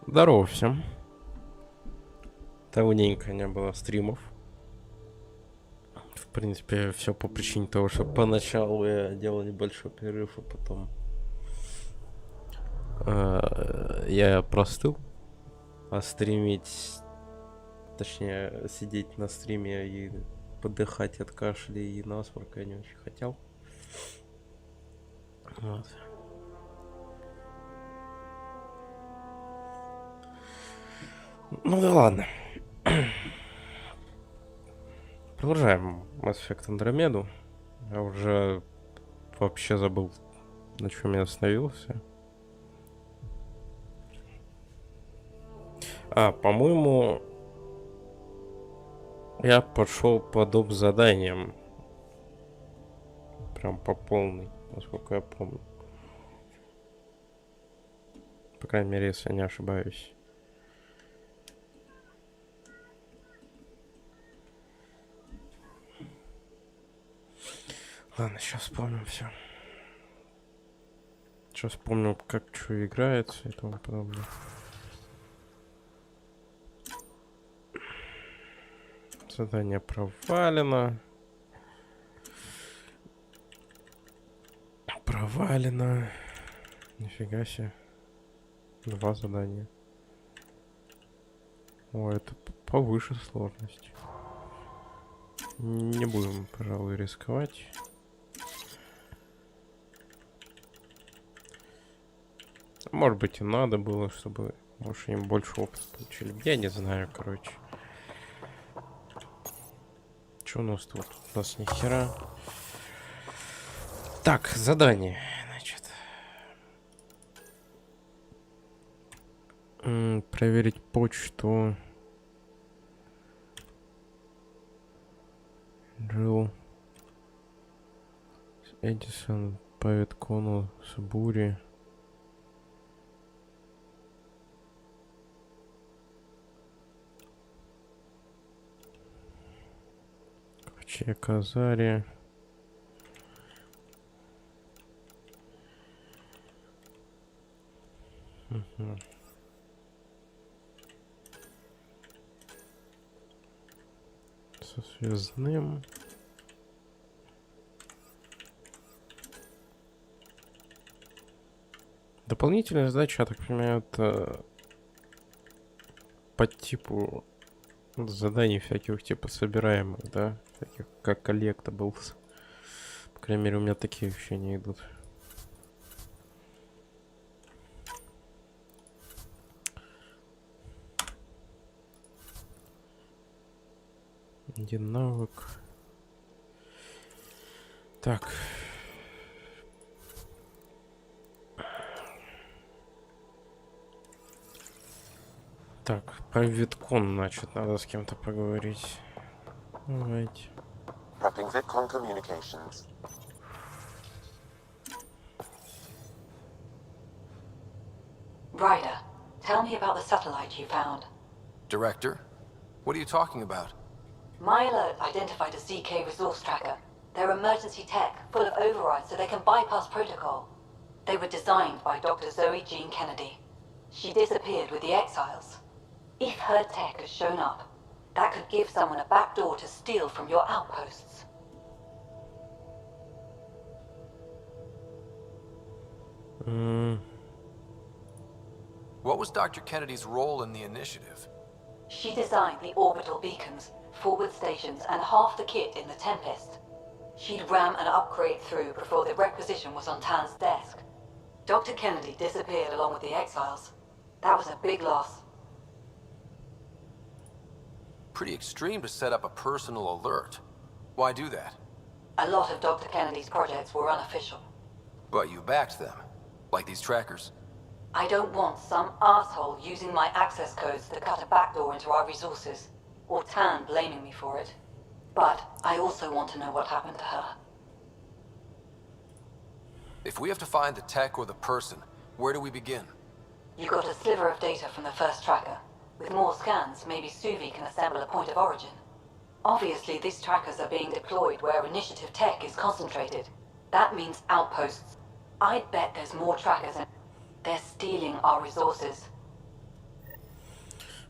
Здорово всем. Давненько не было стримов. В принципе, все по причине того, что поначалу я делал небольшой перерыв, а потом я простыл. А стримить, точнее, сидеть на стриме и подыхать от кашля и насморка я не очень хотел. Вот. Ну да ладно. Продолжаем Mass Effect Andromeda. Я уже вообще забыл, на чем я остановился. По-моему, я пошел по доп. Заданиям. Прям по полной, насколько я помню. По крайней мере, если я не ошибаюсь. Ладно, сейчас вспомним все. Сейчас вспомним, как что играется и тому подобное. Задание провалено. Провалено. Нифига себе. 2 задания. О, это повыше сложность. Не будем, пожалуй, рисковать. Может быть, и надо было, чтобы, может, им больше опыта получили. Я не знаю, короче. Что у нас тут? У нас ни хера. Так, задание. Значит. Проверить почту. Джилл. Эдисон по Виткону с Бури. Каче Казари. Угу. Со связным. Дополнительная задача, я так понимаю, это по типу заданий всяких, типа собираемых, да? Всяких, как collectibles. По крайней мере, у меня такие ощущения идут. Один навык. Так. Так, про Виткон, значит, надо с кем-то поговорить. Давайте. Prepping VidCon communications. Ryder, tell me about the satellite you found. Director? What are you talking about? My alert identified a ZK resource tracker. They're emergency tech, full of overrides so they can bypass protocol. They were designed by Dr. Zoe Jean Kennedy. She disappeared with the Exiles. If her tech has shown up, that could give someone a backdoor to steal from your outposts. What was Dr. Kennedy's role in the initiative? She designed the orbital beacons, forward stations, and half the kit in the Tempest. She'd ram an upgrade through before the requisition was on Tan's desk. Dr. Kennedy disappeared along with the Exiles. That was a big loss. Pretty extreme to set up a personal alert. Why do that? A lot of Dr. Kennedy's projects were unofficial. But you backed them, like these trackers. I don't want some asshole using my access codes to cut a backdoor into our resources, or Tan blaming me for it. But I also want to know what happened to her. If we have to find the tech or the person, where do we begin? You got a sliver of data from the first tracker. With more scans, maybe Suvi can assemble a point of origin. Obviously, these trackers are being deployed where initiative tech is concentrated. That means outposts. I'd bet there's more trackers and they're stealing our resources.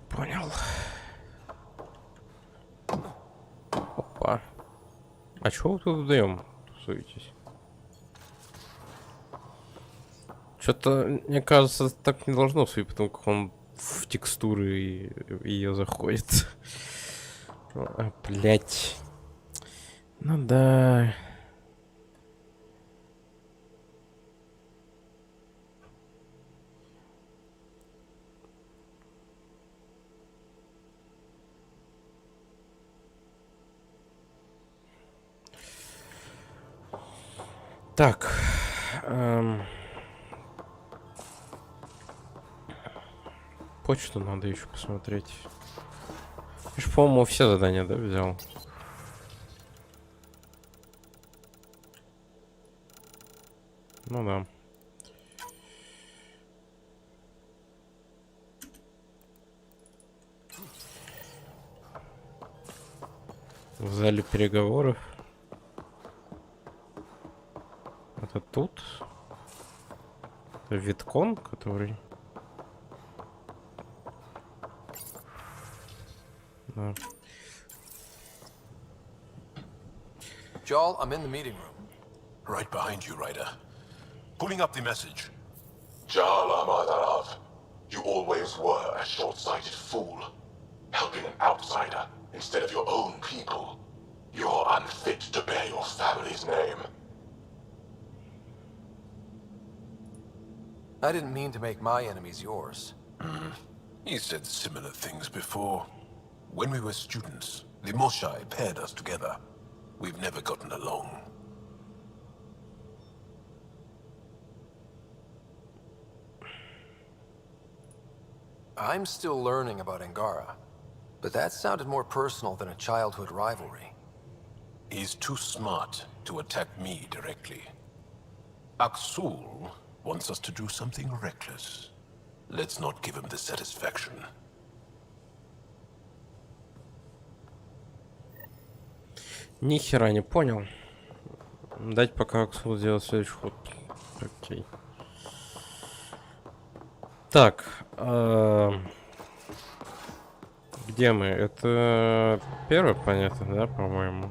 Понял. Опа. А чего вы тут вдвоем тусуетесь? Что-то, мне кажется, так не должно быть, потому как он в текстуры ее заходит. А, блять. Ну да. Так. Почту надо еще посмотреть. Я ж, по-моему, все задания, да, взял? Ну да. В зале переговоров. Это тут? Это Виткон, который... Да. Jarl, I'm in the meeting room. Right behind you, Ryder. Pulling up the message. Jarl Amadarav, you always were a short-sighted fool. Helping an outsider instead of your own people. You're unfit to bear your family's name. I didn't mean to make my enemies yours. He said similar things before. When we were students, the Moshai paired us together. We've never gotten along. I'm still learning about Angara, but that sounded more personal than a childhood rivalry. He's too smart to attack me directly. Aksul wants us to do something reckless. Let's not give him the satisfaction. Ни хера не понял. Дать пока Аксу сделать следующий ход. Окей. Так. Где мы? Это первая планета, да, по-моему?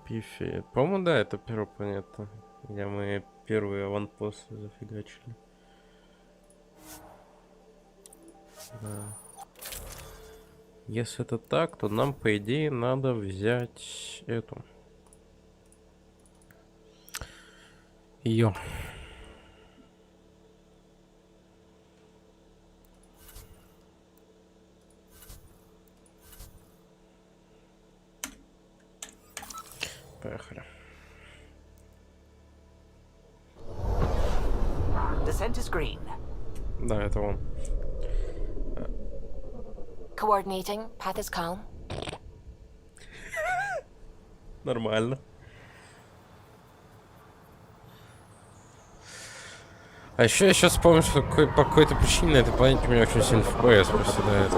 Пифи. По-моему, да, это первая планета, где мы первые аванпосты зафигачили. Да. Если это так, то нам, по идее, надо взять эту. Ее. Поехали. Descent is green. Да, это он. Coordinating. Path is calm. Нормально. А еще я сейчас вспомнил, что по какой-то причине на этой планете у меня очень сильно FPS проседает.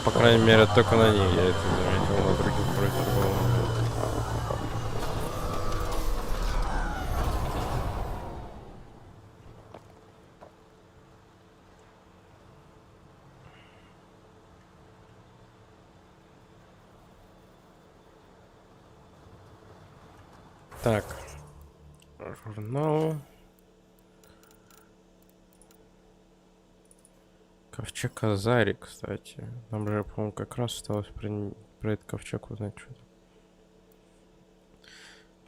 По крайней мере, только на ней я это заметил, на других вроде было. Так. Журнал. Ковчег Азари, кстати. Нам же, по-моему, как раз осталось про этот ковчег узнать что-то.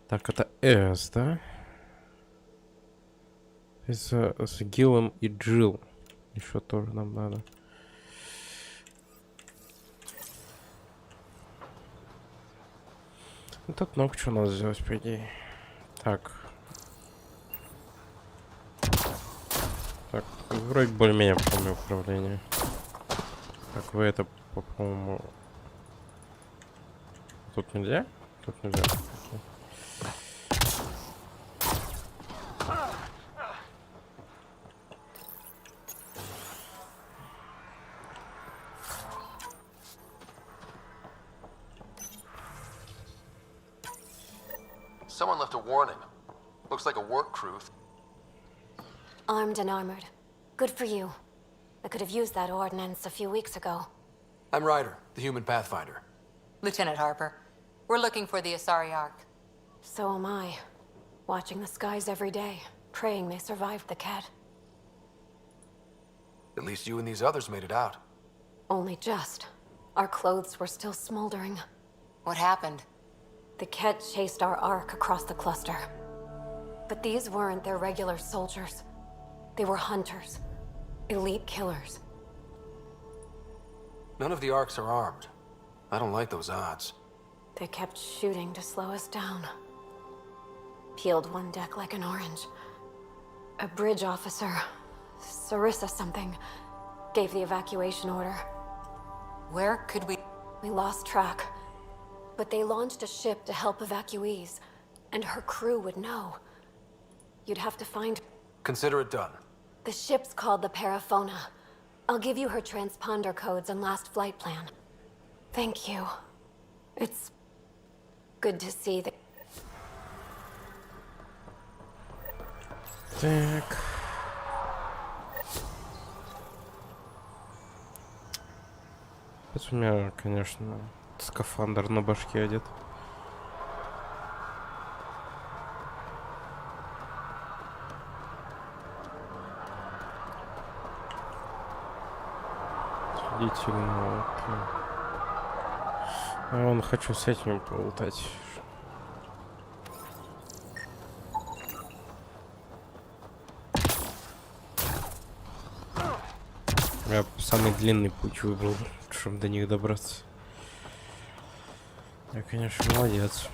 Так, это С, да? С Гиллом и Джилл. Еще тоже нам надо. Ну, тут много чего надо сделать, по идее. Так. Так, вроде более-менее помню управление. Так, вы это, по-моему... Тут нельзя? Тут нельзя. Окей. Someone left a warning. Looks like a work crew. Armed and armored. Good for you. I could have used that ordnance a few weeks ago. I'm Ryder, the human pathfinder. Lieutenant Harper, we're looking for the Asari Ark. So am I. Watching the skies every day, praying they survived the Ket. At least you and these others made it out. Only just. Our clothes were still smoldering. What happened? The Ket chased our Ark across the cluster. But these weren't their regular soldiers. They were hunters. Elite killers. None of the Arks are armed. I don't like those odds. They kept shooting to slow us down. Peeled one deck like an orange. A bridge officer, Sarissa something, gave the evacuation order. Where could we... We lost track. But they launched a ship to help evacuees, and her crew would know. You'd have to find... Consider it done. The ship's called the Paraphona. I'll give you her transponder codes and last flight plan. Thank you. It's good to see that... Так. Это у меня, конечно, скафандр на башке одет. Следительно. Окей. А вон хочу с этим полутать. Я самый длинный путь выбрал, чтобы до них добраться. Я, конечно, молодец.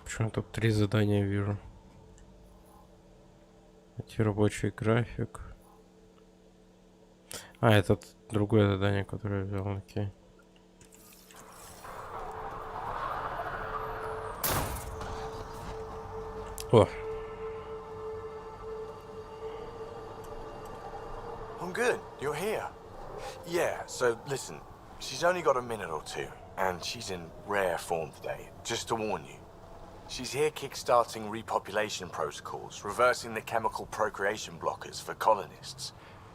Почему тут 3 задания вижу? Найти рабочий график. А, это другое задание, которое я взял, окей. О, I'm good. You're here. Yeah, so listen, she's only got a minute or two, and she's in rare form today, just to warn you. She's here kickstarting repopulation protocols, reversing the chemical procreation blockers for colonists.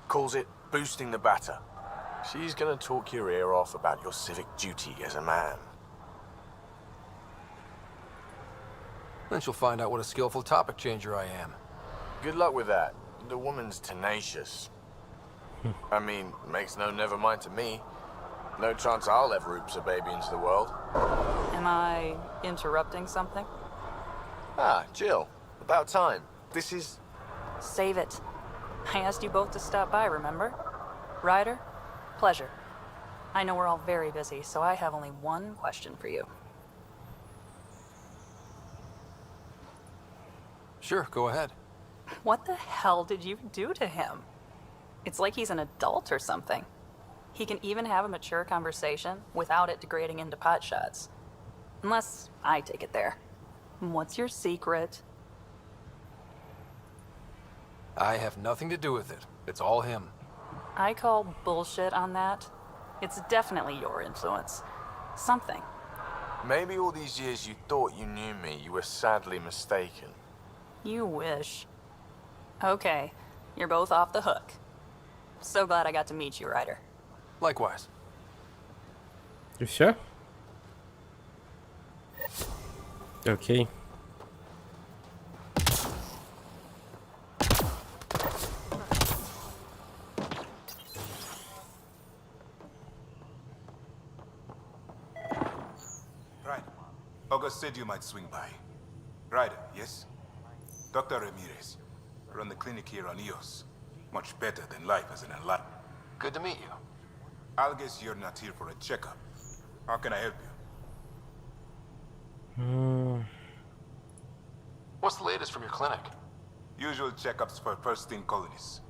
Calls it boosting the batter. She's gonna talk your ear off about your civic duty as a man. Then she'll find out what a skillful topic changer I am. Good luck with that. The woman's tenacious. I mean, makes no never mind to me. No chance I'll ever oops a baby into the world. Am I interrupting something? Ah, Jill. About time. This is... Save it. I asked you both to stop by, remember? Ryder, pleasure. I know we're all very busy, so I have only one question for you. Sure, go ahead. What the hell did you do to him? It's like he's an adult or something. He can even have a mature conversation without it degrading into pot shots. Unless I take it there. What's your secret? I have nothing to do with it. It's all him. I call bullshit on that. It's definitely your influence. Something. Maybe all these years you thought you knew me, you were sadly mistaken. You wish. Okay, you're both off the hook. So glad I got to meet you, Ryder. Likewise. и все? Окей. August said you might swing by. Ryder, yes? Dr. Ramirez. Run the clinic here on Eos. Much better than life as an enlightened. Good to meet you. I'll guess you're not here for a checkup. How can I help you? What's the latest from your clinic? Usual checkups for first-in colonists.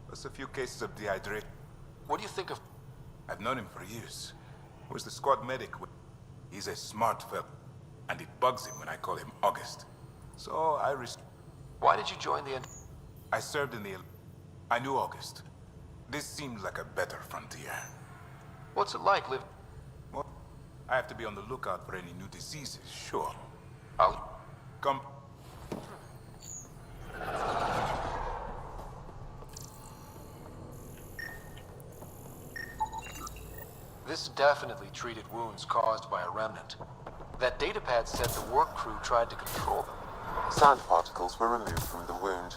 Plus a few cases of dehydration. What do you think of... I've known him for years. Was the squad medic. He's a smart fella, and it bugs him when I call him August. So I Why did you join the... I served in the... I knew August. This seemed like a better frontier. What's it like living... Well, I have to be on the lookout for any new diseases, sure. I'll... Come. This definitely treated wounds caused by a remnant. That datapad said the work crew tried to control them. Sand particles were removed from the wound.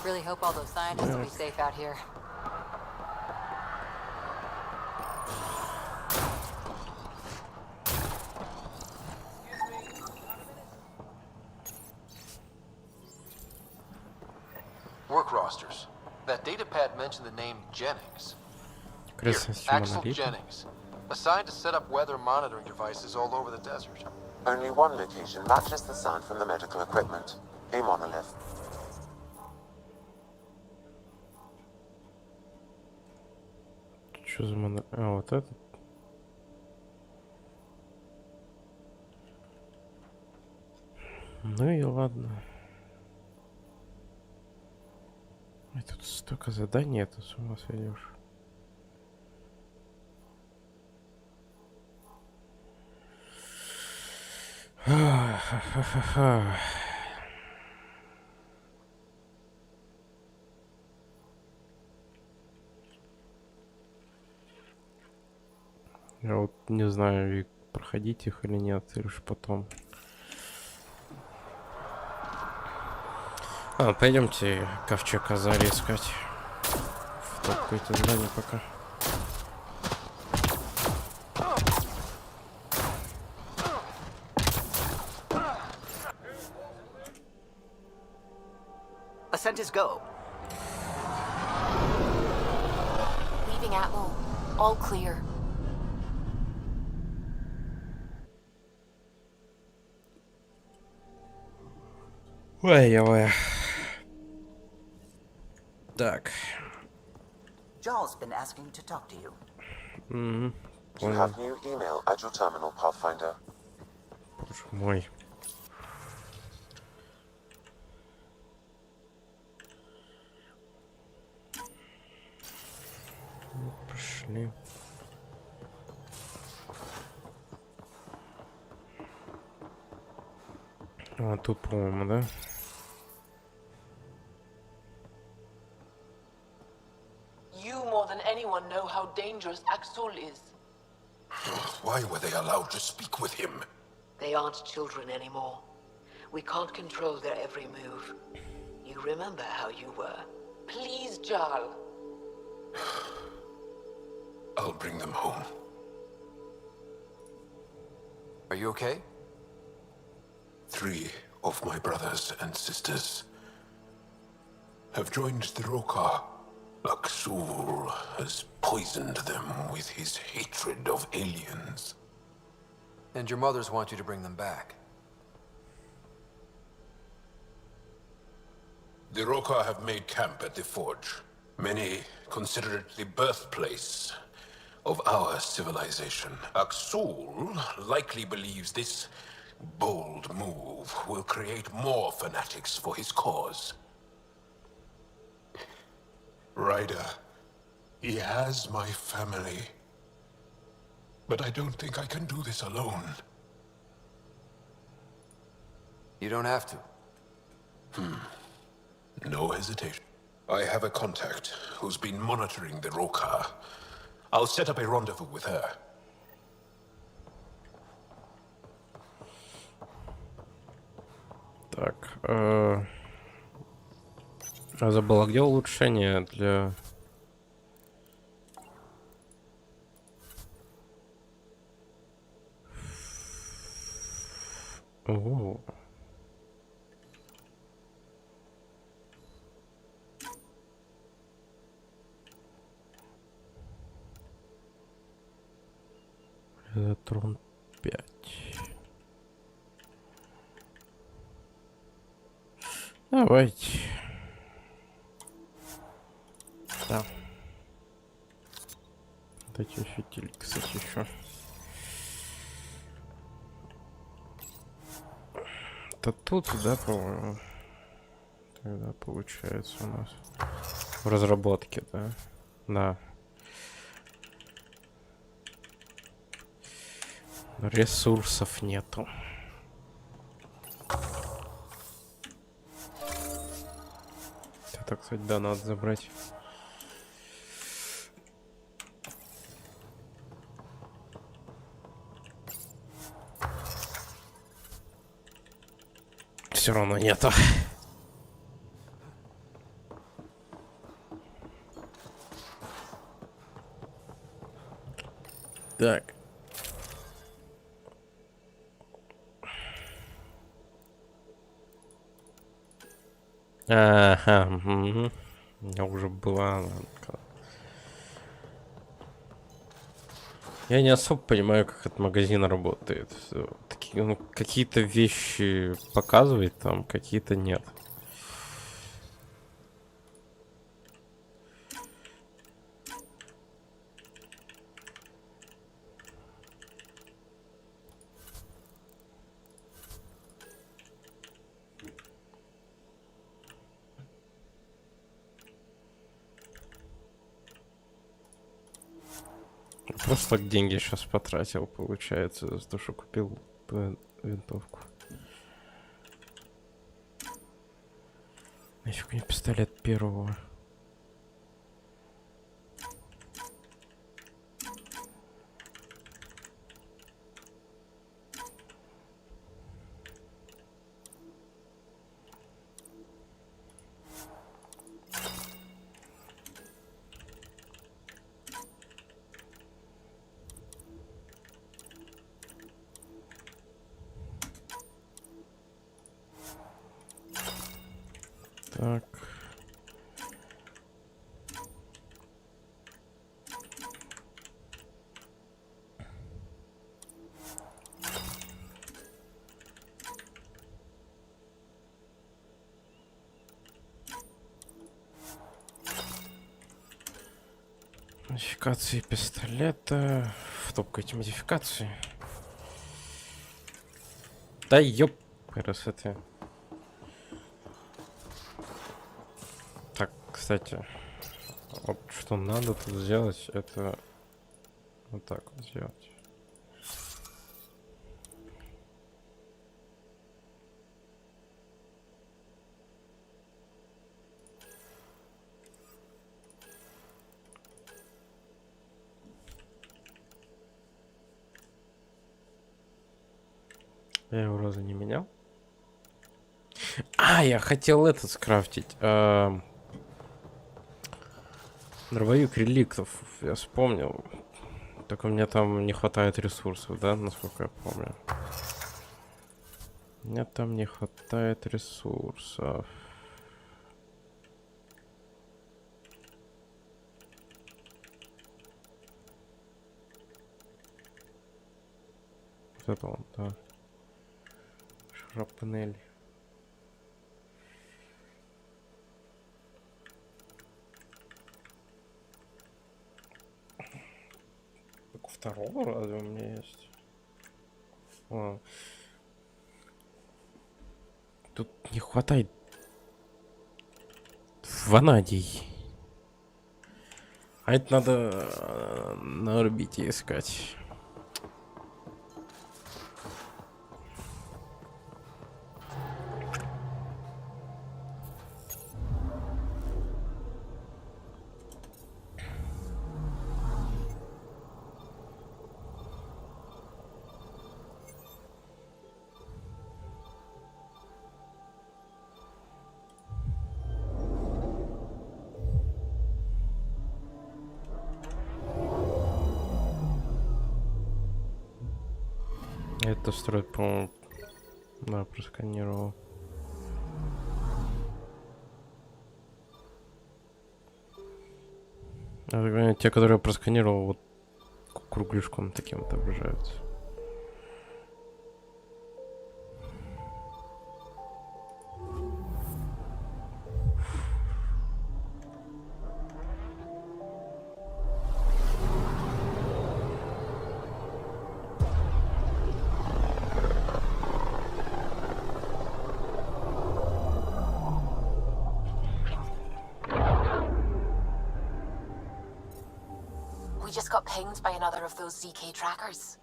Really hope all those scientists will be safe out here. Work rosters. That datapad mentioned the name Jennings. Here, Красавчик Axel монолит. Jennings. Assigned to set up weather monitoring devices all over the desert. Only one location matches the sound from the medical equipment. A monolith. Что за моно... А, вот этот? Ну и ладно. Ой, тут столько заданий, это с ума сойдешь. Я вот не знаю, Вик, проходить их или нет, или уж потом. А, пойдемте ковчег Азари искать. В какое-то здание пока. Ascent is go. Leaving Atmo. All clear. Ой-ой. Так. Jarl's been asking to talk to you. You Понял. have new email at your terminal, Pathfinder. Боже мой. Ну, пошли. А, тут, по-моему, да? You more than anyone know how dangerous Axel is. Why were they allowed to speak with him? They aren't children anymore. We can't control their every move. You remember how you were. Please, Jarl. I'll bring them home. Are you okay? 3 of my brothers and sisters have joined the Rokar. Aksul has poisoned them with his hatred of aliens. And your mothers want you to bring them back. The Rokar have made camp at the forge. Many consider it the birthplace of our civilization. Aksul likely believes this bold move will create more fanatics for his cause. Ryder, he has my family. But I don't think I can do this alone. You don't have to. No hesitation. I have a contact who's been monitoring the Rokar. I'll set up a rendezvous with her. Так, забыл, а где улучшение для О. Трон 5. Давайте. Да. Вот эти фитили, кстати, еще. Это тут, да, по-моему? Тогда получается у нас в разработке, да? Да. Ресурсов нету. Это, кстати, да, надо забрать. Все равно нету. Так. Ага, угу. У меня уже была. Я не особо понимаю, как этот магазин работает. Такие, ну, какие-то вещи показывает там, какие-то нет. Просто так деньги сейчас потратил, получается, за то, что купил винтовку. Нафиг мне пистолет первого. Так. Модификации пистолета. Втопкайте модификации. Да ёп, красоты. Так, кстати, вот что надо тут сделать, это вот так вот сделать. Я его разве не менял? А, я хотел этот скрафтить. Дробовик реликтов, я вспомнил. Только мне там не хватает ресурсов, да, насколько я помню. Мне там не хватает ресурсов. Вот это он, да. Шрапнель. Как у второго разве у меня есть? О. Тут не хватает ванадий. А это надо на орбите искать. Это строит, по-моему, Да, просканировал. Я так понимаю, те, которые я просканировал, вот кругляшком таким отображаются. We just got pinged by another of those ZK trackers.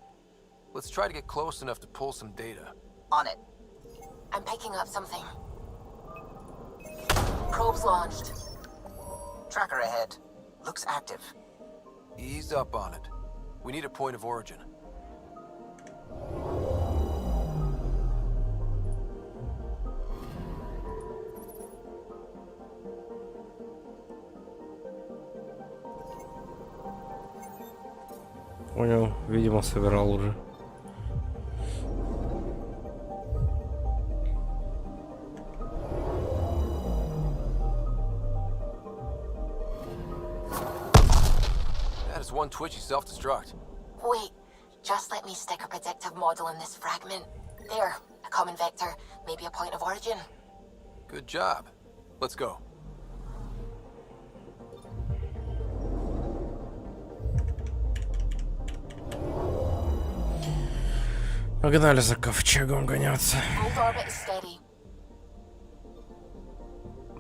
Let's try to get close enough to pull some data. On it. I'm picking up something. Probes launched. Tracker ahead. Looks active. Ease up on it. We need a point of origin. Понял, видимо, собирал уже. That is one twitchy self-destruct. Wait, just let me stick a predictive model in this fragment. There, a common vector, maybe a point of origin. Good job. Let's go. Погнали за ковчегом гоняться. Old orbit is steady.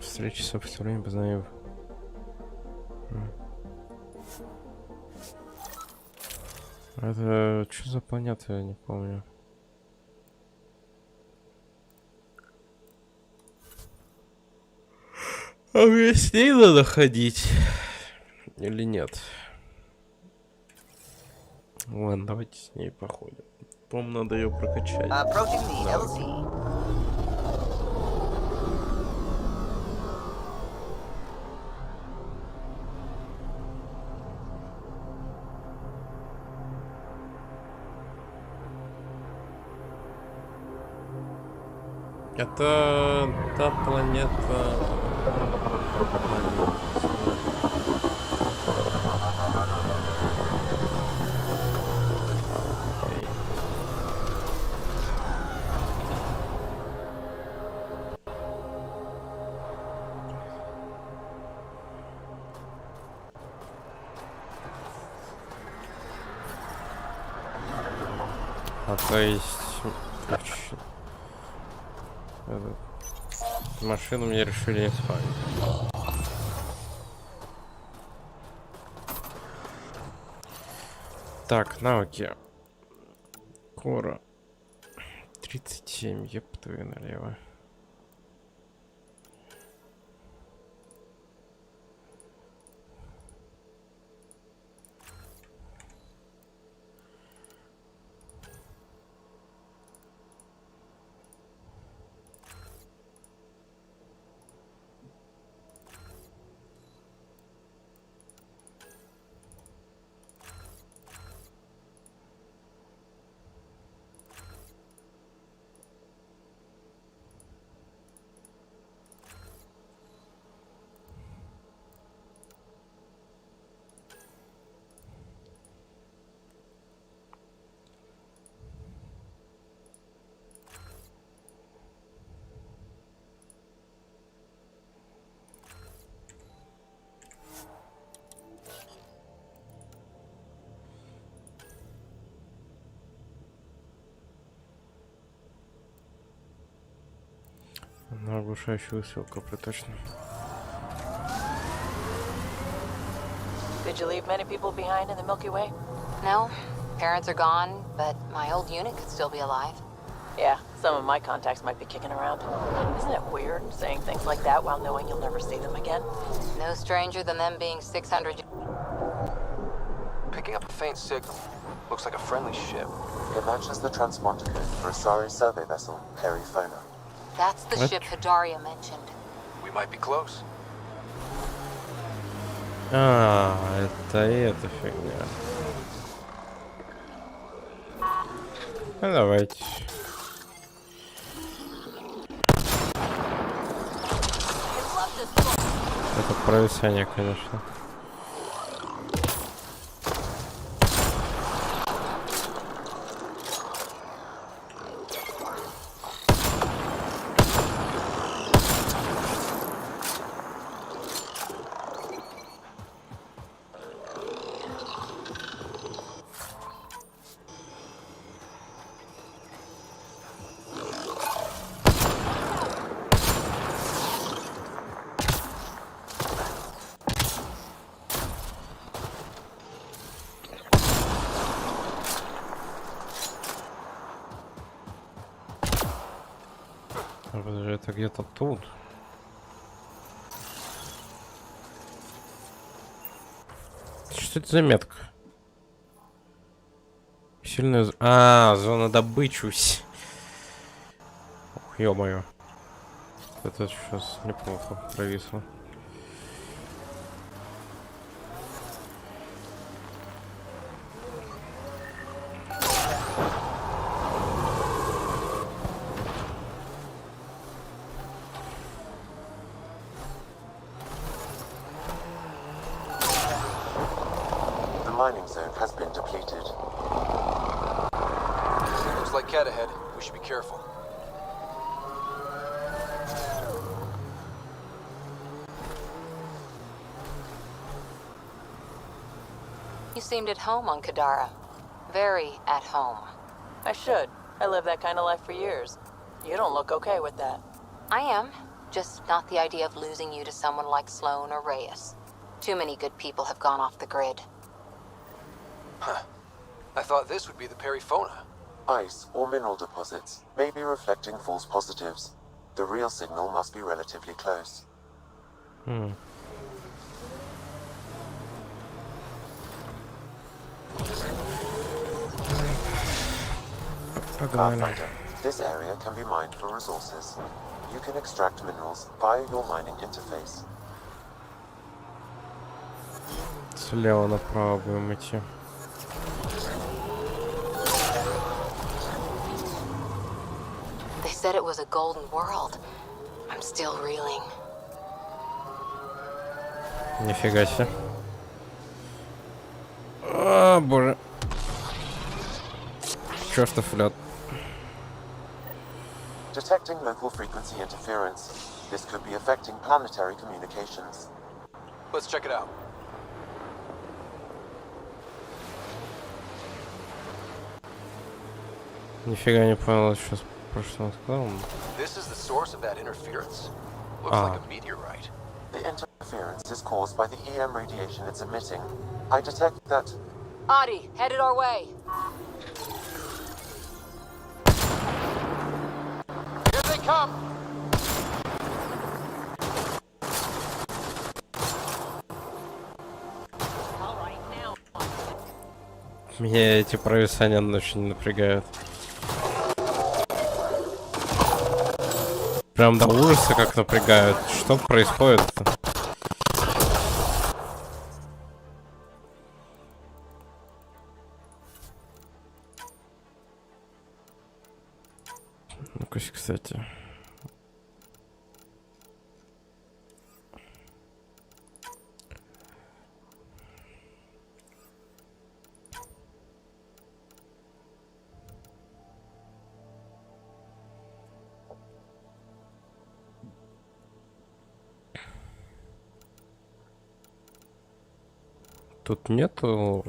Встречи с офицерами, познаю. Это что за планета, я не помню. А мне с ней надо ходить? Или нет? Ладно, давайте с ней походим. По-моему, надо ее прокачать. Approaching the Да. LZ. Это та планета. А то есть машину мне решили не спавнить. Так, навыки. Кора. 37, еп твою налево. На оглушающую усилку приточно. Did you leave many people behind in the Milky Way? No, parents are gone, but my old unit could still be alive. Yeah, some of my contacts might be kicking around. Isn't it weird saying things like that while knowing you'll never see them again? No stranger than them being 600. Picking up a faint signal. Looks like a friendly ship. It matches the transponder code for a Sari survey vessel, Perifona. That's the What? ship Hidaria mentioned. We might be close. А, это эта фигня. Ну, давайте. Это провисание, конечно. Подожди, это где-то тут. Что это за метка? Сильная... зона добычи. Ух, ё-моё. Это сейчас неплохо провисло. The mining zone has been depleted. Looks like cat ahead. We should be careful. You seemed at home on Kadara. Very at home. I should. I lived that kind of life for years. You don't look okay with that. I am. Just not the idea of losing you to someone like Sloan or Reyes. Too many good people have gone off the grid. Huh. I thought this would be the Perifona. Ice or mineral deposits may be reflecting false positives. The real signal must be relatively close. Pathfinder, this area can be mined for resources. You can extract minerals via your mining interface. Слева направо будем идти. They said it was a golden world. I'm still reeling. Нифига себе. О, боже. Чёртов лед. Detecting local frequency interference. This could be affecting planetary communications. Let's check it out. Нифига не понял, что он сказал. This is the source of that interference? Looks like a meteorite. The interference is caused by the EM radiation it's emitting. I detect that... Adi, headed our way. Here they come! Меня эти провисания очень напрягают. Прям до ужаса как напрягают. Что происходит-то? Ну-ка, кстати. Тут нету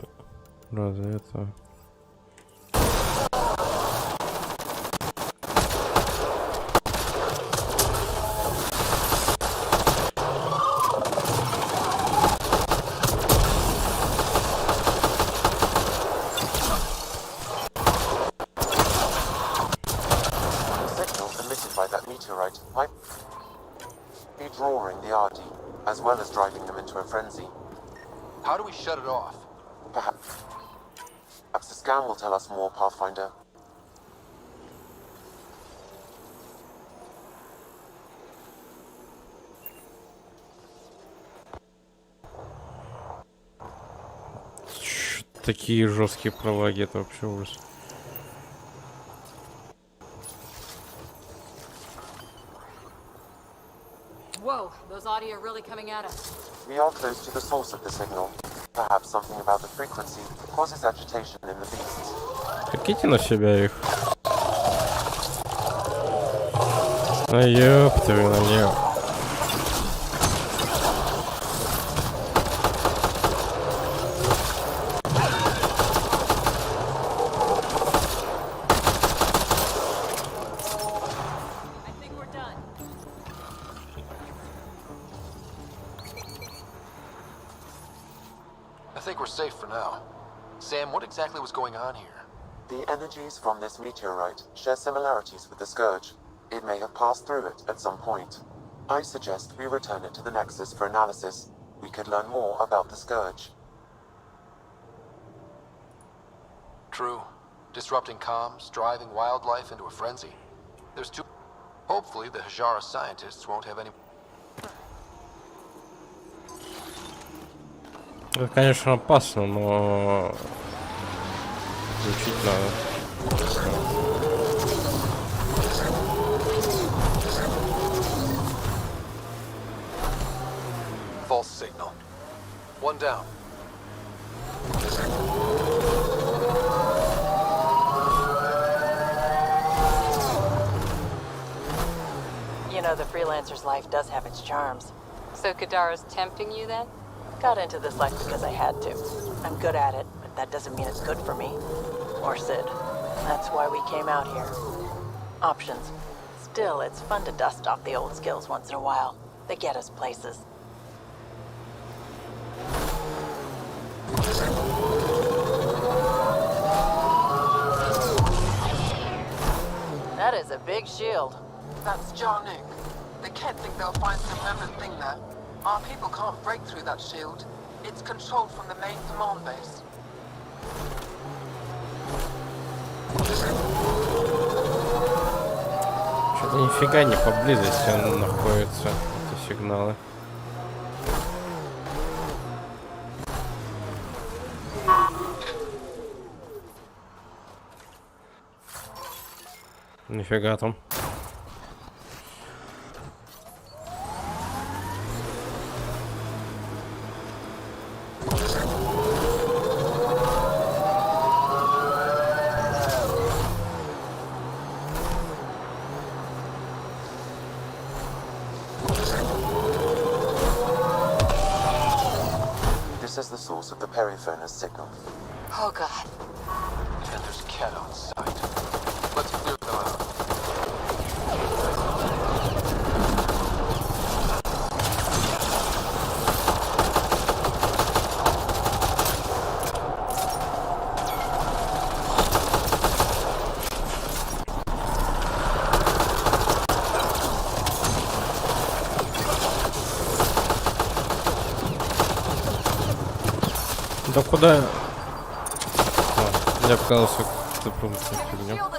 разве этого? meteorite might be drawing the RD, as well as driving them into a frenzy. How do we shut it off? Perhaps the scan will tell us more, Pathfinder. Такие жесткие пролаги, это вообще ужас. Whoa, those audio really coming at us? We are close to the source of the signal. Perhaps something about the frequency causes agitation in the beasts. Каките на себя их. А ёб твою налево. I think we're safe for now. Sam, what exactly was going on here? The energies from this meteorite share similarities with the Scourge. It may have passed through it at some point. I suggest we return it to the Nexus for analysis. We could learn more about the Scourge. True. Disrupting comms, driving wildlife into a frenzy. There's two... Hopefully the Hajara scientists won't have any... Это, конечно, опасно, но учить надо. False signal. One down. You know, the freelancer's life does have its charms. So Kadara's tempting you then? Got into this life because I had to. I'm good at it, but that doesn't mean it's good for me. Or Sid. That's why we came out here. Options. Still, it's fun to dust off the old skills once in a while. They get us places. That is a big shield. That's Jarnuk. They can't think they'll find some remnant thing there. Our people can't break through that shield. It's controlled from the main command base. Что-то нифига не поблизости находятся эти сигналы. Нифига там. This is the source of the periphone's signal. Oh god. And there's a cat on site. Let's clear them out. Да куда? Я показался какую-то пунктную фигню.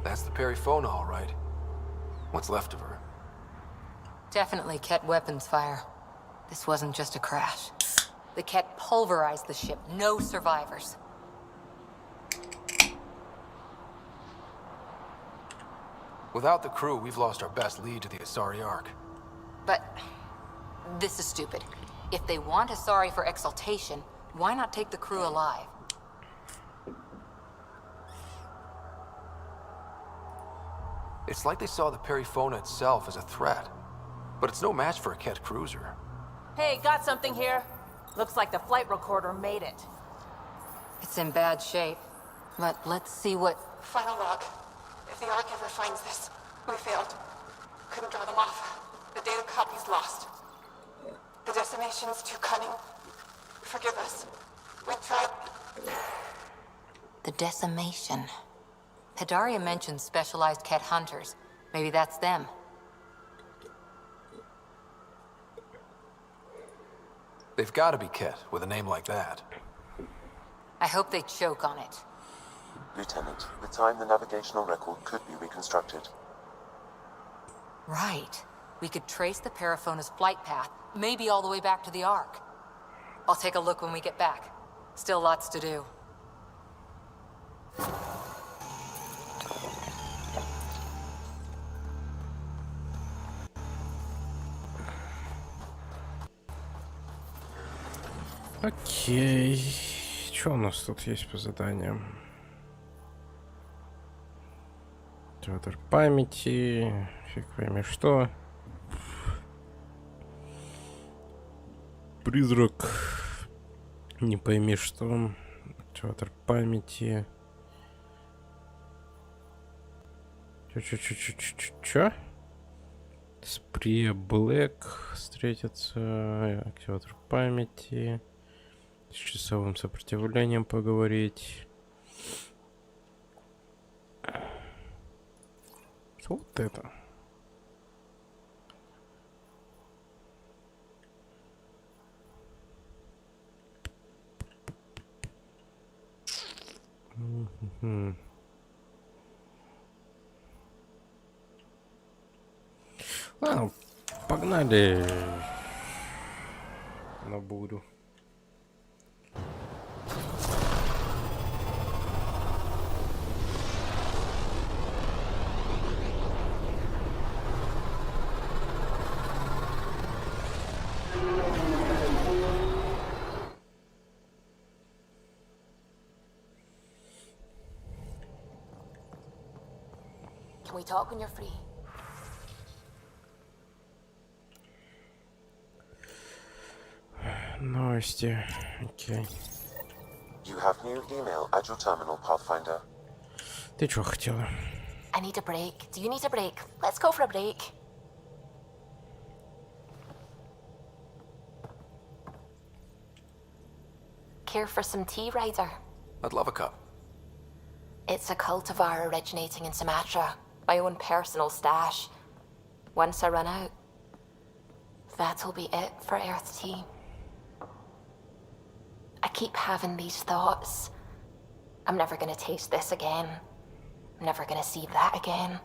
That's the Perifona, all right. What's left of her? Definitely Ket weapons fire. This wasn't just a crash. The Ket pulverized the ship. No survivors. Without the crew, we've lost our best lead to the Asari Ark. But this is stupid. If they want Asari for exaltation, why not take the crew alive? It's like they saw the Perifona itself as a threat. But it's no match for a Ket cruiser. Hey, got something here. Looks like the flight recorder made it. It's in bad shape. But let's see what... Final log. If the Ark ever finds this, we failed. Couldn't draw them off. The data copy's lost. The decimation's too cunning. Forgive us. We tried... The decimation. Hidaria mentioned specialized Ket hunters. Maybe that's them. They've got to be Ket with a name like that. I hope they choke on it. Lieutenant, with time the navigational record could be reconstructed. Right. We could trace the Paraphona's flight path, maybe all the way back to the Ark. I'll take a look when we get back. Still lots to do. Окей. Что у нас тут есть по заданиям? Театр памяти. Фиг пойми что. Призрак. Не пойми что. Театр памяти. Чё? Сприя Блэк встретиться. Театр памяти. С часовым сопротивлением поговорить. Что вот это? Ладно, погнали на бурю. Can we talk when you're free? Новости. Окей. You have new email at your terminal, Pathfinder. Ты чё хотела? I need a break. Do you need a break? Let's go for a break. Care for some tea, Ryder? I'd love a cup. It's a cultivar originating in Sumatra. My own personal stash. Once I run out, that'll be it for Earth tea. I keep having these thoughts. I'm never gonna taste this again. I'm never gonna see that again.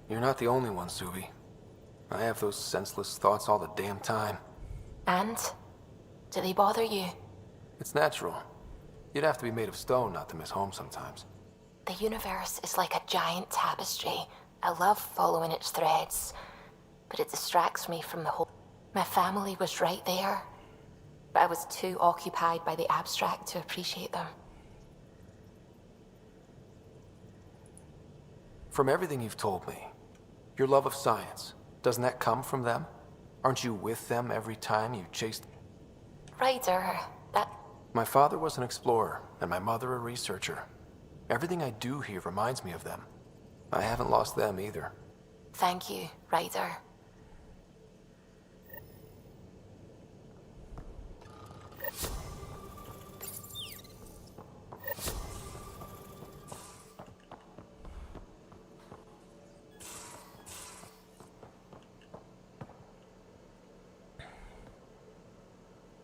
You're not the only one, Subi. I have those senseless thoughts all the damn time. And? Do they bother you? It's natural. You'd have to be made of stone not to miss home sometimes. The universe is like a giant tapestry. I love following its threads, but it distracts me from the whole. My family was right there, but I was too occupied by the abstract to appreciate them. From everything you've told me, your love of science, doesn't that come from them? Aren't you with them every time you chased... Ryder, that... My father was an explorer, and my mother a researcher. Everything I do here reminds me of them. I haven't lost them either. Thank you, Ryder.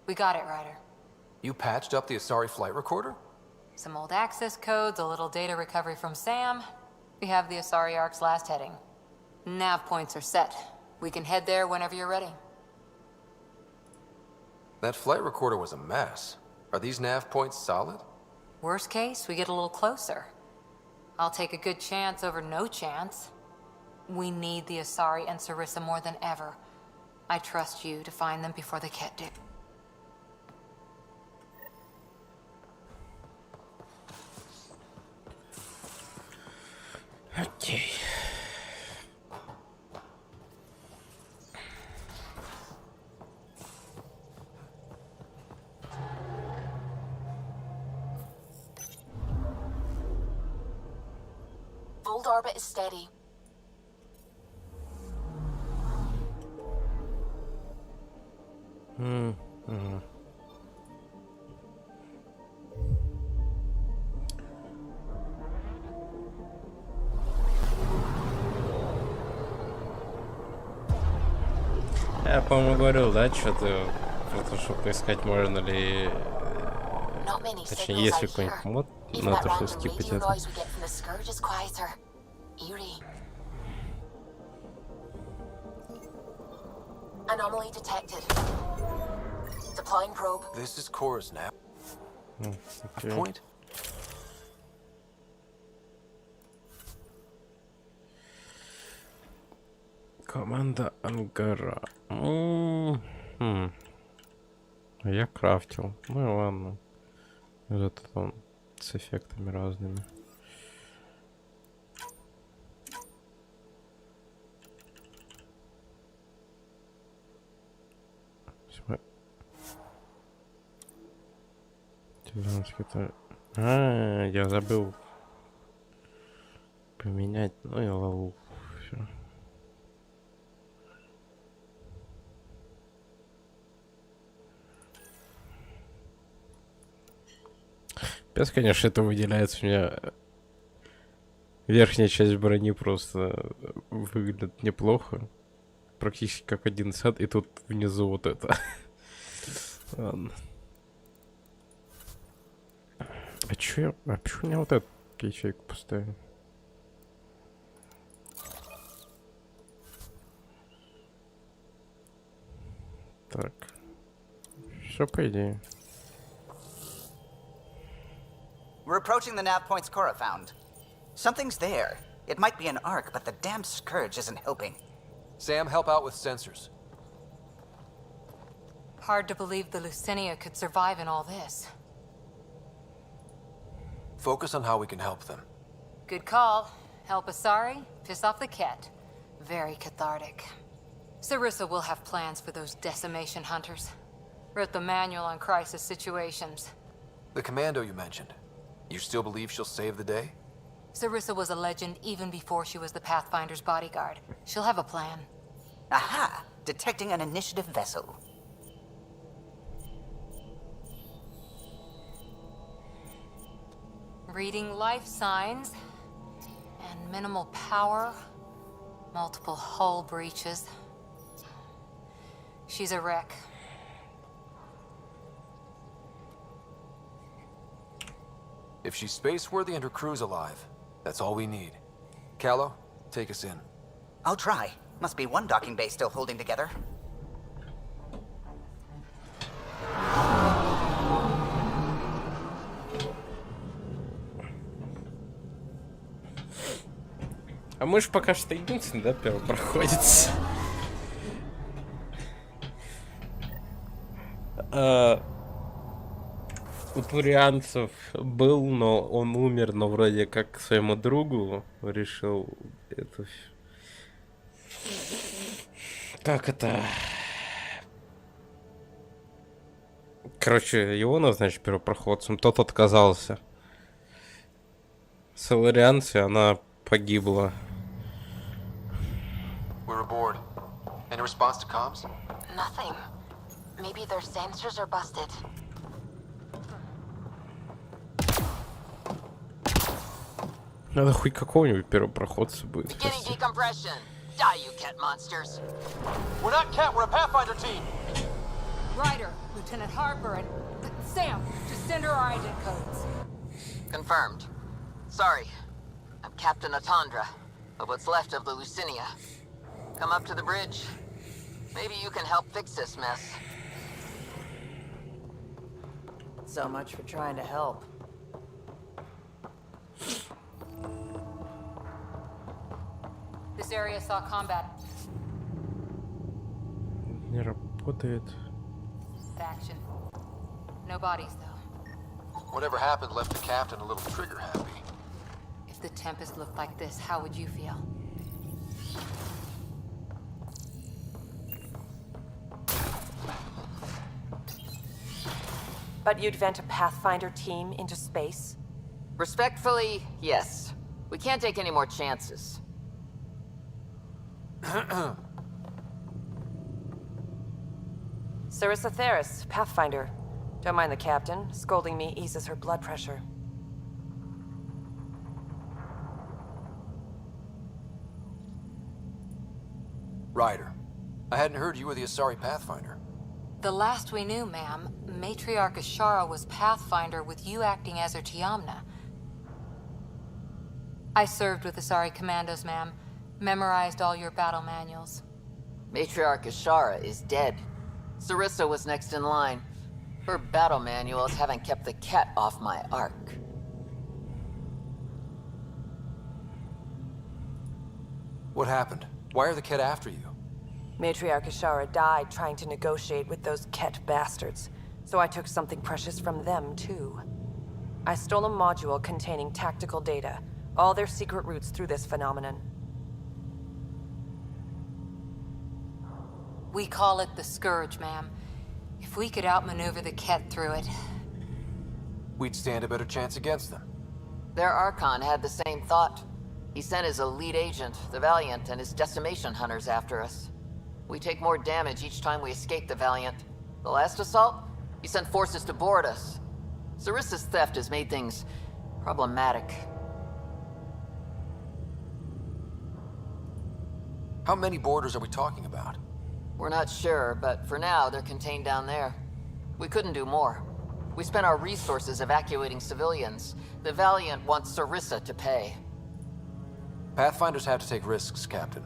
We got it, Ryder. You patched up the Asari flight recorder? Some old access codes, a little data recovery from Sam. We have the Asari Ark's last heading. Nav points are set. We can head there whenever you're ready. That flight recorder was a mess. Are these nav points solid? Worst case, we get a little closer. I'll take a good chance over no chance. We need the Asari and Sarissa more than ever. I trust you to find them before the Ket do. Окей. Fold orbit is steady. Я, по-моему, говорил, да, что-то про то, что поискать можно ли... Not many Точнее, signals есть ли out какой-нибудь here. мод Even на that то, что random скипать radio это. noise we get from the scourge is quieter. Eerie. Anomaly detected. Deploying probe. This is Cora's nap. Окей. Point? Команда Ангара. Я крафтил. Ну и ладно. Это там с эффектами разными. Я забыл поменять. Ну и лову. Все. Без, конечно, это выделяется у меня. Верхняя часть брони просто выглядит неплохо. Практически как один сет. И тут внизу вот это. Ладно. А чё у меня вот эту ячейку поставил? Так. Все по идее. We're approaching the nav points Cora found. Something's there. It might be an arc, but the damn scourge isn't helping. Sam, help out with sensors. Hard to believe the Lucinia could survive in all this. Focus on how we can help them. Good call. Help Asari, piss off the cat. Very cathartic. Sarissa will have plans for those decimation hunters. Wrote the manual on crisis situations. The commando you mentioned. You still believe she'll save the day? Sarissa was a legend even before she was the Pathfinder's bodyguard. She'll have a plan. Aha! Detecting an initiative vessel. Reading life signs. And minimal power. Multiple hull breaches. She's a wreck. If she's space-worthy and her crew's alive, that's all we need. Callow, take us in. I'll try. Must be one docking bay still holding together. А мы ж пока что единственный, да, первопроходец. У турианцев был, но он умер, но вроде как к своему другу решил это... Как это... Короче, его назначили первопроходцем, тот отказался. Соларианцы, она погибла. We're aboard. Any response to comms? Nothing. Maybe their sensors are busted. Надо хоть какого-нибудь первопроходца будет. Beginning decompression. Die, you cat monsters. We're not Cat, we're a Pathfinder team! Ryder, Lieutenant Harper, and... Sam, just send her our ident codes. Confirmed. Sorry. I'm Captain Atandra, of what's left of the Lucinia. Come up to the bridge. Maybe you can help fix this mess. So much for trying to help. This area saw combat Не работает. action. No bodies, though. Whatever happened left the captain a little trigger happy. If the Tempest looked like this, how would you feel? But you'd vent a Pathfinder team into space? Respectfully, yes. We can't take any more chances. Sarissa Theris, Pathfinder. Don't mind the captain. Scolding me eases her blood pressure. Ryder, I hadn't heard you were the Asari Pathfinder. The last we knew, ma'am, Matriarch Ashara was Pathfinder with you acting as her Tiamna. I served with Asari Commandos, ma'am. Memorized all your battle manuals. Matriarch Ashara is dead. Sarissa was next in line. Her battle manuals haven't kept the cat off my ark. What happened? Why are the Ket after you? Matriarch Ashara died trying to negotiate with those Ket bastards, so I took something precious from them, too. I stole a module containing tactical data, all their secret routes through this phenomenon. We call it the Scourge, ma'am. If we could outmaneuver the Ket through it... We'd stand a better chance against them. Their Archon had the same thought. He sent his elite agent, the Valiant, and his decimation hunters after us. We take more damage each time we escape the Valiant. The last assault, he sent forces to board us. Sarissa's theft has made things problematic. How many boarders are we talking about? We're not sure, but for now, they're contained down there. We couldn't do more. We spent our resources evacuating civilians. The Valiant wants Sarissa to pay. Pathfinders have to take risks, Captain.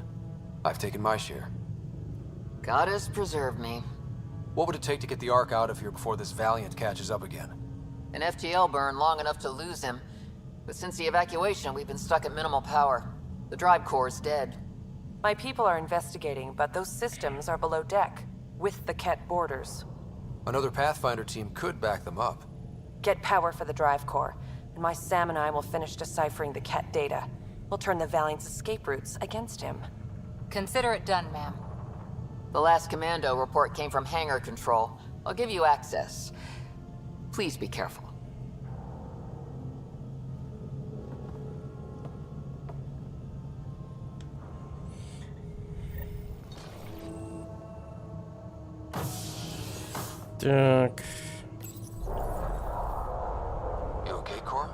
I've taken my share. God has preserved me. What would it take to get the Ark out of here before this Valiant catches up again? An FTL burn long enough to lose him. But since the evacuation, we've been stuck at minimal power. The drive core is dead. My people are investigating, but those systems are below deck, with the Ket borders. Another Pathfinder team could back them up. Get power for the drive core, and my Sam and I will finish deciphering the Ket data. We'll turn the Valiant's escape routes against him. Consider it done, ma'am. The last commando report came from hangar control. I'll give you access. Please be careful. Так. You okay, Cora?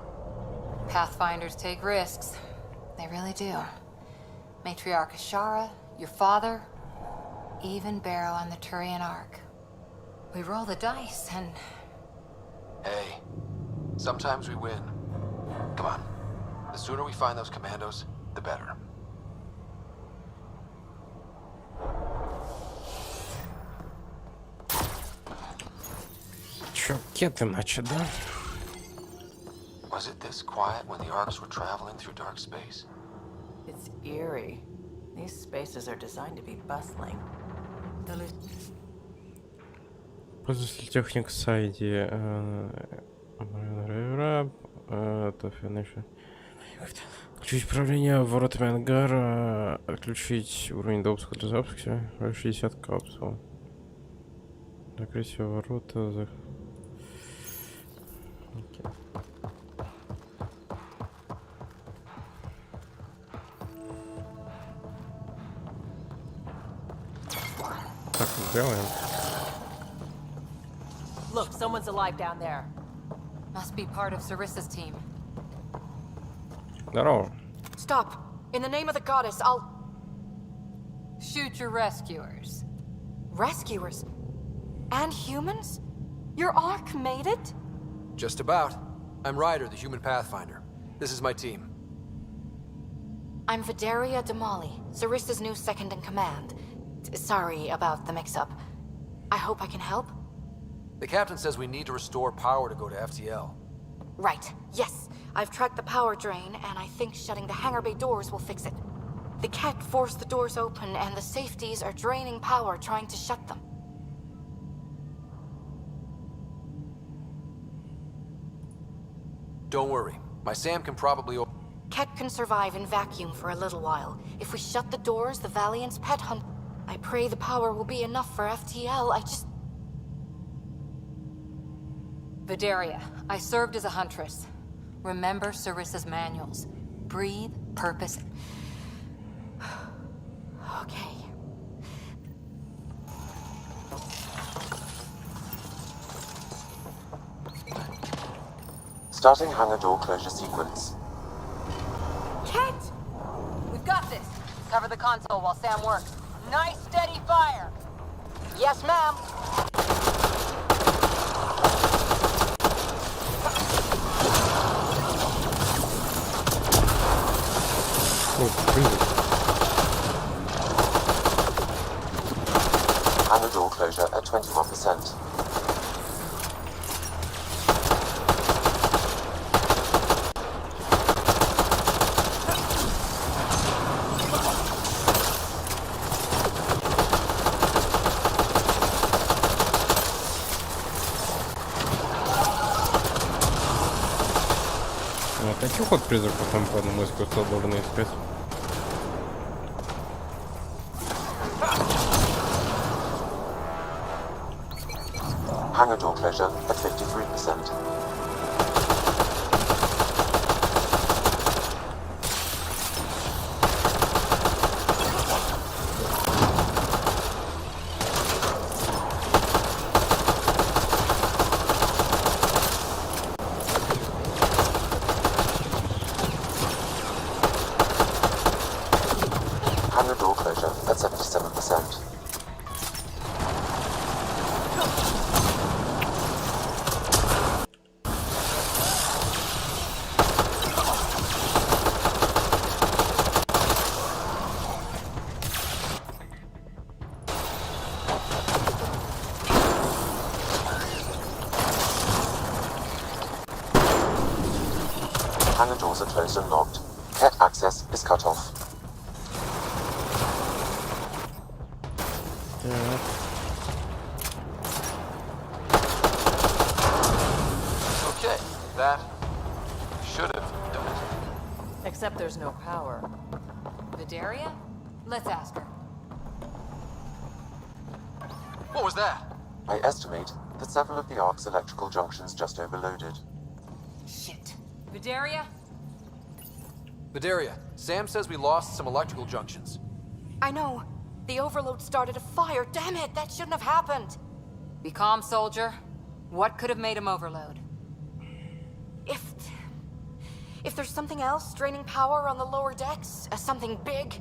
Pathfinders take risks. They really do. Matriarch Ashara, your father, even Barrow on the Turian Ark. We roll the dice and... Hey, sometimes we win. Come on. The sooner we find those commandos, the better. Чё, Кет иначе, да? Was it this quiet when the Arks were traveling through dark space? It's eerie. These spaces are designed to be bustling. Пользователь техник сайди. Включить управление воротами ангара. Отключить уровень допуска для запуска. 60 капсул. Закрыть все ворота. Окей. Так, сделаем. Look, someone's alive down there. Must be part of Sarissa's team. Здорово. Stop. In the name of the goddess, I'll... Shoot your rescuers. Rescuers? And humans? Your Ark made it? Just about. I'm Ryder, the human Pathfinder. This is my team. I'm Vidaria Damali, Sarissa's new second-in-command. Sorry about the mix-up. I hope I can help? The captain says we need to restore power to go to FTL. Right. Yes. I've tracked the power drain, and I think shutting the hangar bay doors will fix it. The Ket forced the doors open, and the safeties are draining power trying to shut them. Don't worry. My Sam can probably... Ket can survive in vacuum for a little while. If we shut the doors, the Valiant's pet hunt... I pray the power will be enough for FTL. I just... Vidaria, I served as a huntress. Remember Sarissa's manuals. Breathe, purpose... Okay. Starting hangar door closure sequence. Ket! We've got this. Cover the console while Sam works. Nice steady fire. Yes, ma'am. Hangar door closure at 21%. Таких вот призраков там по одному из кустов должны искать. Hangar door closure at 53%. Hangar door closure at 77%. Hangar doors are closed and locked. Cat access is cut off. Okay, that should have done it. Except there's no power. Vidaria? Let's ask her. What was that? I estimate that several of the Ark's electrical junctions just overloaded. Shit. Vidaria? Vidaria, Sam says we lost some electrical junctions. I know. The overload started a fire. Damn it, that shouldn't have happened. Be calm, soldier. What could have made him overload? If there's something else draining power on the lower decks, something big.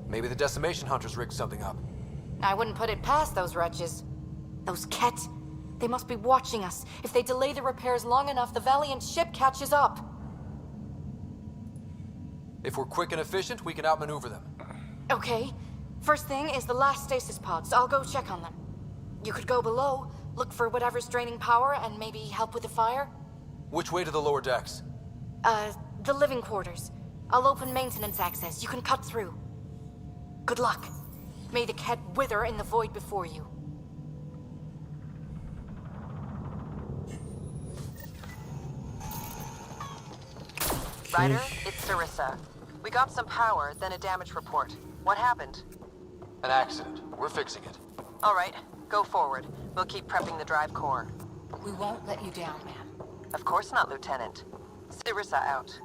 Maybe the decimation hunters rigged something up. I wouldn't put it past those wretches. Those Ket, they must be watching us. If they delay the repairs long enough, the Valiant ship catches up. If we're quick and efficient, we can outmaneuver them. Okay. First thing is the last stasis pods. I'll go check on them. You could go below, look for whatever's draining power, and maybe help with the fire. Which way to the lower decks? The living quarters. I'll open maintenance access. You can cut through. Good luck. May the Ket wither in the void before you. Ryder, it's Sarissa. We got some power, then a damage report. What happened? An accident. We're fixing it. All right, go forward. We'll keep prepping the drive core. We won't let you down, ma'am. Of course not, Lieutenant. Sarissa out.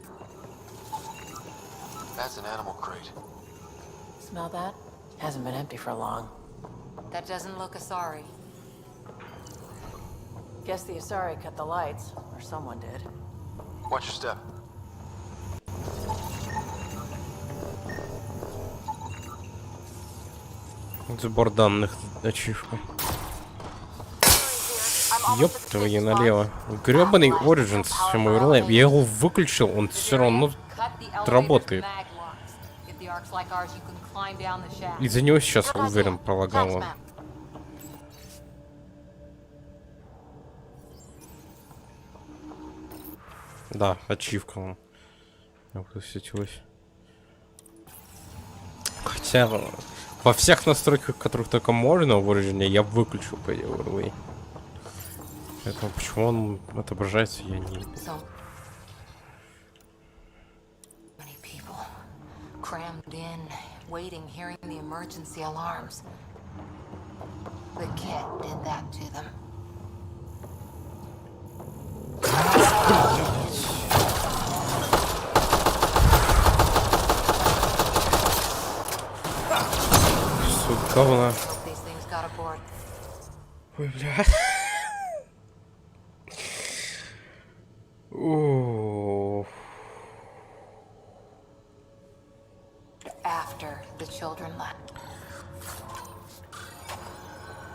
That's an animal crate. Smell that? Hasn't been empty for long. That doesn't look Asari. Guess the Asari cut the lights, or someone did. Watch your step. Сбор данных, ачивка. Ёб твою налево. Грёбаный Origins, мой рулайм. Я его выключил, он все равно работает. Из-за него сейчас, уверен, пролагало. Да, ачивка. Высветилась. Хотя во всех настройках, которых только можно в Origin, я выключил по overlay. Поэтому почему он отображается, я не... Crammed in, waiting, hearing the emergency alarms. The Ket did that to them. Говна. Ой, бля.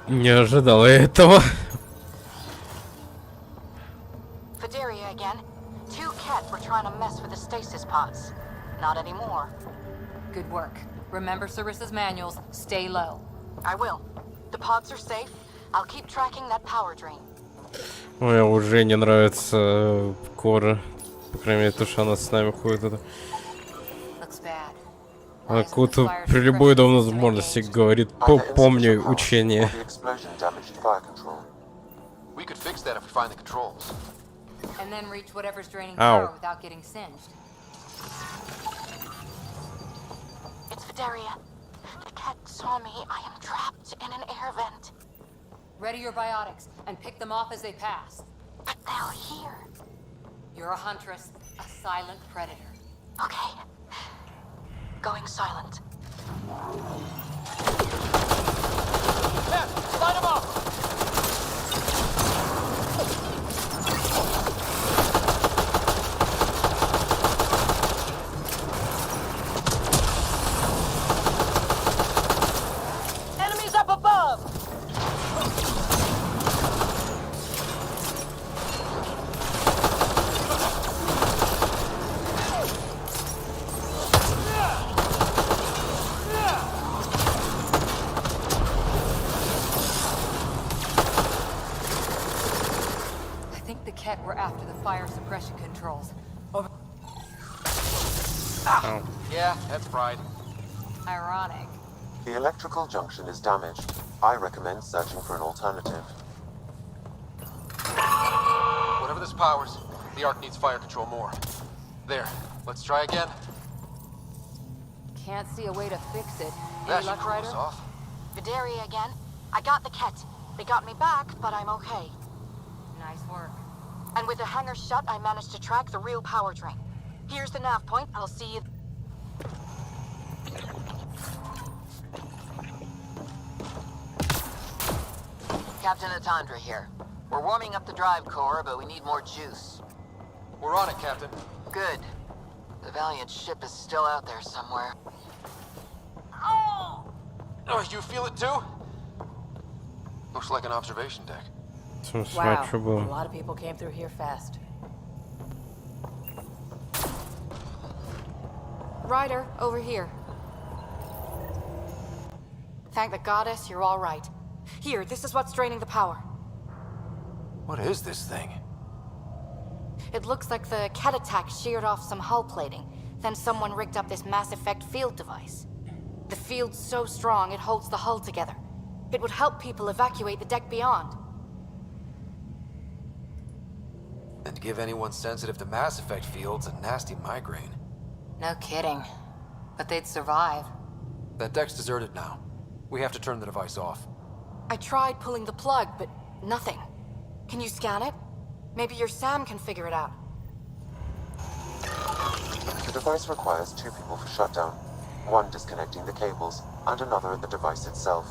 Не ожидал я этого. Vidaria again. Two Ket were trying to mess with the stasis pods. Not anymore. Good work. Remember Sarissa's manuals. Stay low. I will. The pods are safe. I'll keep tracking that power drain. Ой, уже не нравится Кора. По крайней мере, то, что она с нами ходит. Это... Она как-то при любой возможности говорит, помню учение. We could fix that if we find the controls. And then reach whatever's draining Ow. power without getting singed. It's Vidaria. The Ket saw me. I am trapped in an air vent. Ready your biotics and pick them off as they pass. But they'll hear. You're a huntress, a silent predator. Okay. Going silent. Ket, light him up! Enemies up above! I think the Ket were after the fire suppression controls. Over. Yeah, that's pride. Ironic. The electrical junction is damaged. I recommend searching for an alternative. Whatever this powers, the Ark needs fire control more. There, let's try again. Can't see a way to fix it. That Any should luck, cool us Ryder? off. Vidaria again. I got the Ket. They got me back, but I'm okay. Nice work. And with the hangar shut, I managed to track the real power drain. Here's the nav point. I'll see you. Captain Atandra here. We're warming up the drive core, but we need more juice. We're on it, Captain. Good. The Valiant ship is still out there somewhere. Oh, you feel it too? Looks like an observation deck. Wow, a lot of people came through here fast. Ryder, over here. Thank the goddess, you're all right. Here, this is what's draining the power. What is this thing? It looks like the Ket attack sheared off some hull plating. Then someone rigged up this Mass Effect field device. The field's so strong, it holds the hull together. It would help people evacuate the deck beyond. And give anyone sensitive to Mass Effect fields a nasty migraine. No kidding. But they'd survive. That deck's deserted now. We have to turn the device off. I tried pulling the plug, but nothing. Can you scan it? Maybe your Sam can figure it out. The device requires 2 people for shutdown. One disconnecting the cables, and another at the device itself.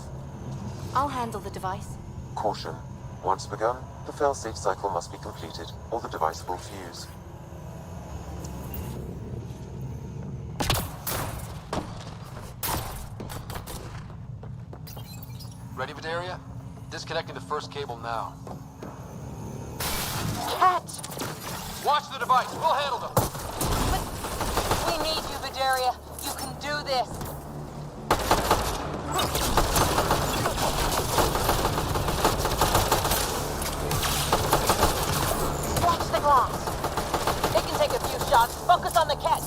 I'll handle the device. Caution. Once begun, the failsafe cycle must be completed, or the device will fuse. Ready, Vidaria? Disconnecting the first cable now. Ket! Watch the device. We'll handle them. We need you, Vidaria. You can do this. Watch the glass. It can take a few shots. Focus on the Ket.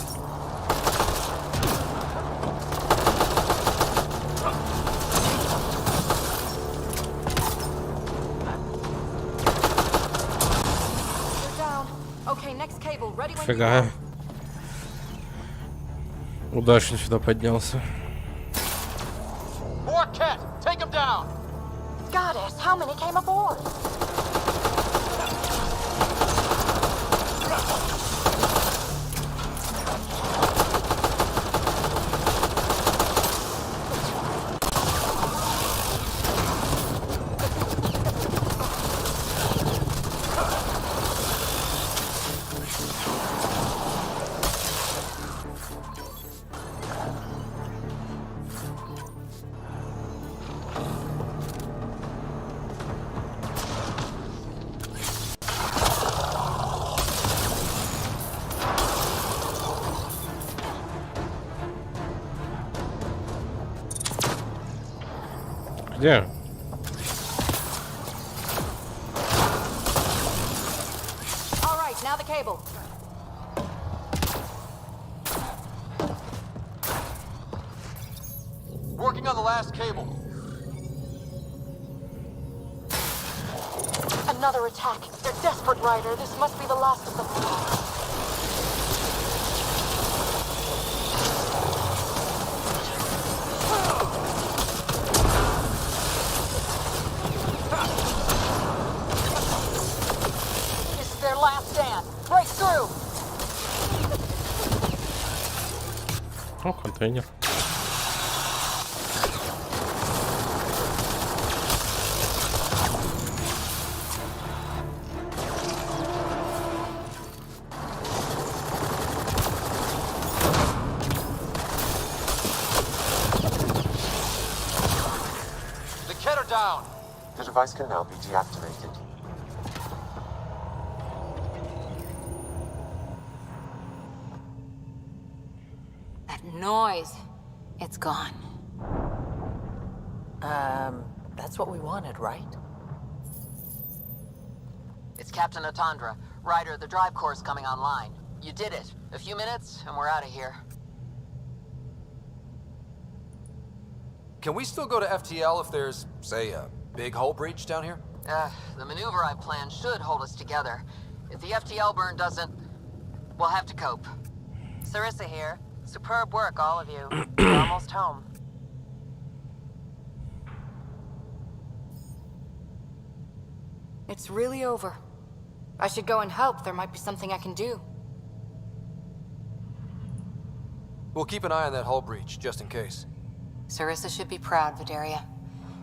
You're down. Okay, next cable, ready when you Фига. are. Удачно сюда поднялся. More Ket! Take him down! Goddess, how many came aboard? Где? All right, now the cable. Working on the last cable. Another attack. They're desperate, Ryder. This must be the last of them. This is their last stand. Break through. О, контейнер. The Ket are down. The device can now be deactivated. That noise. It's gone. That's what we wanted, right? It's Captain Atandra. Ryder, the drive core is coming online. You did it. A few minutes, and we're out of here. Can we still go to FTL if there's, say, a big hull breach down here? The maneuver I planned should hold us together. If the FTL burn doesn't, we'll have to cope. Sarissa here. Superb work, all of you. We're almost home. It's really over. I should go and help. There might be something I can do. We'll keep an eye on that hull breach, just in case. Sarissa should be proud, Vidaria.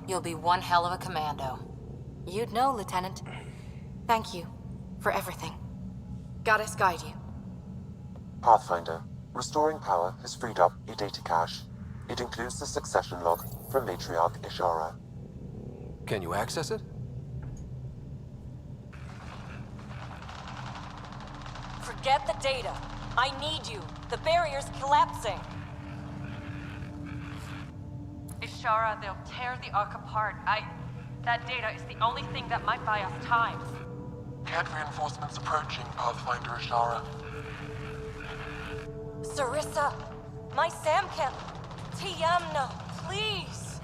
You'll be one hell of a commando. You'd know, Lieutenant. Thank you for everything. Goddess guide you. Pathfinder, restoring power has freed up a data cache. It includes the succession log from Matriarch Ishara. Can you access it? Forget the data. I need you. The barrier's collapsing. Ishara, they'll tear the Ark apart. That data is the only thing that might buy us time. Cat reinforcements approaching, Pathfinder Ishara. Sarissa, my Samcat. Tiamna, please.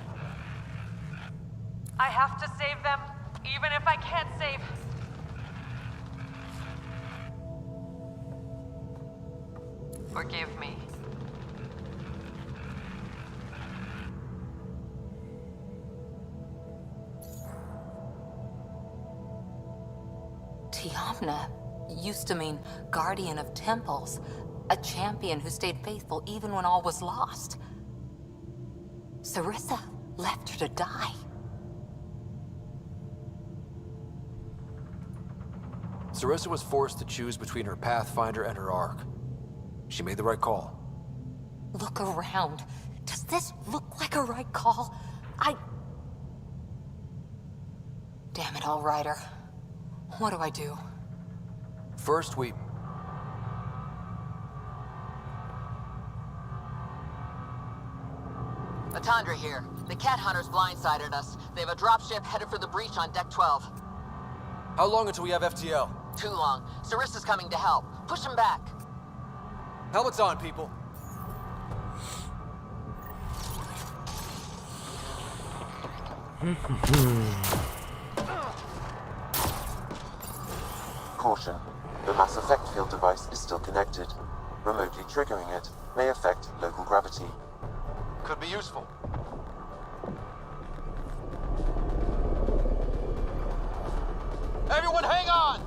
I have to save them, even if I can't save. Forgive me. Tiamna used to mean guardian of temples, a champion who stayed faithful even when all was lost. Sarissa left her to die. Sarissa was forced to choose between her Pathfinder and her Ark. She made the right call. Look around. Does this look like a right call? Damn it all, Ryder. What do I do? First, we... Atandra here. The Cat Hunters blindsided us. They have a dropship headed for the breach on Deck 12. How long until we have FTL? Too long. Sarissa's coming to help. Push him back. Helmets on, people. Caution. The mass effect field device is still connected. Remotely triggering it may affect local gravity. Could be useful. Everyone hang on!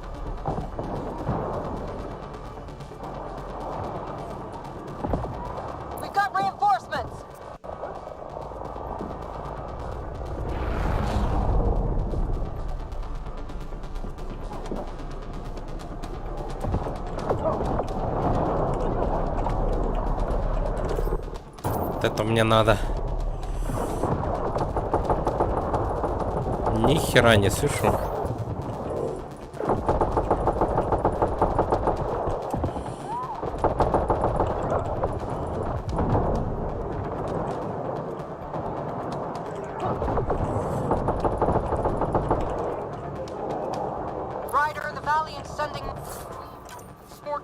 We've got reinforcements. Вот это мне надо. Ни хера не слышу.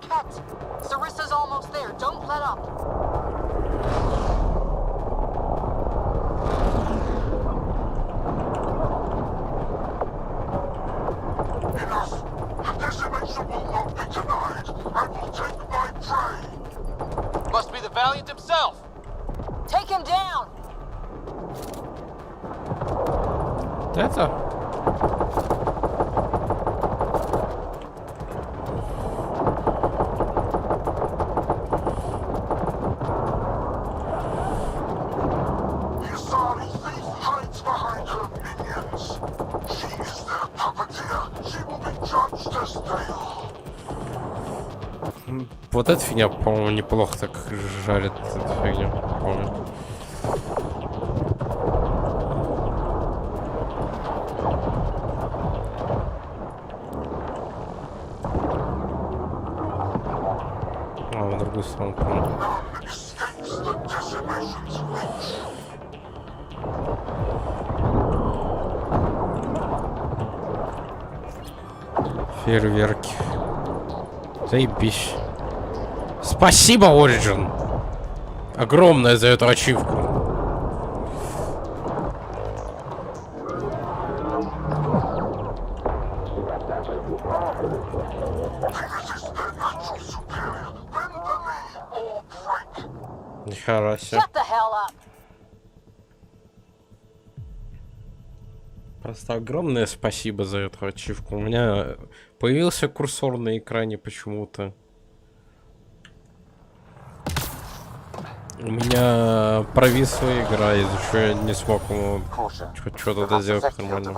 Ket! Sarissa's almost there. Don't let up. Enough! The decimation will not be denied. I will take my prey. Must be the Valiant himself. Take him down! Это? The Asari thief hides behind her minions. She is their puppeteer. She will be judged as they are. Вот эта фигня, по-моему, неплохо так жарит эту фигню, помню. А, в другую сторону, помню. Escapes the decimation's reach. Фейерверки. Заебись. Спасибо, Origin! Огромное за эту ачивку. Нихера себе. Shut the hell up! Просто огромное спасибо за эту ачивку. У меня появился курсор на экране почему-то. У меня провисла игра, из-за чего я не смог ему хоть что-то сделать нормально.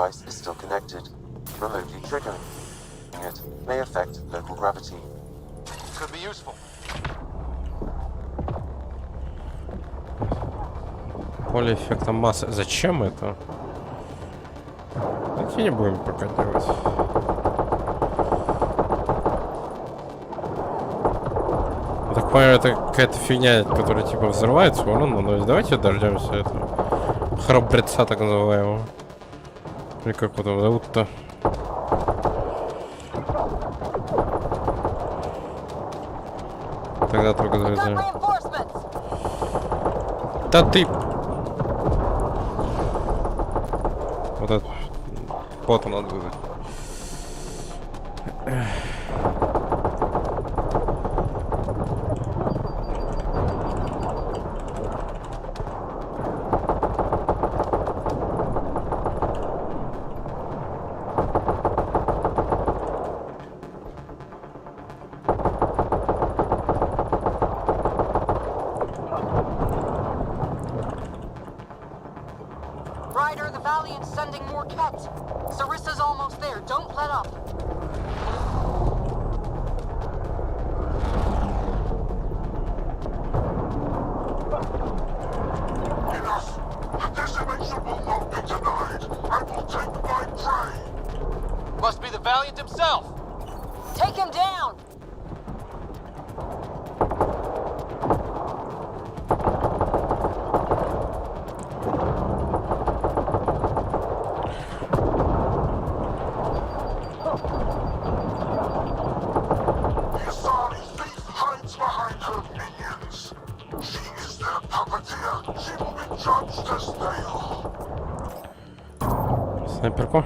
Поле эффекта массы. Зачем это? Давайте не будем пока делать. Так понимаю, это какая-то фигня, которая типа взрывается урон, но давайте дождемся этого храбреца так называемого. Или как его там зовут-то? Тогда только завязаем. Да ты! Вот этот бота надо вызвать. Ryder, the Valiant's sending more Ket. Sarissa's almost there. Don't let up. Enough! The decimation will not be denied. I will take my prey. Must be the Valiant himself. Take him down! The Asari thief hides behind her minions. She is their puppeteer. She will be judged as they are. Снайперку.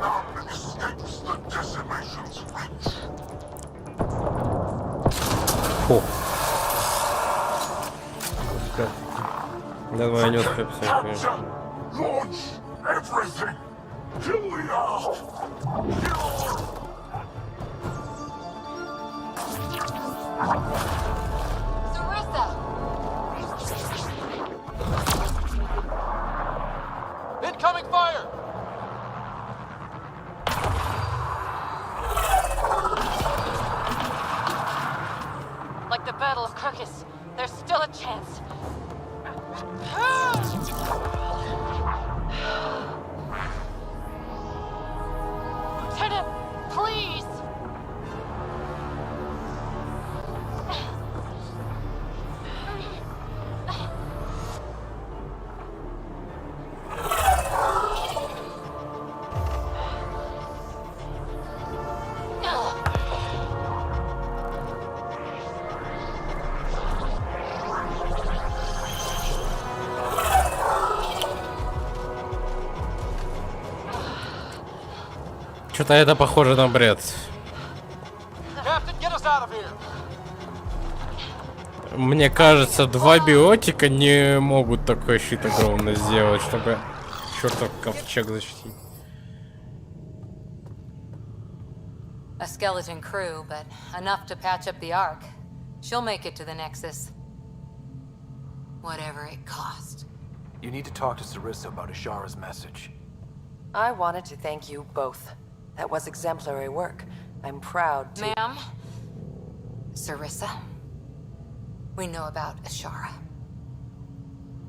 None escapes the decimation's reach. Фу. Давай идет всякое. Capture! Launch everything! Kill the Ark! Sarissa! Incoming fire! Like the Battle of Kirkus, there's still a chance. Lieutenant, please! Что-то это похоже на бред. Captain, get us out of here. Мне кажется, два биотика не могут такой щит огромный сделать, чтобы чертов ковчег защитить. A skeleton crew, but enough to patch up the Ark. She'll make it to the Nexus. Whatever it cost. You need to talk to Sarissa about Ashara's message. I wanted to thank you both. That was exemplary work. I'm proud to— Ma'am? Sarissa? We know about Ashara.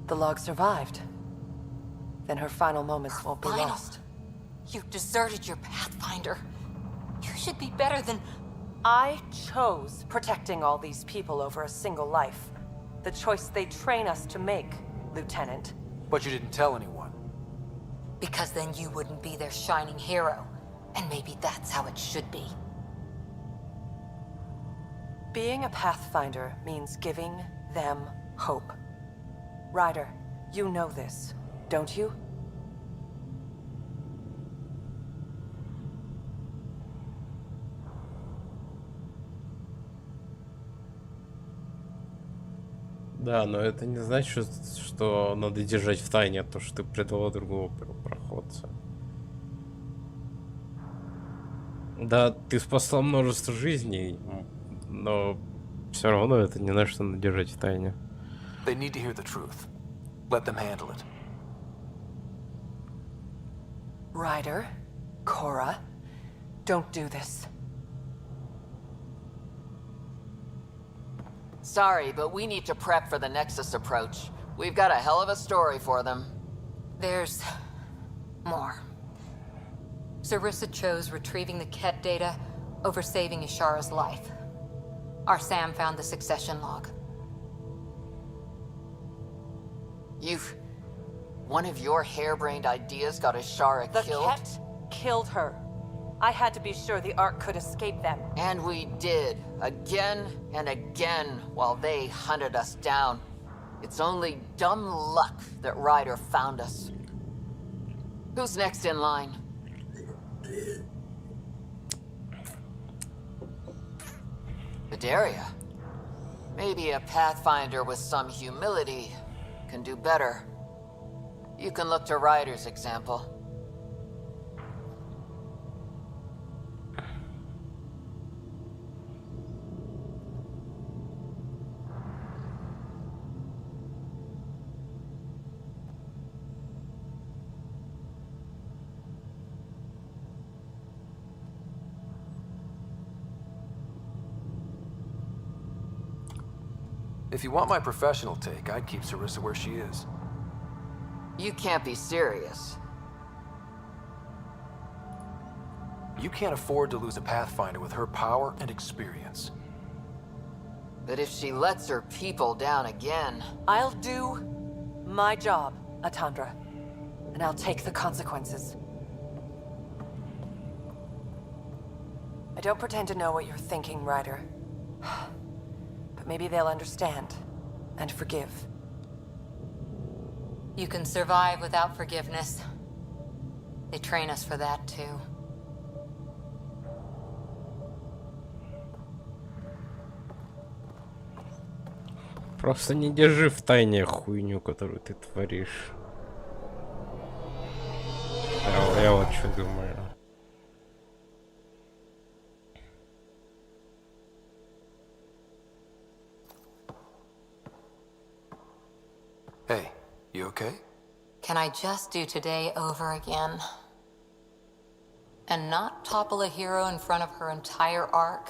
The log survived. Then her final moments won't be Final? lost. You deserted your Pathfinder. You should be better than— I chose protecting all these people over a single life. The choice they train us to make, Lieutenant. But you didn't tell anyone. Because then you wouldn't be their shining hero. And maybe that's how it should be. Being a Pathfinder means giving them hope. Ryder, you know this, don't you? Да, но это не значит, что надо держать в тайне то, что ты предала другого проходца. Да, ты спасла множество жизней, но все равно это не значит, что надо держать в тайне. They need to hear the truth. Let them handle it. Ryder, Cora, don't do this. Sorry, but we need to prep for the Nexus approach. We've got a hell of a story for them. There's more. Sarissa chose retrieving the Ket data over saving Ashara's life. Our Sam found the succession log. One of your harebrained ideas got Ashara killed? The Ket killed her. I had to be sure the Ark could escape them. And we did, again and again, while they hunted us down. It's only dumb luck that Ryder found us. Who's next in line? Bedaria. Maybe a Pathfinder with some humility can do better. You can look to Ryder's example. If you want my professional take, I'd keep Sarissa where she is. You can't be serious. You can't afford to lose a Pathfinder with her power and experience. But if she lets her people down again... I'll do my job, Atandra. And I'll take the consequences. I don't pretend to know what you're thinking, Ryder. But maybe they'll understand and forgive. You can survive without forgiveness. They train us for that, too. Просто не держи в тайне хуйню, которую ты творишь. Я вот что думаю. Hey, you okay? Can I just do today over again? And not topple a hero in front of her entire arc?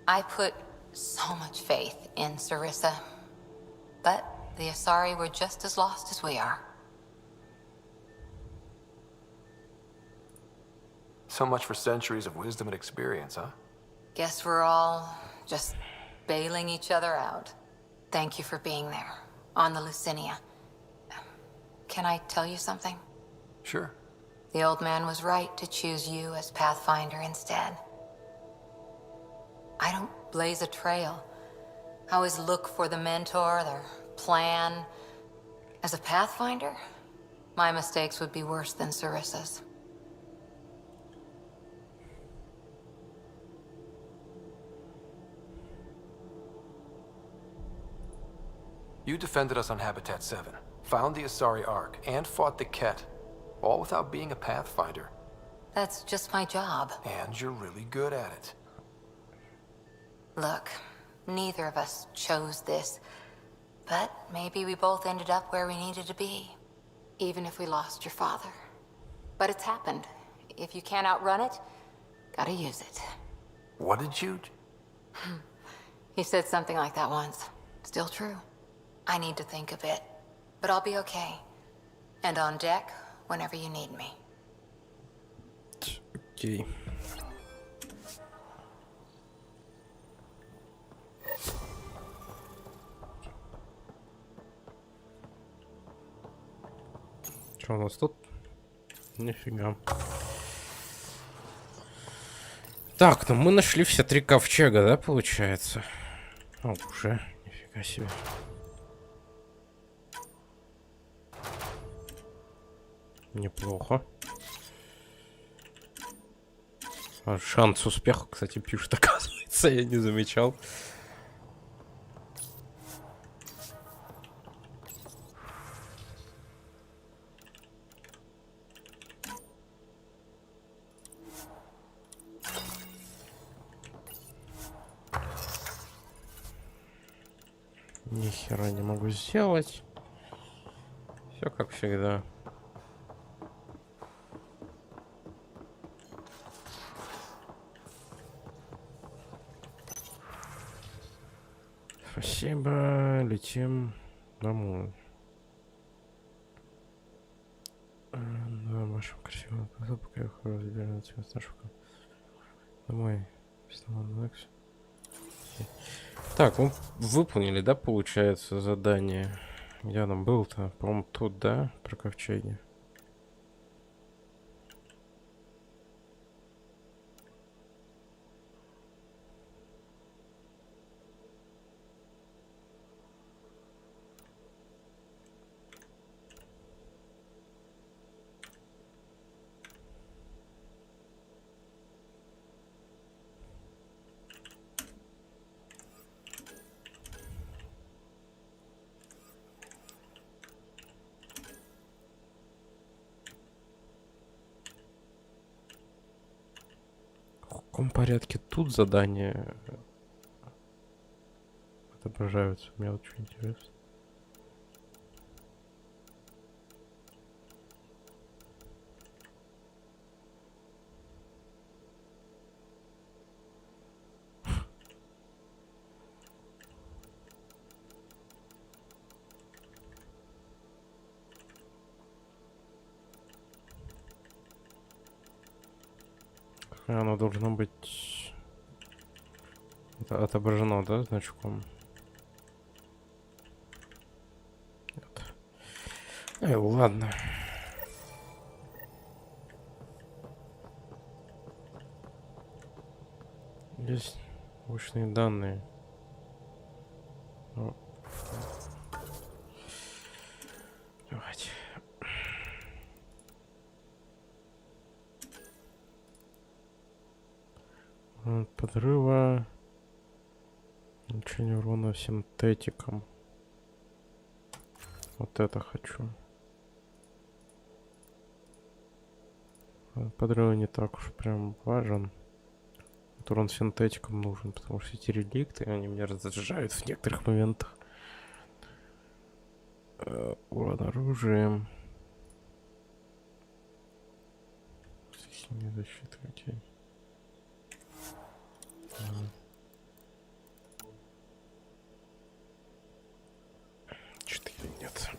I put so much faith in Sarissa. But the Asari were just as lost as we are. So much for centuries of wisdom and experience, huh? Guess we're all just bailing each other out. Thank you for being there, on the Lucinia. Can I tell you something? Sure. The old man was right to choose you as Pathfinder instead. I don't blaze a trail. I always look for the mentor, their plan. As a Pathfinder, my mistakes would be worse than Sarissa's. You defended us on Habitat 7, found the Asari Ark, and fought the Ket, all without being a Pathfinder. That's just my job. And you're really good at it. Look, neither of us chose this, but maybe we both ended up where we needed to be, even if we lost your father. But it's happened. If you can't outrun it, gotta use it. What did you... He said something like that once. Still true. I need to think a bit, but I'll be okay. And on deck whenever you need me. Окей. Что у нас тут? Нифига. Так, ну мы нашли все 3 ковчега, да, получается? О, уже. Нифига себе. Неплохо. А, шанс успеха, кстати, пишет, оказывается, я не замечал. Ни хера не могу сделать. Все как всегда. Спасибо, летим домой. Да, вашим красивым глаза, пока я хожу, разбираю тебя старшего. Домой. Так, мы выполнили, да, получается, задание. Где нам был-то? По-моему, тут, да, про ковчеги. В каком порядке тут задания отображаются? Мне вот что интересно. Оно должно быть отображено, да, значком? Нет. Ладно. Есть научные данные. О. Давайте. Подрыва. Нанесение урона синтетиком. Вот это хочу. Подрыв не так уж прям важен. Вот урон синтетиком нужен, потому что эти реликты, они меня раздражают в некоторых моментах. Урон оружием. Стихийная защита, окей. Четыре нет.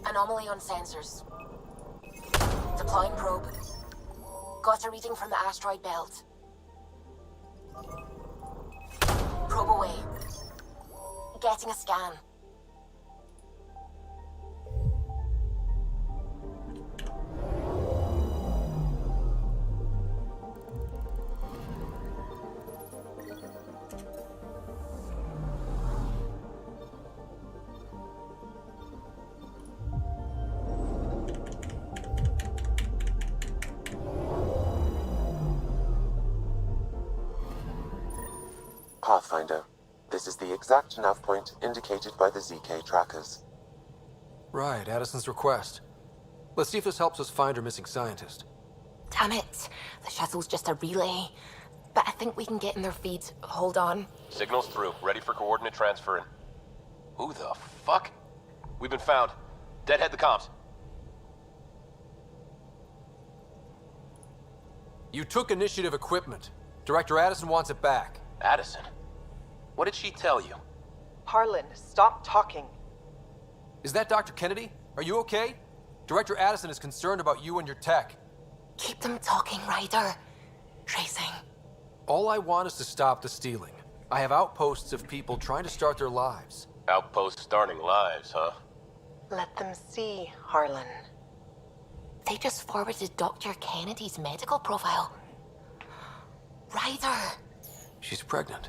Anomaly on sensors. Deploying probe. Got a reading from the asteroid belt. Probe away. Getting a scan. Pathfinder, this is the exact nav point indicated by the ZK trackers. Right, Addison's request. Let's see if this helps us find her missing scientist. Damn it. The shuttle's just a relay. But I think we can get in their feed. Hold on. Signal's through. Ready for coordinate transferring. Who the fuck? We've been found. Deadhead the comms. You took initiative equipment. Director Addison wants it back. Addison? What did she tell you? Harlan, stop talking. Is that Dr. Kennedy? Are you okay? Director Addison is concerned about you and your tech. Keep them talking, Ryder. Tracing. All I want is to stop the stealing. I have outposts of people trying to start their lives. Outpost starting lives, huh? Let them see, Harlan. They just forwarded Dr. Kennedy's medical profile. Ryder. She's pregnant.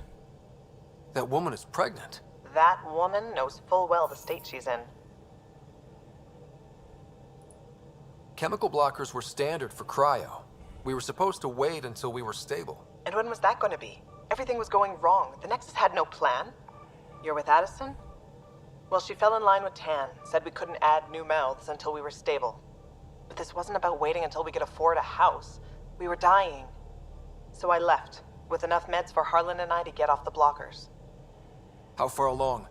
That woman is pregnant. That woman knows full well the state she's in. Chemical blockers were standard for cryo. We were supposed to wait until we were stable. And when was that going to be? Everything was going wrong. The Nexus had no plan. You're with Addison? Well, she fell in line with Tan, said we couldn't add new mouths until we were stable. But this wasn't about waiting until we could afford a house. We were dying. So I left, with enough meds for Harlan and I to get off the blockers. How far along?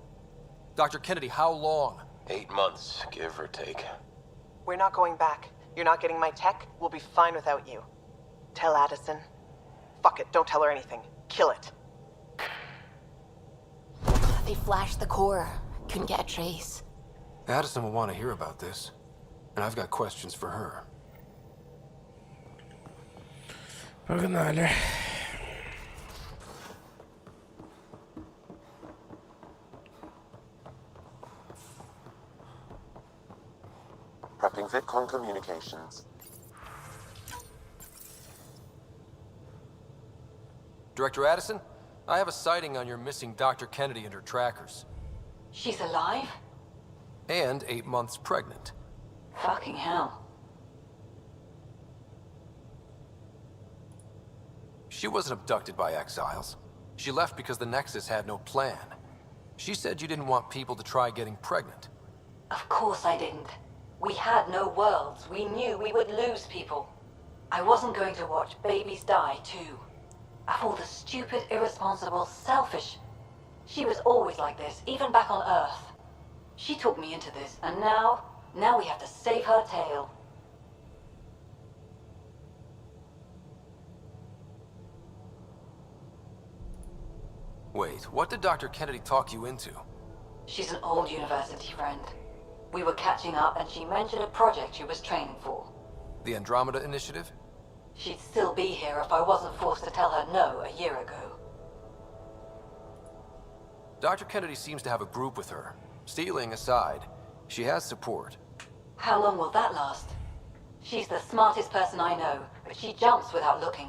Dr. Kennedy, how long? 8 months, give or take. We're not going back. You're not getting my tech. We'll be fine without you. Tell Addison. Fuck it, don't tell her anything. Kill it. They flashed the core. Couldn't get a trace. Addison will want to hear about this. And I've got questions for her. Погнали. Prepping VidCon communications. Director Addison, I have a sighting on your missing Dr. Kennedy and her trackers. She's alive? And 8 months pregnant. Fucking hell. She wasn't abducted by exiles. She left because the Nexus had no plan. She said you didn't want people to try getting pregnant. Of course I didn't. We had no worlds. We knew we would lose people. I wasn't going to watch babies die, too. Of all the stupid, irresponsible, selfish... She was always like this, even back on Earth. She talked me into this, and now we have to save her tail. Wait, what did Dr. Kennedy talk you into? She's an old university friend. We were catching up, and she mentioned a project she was training for. The Andromeda Initiative? She'd still be here if I wasn't forced to tell her no a year ago. Dr. Kennedy seems to have a group with her. Stealing aside, she has support. How long will that last? She's the smartest person I know, but she jumps without looking.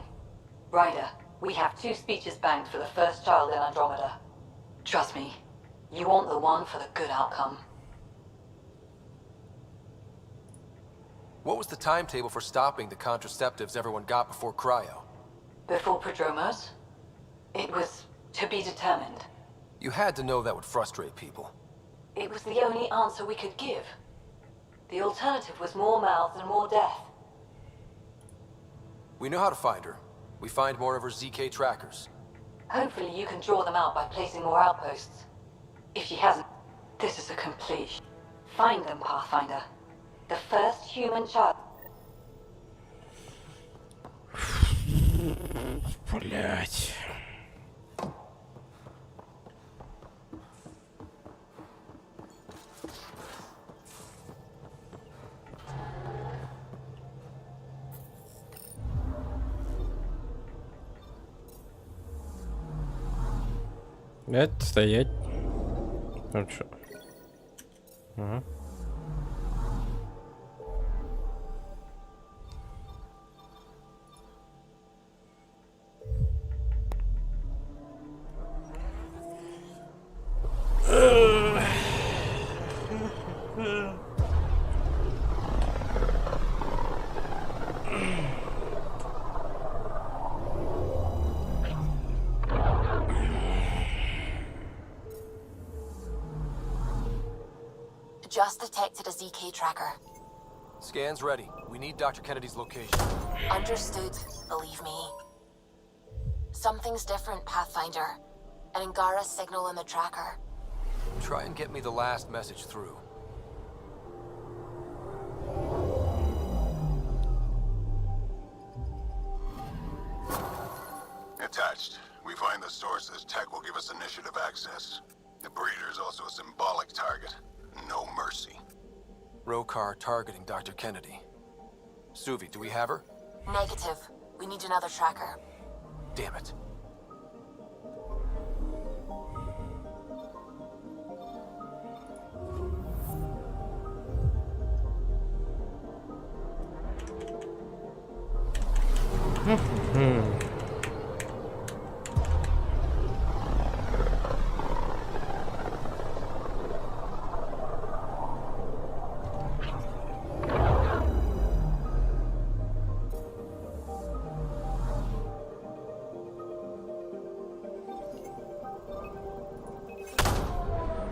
Ryder, we have 2 speeches banked for the first child in Andromeda. Trust me, you want the one for the good outcome. What was the timetable for stopping the contraceptives everyone got before cryo? Before Prodromos? It was to be determined. You had to know that would frustrate people. It was the only answer we could give. The alternative was more mouths and more death. We know how to find her. We find more of her ZK trackers. Hopefully you can draw them out by placing more outposts. If she hasn't, this is a complete... Find them, Pathfinder. The first human child... Блять. Стоять. Там что? Ага. Just detected a ZK tracker. Scan's ready. We need Dr. Kennedy's location. Understood, believe me. Something's different, Pathfinder. An Angara signal in the tracker. Try and get me the last message through. Attached. We find the sources. Tech will give us initiative access. The breeder is also a symbolic target. No mercy. Rokar targeting Dr. Kennedy. Suvi, do we have her? Negative. We need another tracker. Damn it.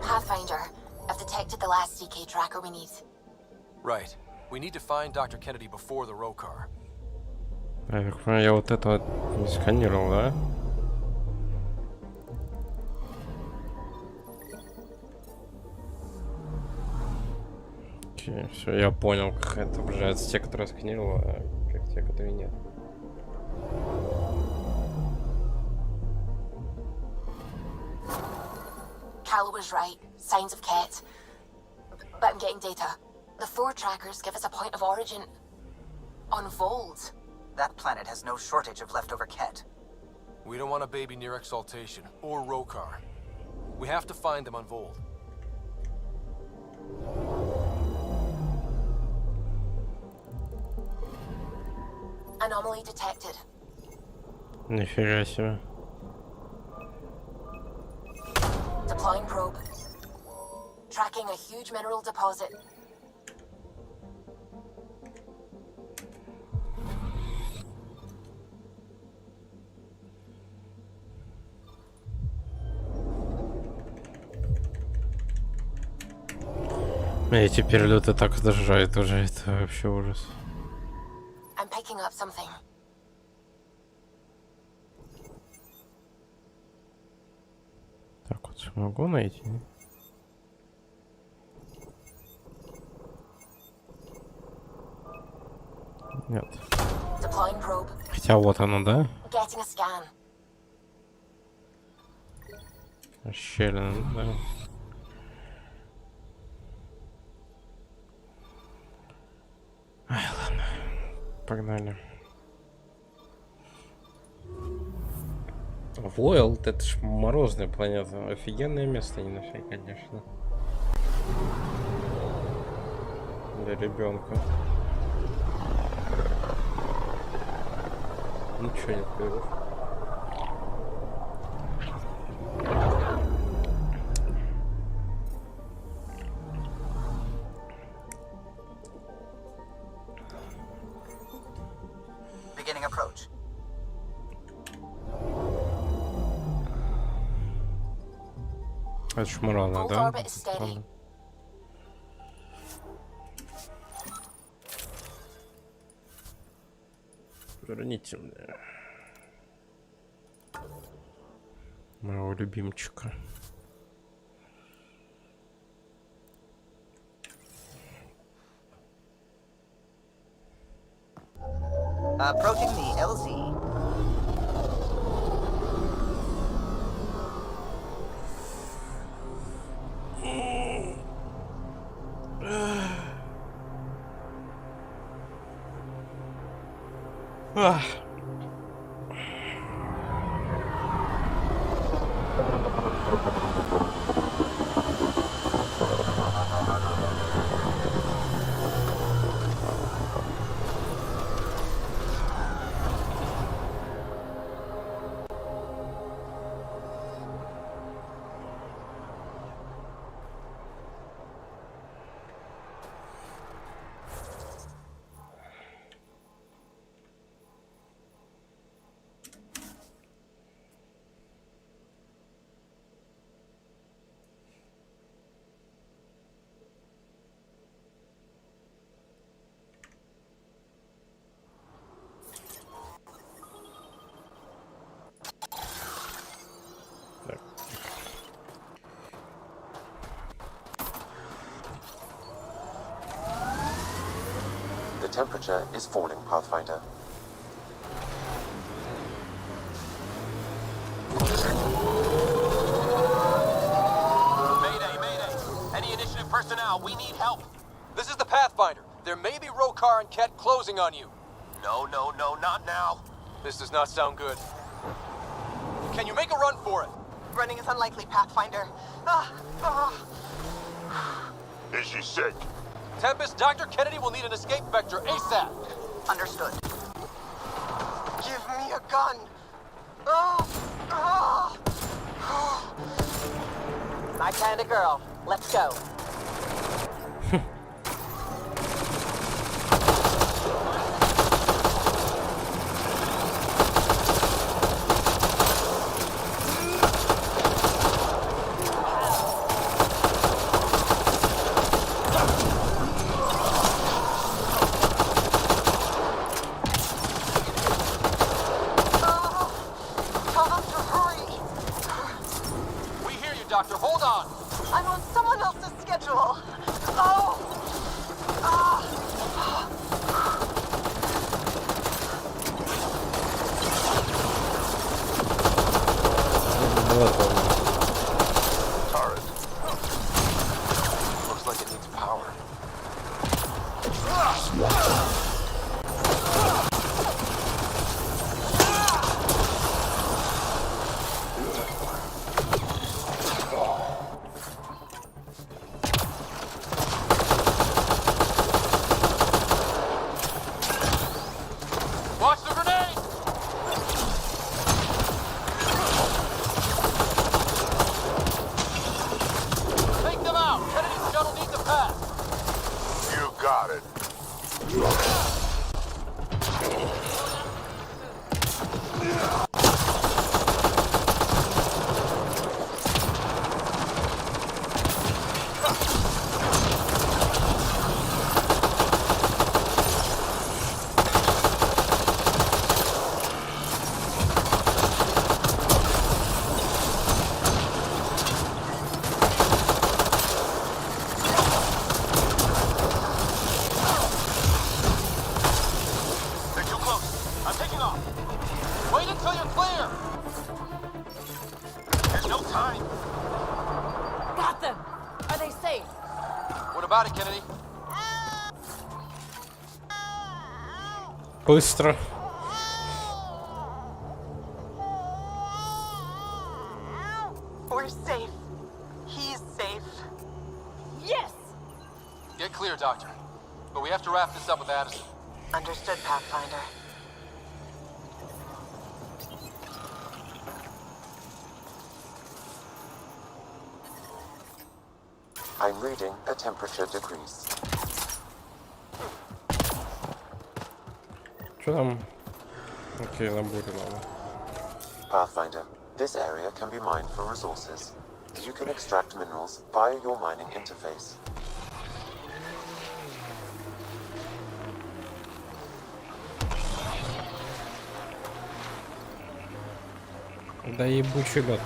Pathfinder, I've detected the last CK tracker we need. Right. We need to find Dr. Kennedy before the Rokar. Я так понимаю, я вот это вот не сканировал, да? Окей, все, я понял, как это отображается. Те, которые сканировал, а как те, которые нет. Calla was right. Signs of Ket. But I'm getting data. The 4 trackers give us a point of origin on Vold. That planet has no shortage of leftover Ket. We don't want a baby near Exaltation or Rokar. We have to find them on Vold. Anomaly detected. Нифига себе. Deploying probe. Tracking a huge mineral deposit. Эти перелеты так раздражают уже, это вообще ужас. I'm picking up something. Так вот, смогу найти? Нет. Deploying probe. Хотя вот оно, да? Getting a scan. Щелина, да. Ай, ладно. Погнали. Войлд, это ж морозная планета. Офигенное место, не нафиг, конечно. Для ребенка. Ничего не понял. Beginning approach. Это ж морозно, да? Верните мне моего любимчика. Approaching the LZ. temperature is falling, Pathfinder. Mayday, mayday! Any initiative personnel, we need help! This is the Pathfinder. There may be Rokar and Ket closing on you. No, not now. This does not sound good. Can you make a run for it? Running is unlikely, Pathfinder. Is she sick? Tempest, Dr. Kennedy will need an escape vector ASAP. Understood. Give me a gun. My kind of girl. Let's go. Doctor, hold on! I'm on someone else's schedule. Turret. Looks like it needs power. Watch the grenade! Take them out! Kennedy's shuttle needs a pass! You got it. They're too close. I'm taking off. Wait until you're clear! There's no time. Got them. Are they safe? What about it, Kennedy? Быстро. We're safe. He's safe. Yes! Get clear, Doctor. But we have to wrap this up with Addison. Understood, Pathfinder. I'm reading a temperature decrease. Что там? Окей, наборе надо. Pathfinder, this area can be mined for resources. You can extract minerals via your mining interface. Да ебучий лед.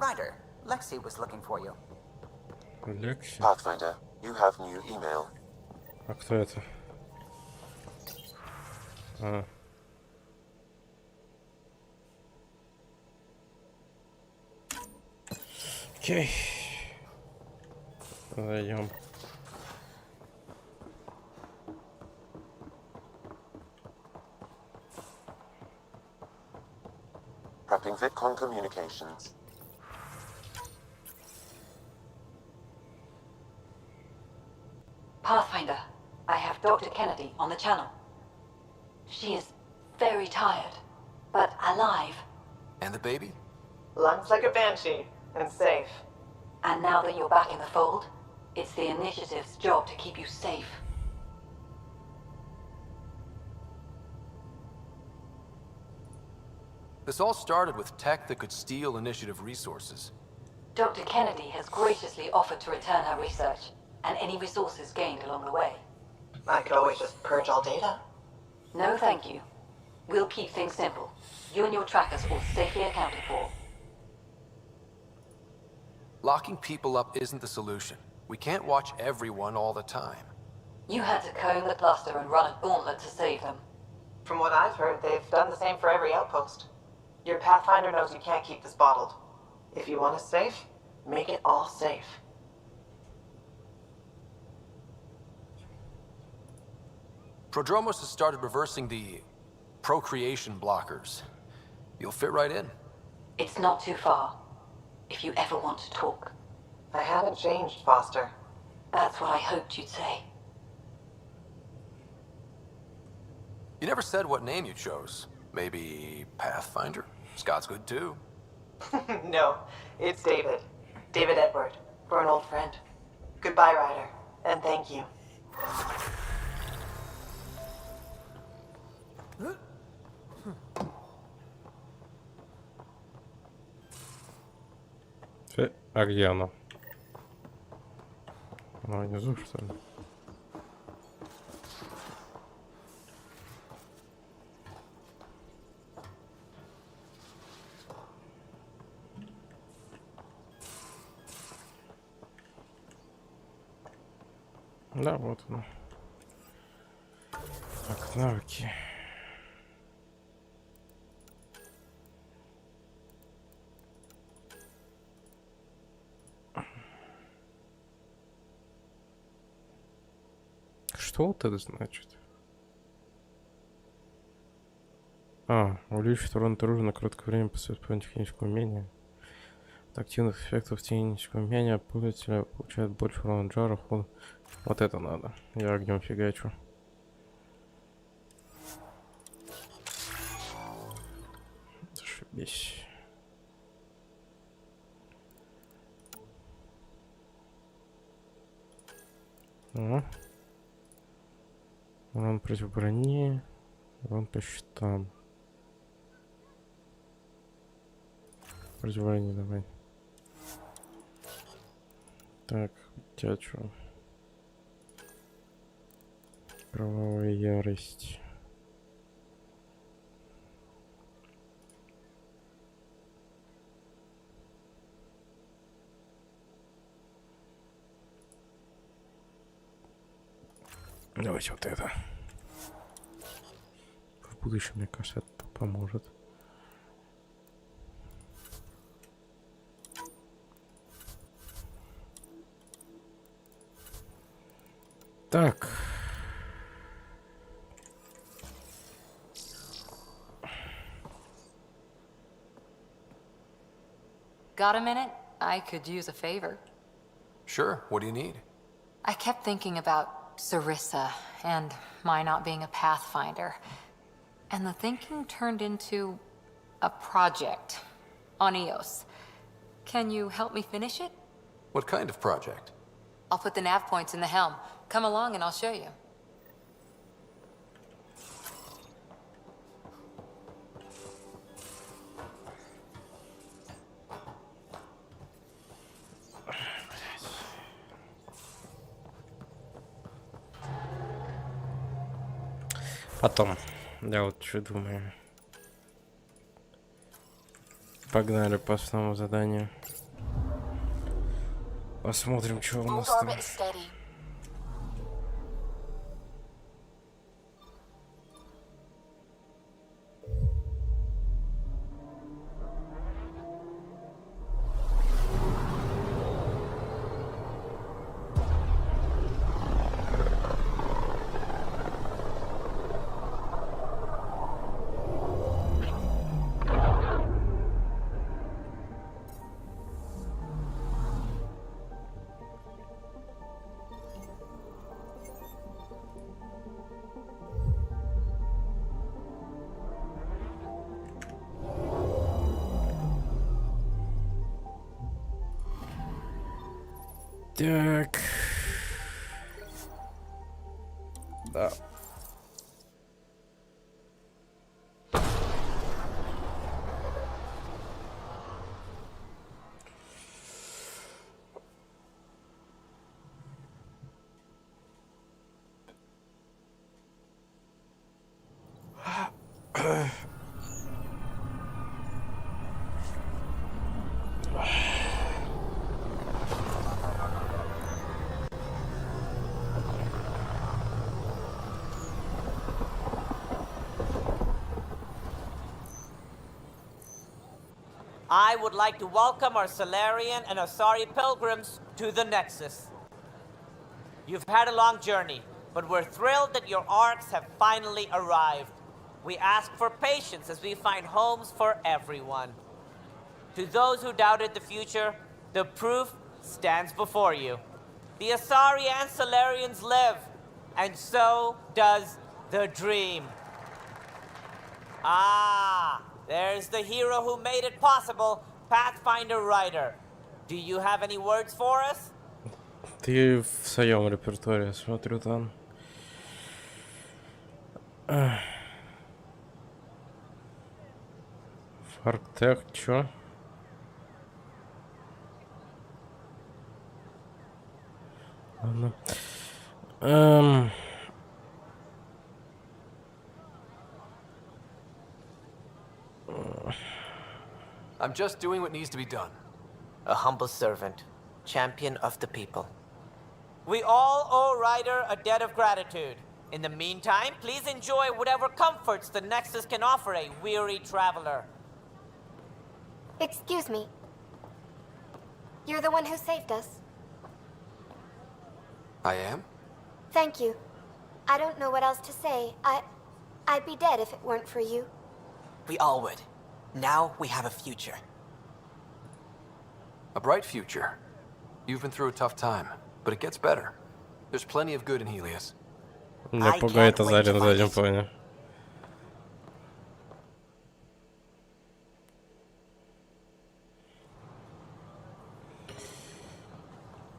Ryder, Lexi was looking for you. Лекси. Pathfinder, you have new email. А кто это? А. Окей. Зайдем. Prepping VidCon communications. Pathfinder, I have Dr. Kennedy on the channel. She is very tired, but alive. And the baby? Lungs like a banshee, and safe. And now that you're back in the fold, it's the Initiative's job to keep you safe. This all started with tech that could steal Initiative resources. Dr. Kennedy has graciously offered to return her research, and any resources gained along the way. I could always just purge all data. No, thank you. We'll keep things simple. You and your trackers all safely accounted for. Locking people up isn't the solution. We can't watch everyone all the time. You had to comb the cluster and run a gauntlet to save them. From what I've heard, they've done the same for every outpost. Your Pathfinder knows you can't keep this bottled. If you want us safe, make it all safe. Prodromos has started reversing the procreation blockers. You'll fit right in. It's not too far. If you ever want to talk. I haven't changed, Foster. That's what I hoped you'd say. You never said what name you chose. Maybe Pathfinder? Scott's good too. No, it's David. David Edward. We're an old friend. Goodbye, Ryder. And thank you. А где она? Она внизу, что ли? Да, вот она. Так, навыки. Что вот это значит? Увеличивает урон от оружия на короткое время после использования технического умения. От активных эффектов технического умения пользователя получает больше урона джаров. Вот это надо. Я огнем фигачу. Зашибись. Урон против брони. Урон по щитам. Против брони давай. Так, у тебя что? Кровавая ярость. Давайте вот это. В будущем, мне кажется, это поможет. Так. Got a minute? I could use a favor. Sure, what do you need? I kept thinking about Sarissa and my not being a Pathfinder. And the thinking turned into a project on Eos. Can you help me finish it? What kind of project? I'll put the nav points in the helm. Come along and I'll show you. Потом. Я вот что думаю. Погнали по основному заданию. Посмотрим, что у нас там. Так. Да. I would like to welcome our Solarian and Asari pilgrims to the Nexus. You've had a long journey, but we're thrilled that your arcs have finally arrived. We ask for patience as we find homes for everyone. To those who doubted the future, the proof stands before you. The Asari and Solarians live, and so does the dream. Ah, there's the hero who made it possible, Pathfinder Ryder. Do you have any words for us? Ты в своем репертуаре, смотрю там. Фарктех, чё? Ладно. I'm just doing what needs to be done. A humble servant, champion of the people. We all owe Ryder a debt of gratitude. In the meantime, please enjoy whatever comforts the Nexus can offer a weary traveler. Excuse me. You're the one who saved us. I am? Thank you. I don't know what else to say. I'd be dead if it weren't for you. We all would. Now we have a future. A bright future. You've been through a tough time, but it gets better. There's plenty of good in Helios. Меня пугает Азарин на заднем плане.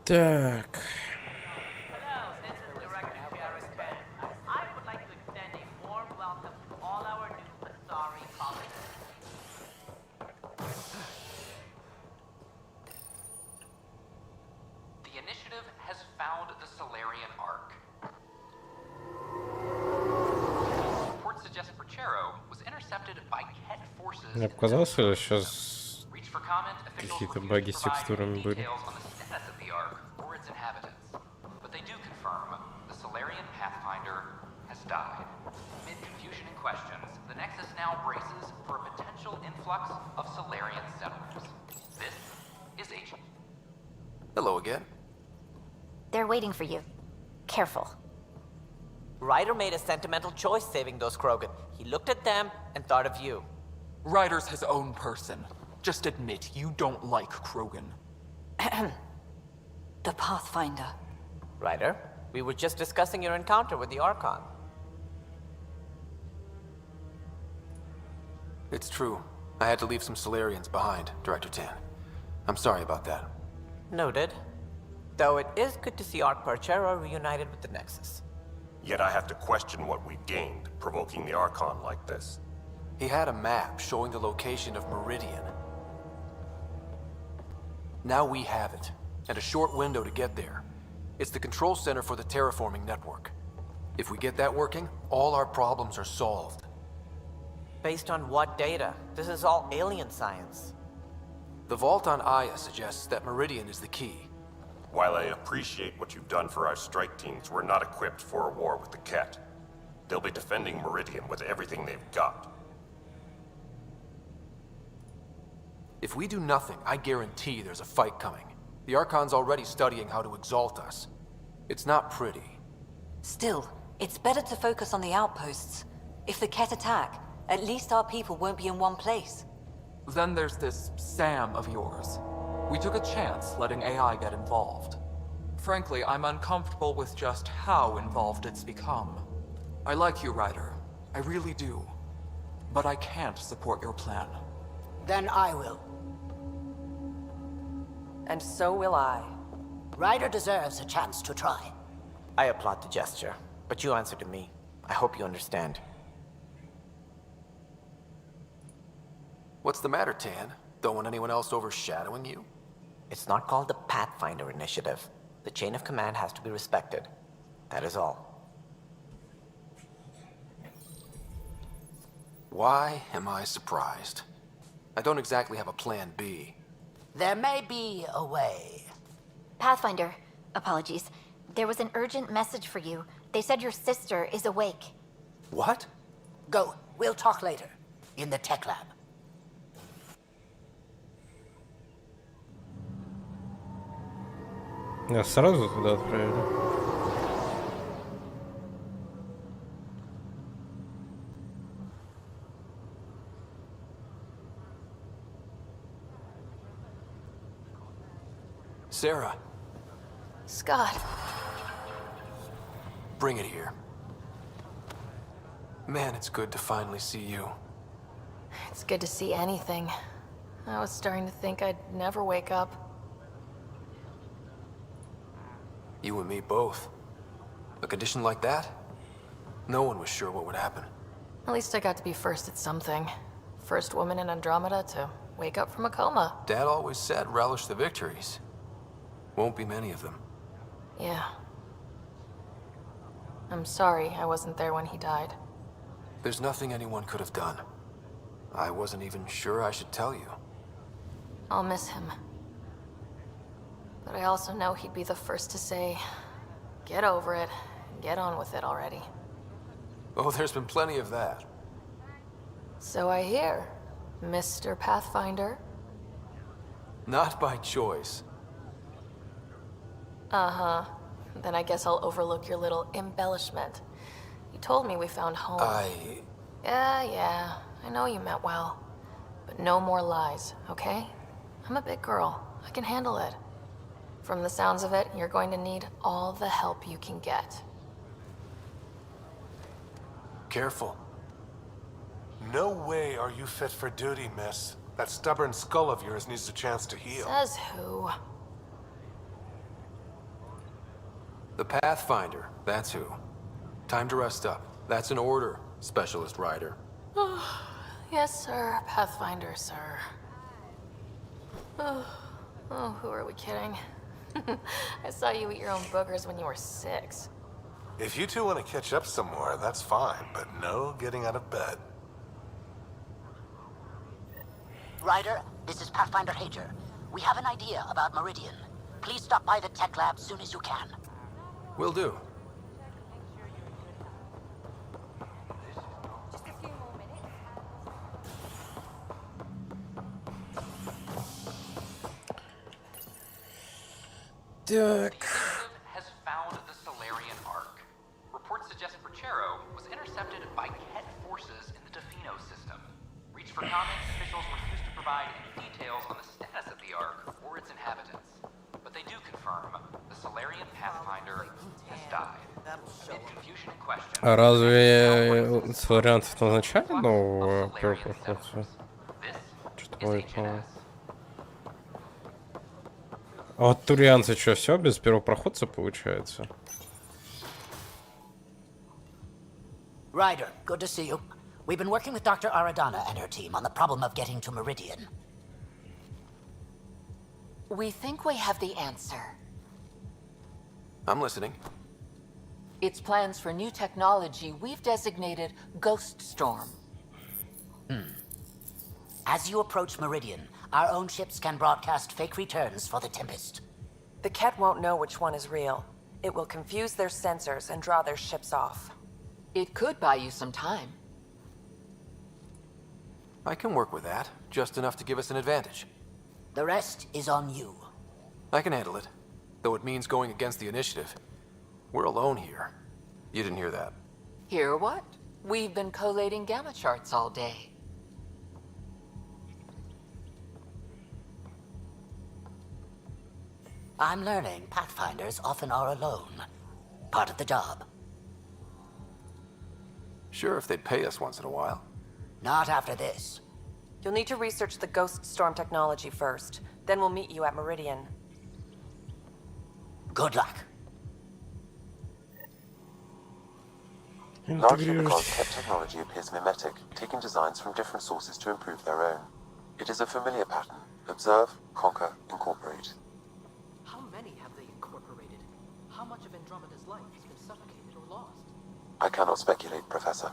Так. The initiative has found the Solarian Ark. Reports suggest Perchero was intercepted by Ket forces. Мне показалось, что сейчас какие-то баги с текстурами были. Or its inhabitants, but they do confirm the Solarian Pathfinder has died. Amid confusion and questions, the Nexus now braces for a potential influx of Solarian settlers. This is Agent. Hello again. They're waiting for you. Careful. Ryder made a sentimental choice saving those Krogan. He looked at them and thought of you. Ryder's his own person. Just admit you don't like Krogan. The Pathfinder. Ryder, we were just discussing your encounter with the Archon. It's true. I had to leave some Solarians behind, Director Tan. I'm sorry about that. Noted. Though it is good to see Ark Perchero reunited with the Nexus. Yet I have to question what we gained, provoking the Archon like this. He had a map showing the location of Meridian. Now we have it, and a short window to get there. It's the control center for the terraforming network. If we get that working, all our problems are solved. Based on what data? This is all alien science. The vault on Aya suggests that Meridian is the key. While I appreciate what you've done for our strike teams, we're not equipped for a war with the Ket. They'll be defending Meridian with everything they've got. If we do nothing, I guarantee there's a fight coming. The Archon's already studying how to exalt us. It's not pretty. Still, it's better to focus on the outposts. If the Ket attack, at least our people won't be in one place. Then there's this Sam of yours. We took a chance letting AI get involved. Frankly, I'm uncomfortable with just how involved it's become. I like you, Ryder. I really do. But I can't support your plan. Then I will. And so will I. Ryder deserves a chance to try. I applaud the gesture, but you answer to me. I hope you understand. What's the matter, Tan? Don't want anyone else overshadowing you? It's not called the Pathfinder Initiative. The chain of command has to be respected. That is all. Why am I surprised? I don't exactly have a plan B. There may be a way. Pathfinder, apologies. There was an urgent message for you. They said your sister is awake. What? Go. We'll talk later. In the tech lab. Я сразу туда отправили. Sarah, Scott. bring it here. Man, it's good to finally see you. It's good to see anything. I was starting to think I'd never wake up. You and me both. A condition like that? No one was sure what would happen. At least I got to be first at something. First woman in Andromeda to wake up from a coma. Dad always said relish the victories. Won't be many of them. Yeah. I'm sorry I wasn't there when he died. There's nothing anyone could have done. I wasn't even sure I should tell you. I'll miss him. But I also know he'd be the first to say, get over it, and get on with it already. Oh, there's been plenty of that. So I hear, Mr. Pathfinder. Not by choice. Uh-huh. Then I guess I'll overlook your little embellishment. You told me we found home. Yeah, I know you meant well. But no more lies, okay? I'm a big girl. I can handle it. From the sounds of it, you're going to need all the help you can get. Careful. No way are you fit for duty, miss. That stubborn skull of yours needs a chance to heal. Says who? The Pathfinder, that's who. Time to rest up. That's an order, Specialist Rider. Yes, sir. Pathfinder, sir. Oh, who are we kidding? I saw you eat your own boogers when you were 6. If you two want to catch up some more, that's fine, but no getting out of bed. Ryder, this is Pathfinder Hager. We have an idea about Meridian. Please stop by the tech lab soon as you can. Will do. Так. Has found the Solarian Ark. Reports suggest Perchero was intercepted by Ket forces in the Defino system. Reached for comments, officials refused to provide any details on the status of the Ark or its inhabitants. But they do confirm the Solarian Pathfinder has died. Amid confusion and questions. А разве соларианцев назначали нового первопроходца? Что-то я помню. А вот турианцы что, все без первопроходца получается? Ryder, good to see you. We've been working with Dr. Aradana and her team on the problem of getting to Meridian. We think we have the answer. I'm listening. It's plans for new technology we've designated Ghost Storm. As you approach Meridian, our own ships can broadcast fake returns for the Tempest. The Ket won't know which one is real. It will confuse their sensors and draw their ships off. It could buy you some time. I can work with that. Just enough to give us an advantage. The rest is on you. I can handle it. Though it means going against the initiative. We're alone here. You didn't hear that. Hear what? We've been collating gamma charts all day. I'm learning Pathfinders often are alone. Part of the job. Sure, if they'd pay us once in a while. Not after this. You'll need to research the Ghost Storm technology first. Then we'll meet you at Meridian. Good luck. Largely because Ket technology appears mimetic, taking designs from different sources to improve their own. It is a familiar pattern. Observe, conquer, incorporate. How many have they incorporated? How much of Andromeda's life has been suffocated or lost? I cannot speculate, Professor.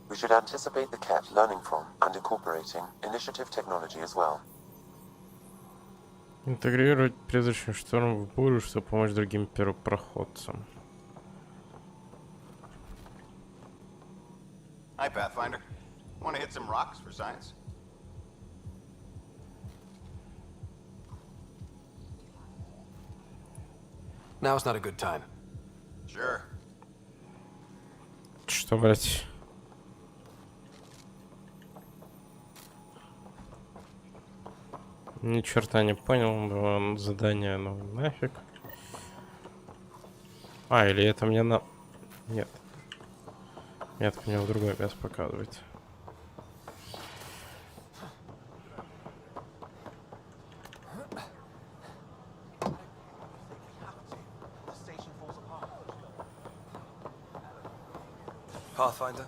We should anticipate the Ket learning from and incorporating initiative technology as well. Интегрировать призрачный шторм в бурю, чтобы помочь другим первопроходцам. Hi, Pathfinder. Want to hit some rocks for science? Now's not a good time. Sure. Что, блять? Ни черта не понял, но задание, ну нафиг. А, или это мне на... Нет. Метка мне в другое место показывает. Pathfinder?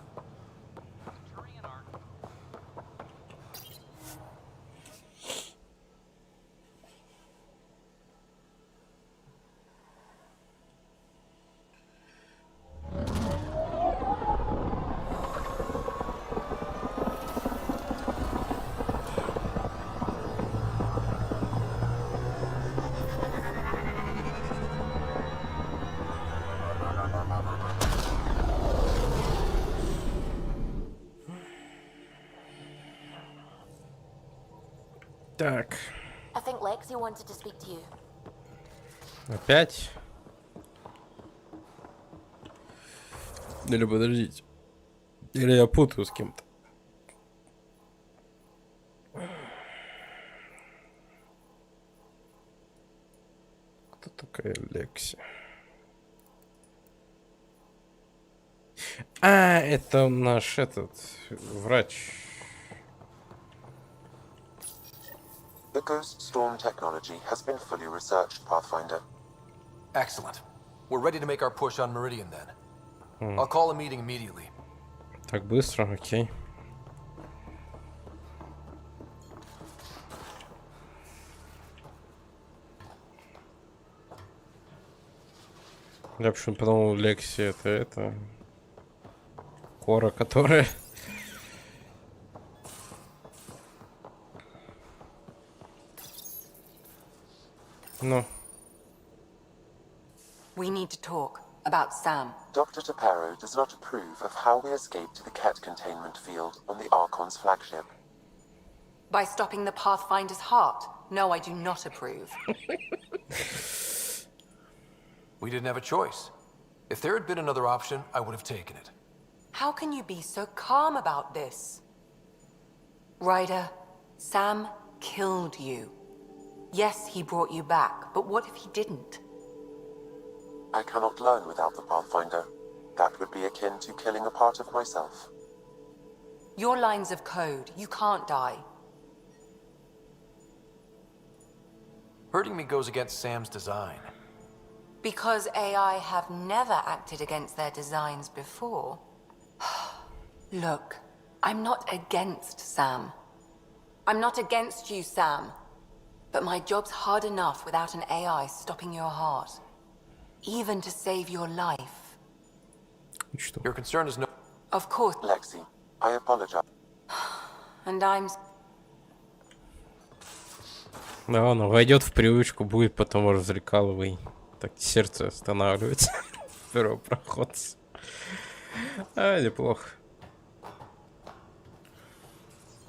Так. I think Lexi wanted to speak to you. Опять? Или подождите. Или я путаю с кем-то. Кто такая Лекси? А, это наш этот врач. The Ghost Storm technology has been fully researched, Pathfinder. Excellent. We're ready to make our push on Meridian then. I'll call a meeting immediately. Так быстро, окей. Я почему-то подумал, Лекси это Кора, которая... Ну. We need to talk about Sam. Dr. Taparo does not approve of how we escaped the Ket containment field on the Archon's flagship. By stopping the Pathfinder's heart? No, I do not approve. We didn't have a choice. If there had been another option, I would have taken it. How can you be so calm about this? Ryder, Sam killed you. Yes, he brought you back, but what if he didn't? I cannot learn without the Pathfinder. That would be akin to killing a part of myself. Your lines of code, you can't die. Hurting me goes against Sam's design. Because AI have never acted against their designs before. Look, I'm not against Sam. I'm not against you, Sam. But my job's hard enough without an AI stopping your heart. Even to save your life. Your concern is no... Of course. Lexi, I apologize. And I'm... Да, он войдет в привычку, будет потом развлекаловый. Так сердце останавливается. Первопроходец. А, неплохо.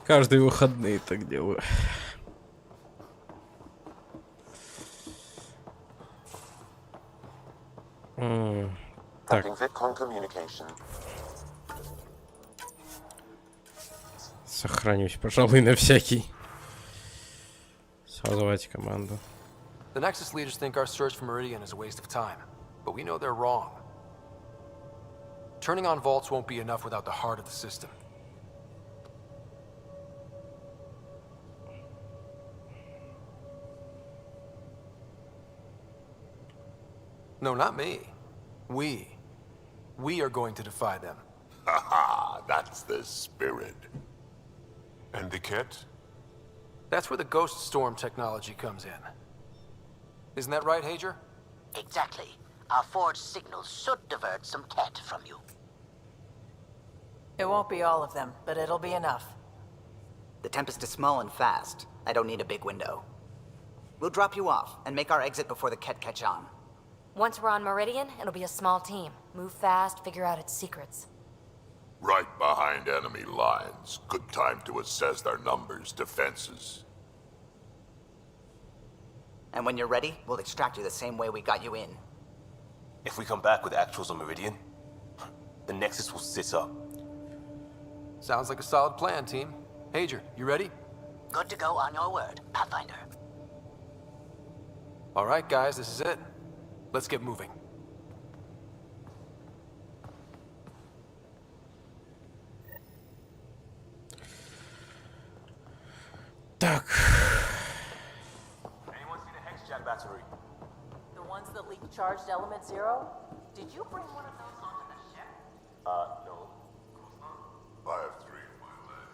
Каждые выходные так делаю. Так. Сохранюсь, пожалуй, на всякий. Созвать команду. The Nexus leaders think our search for Meridian is a waste of time, but we know they're wrong. Turning on vaults won't be enough without the heart of the system. No, not me. We. We are going to defy them. Haha, that's the spirit. And the Ket? That's where the Ghost Storm technology comes in. Isn't that right, Hager? Exactly. Our forged signals should divert some Ket from you. It won't be all of them, but it'll be enough. The Tempest is small and fast. I don't need a big window. We'll drop you off and make our exit before the Ket catch on. Once we're on Meridian, it'll be a small team. Move fast, figure out its secrets. Right behind enemy lines. Good time to assess their numbers, defenses. And when you're ready, we'll extract you the same way we got you in. If we come back with actuals on Meridian, the Nexus will sit up. Sounds like a solid plan, team. Hager, you ready? Good to go on your word, Pathfinder. All right, guys, this is it. Let's get moving. Так. Anyone see the Hexjack battery? The ones that leak charged element 0? Did you bring one of those onto the ship? No. I have 3 in my leg.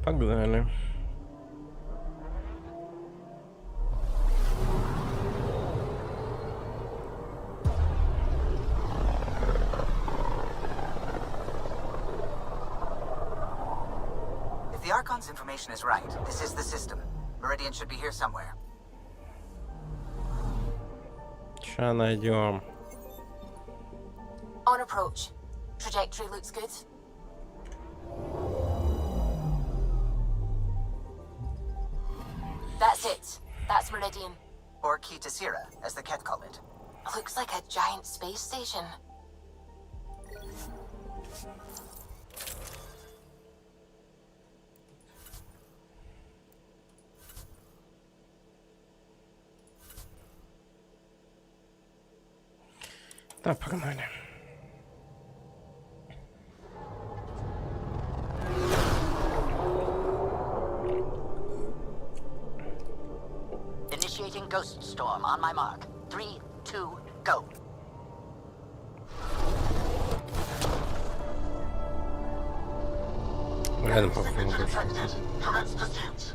Погнали. If the Archon's information is right, this is the system. Meridian should be here somewhere. Ща найдем. On approach. Trajectory looks good. That's it. That's Meridian. Or Key to Sierra, as the Ket call it. Looks like a giant space station. Да, погнали. Initiating Ghost Storm on my mark. 3, 2, go. Рядом по-моему больше. Commence pursuit.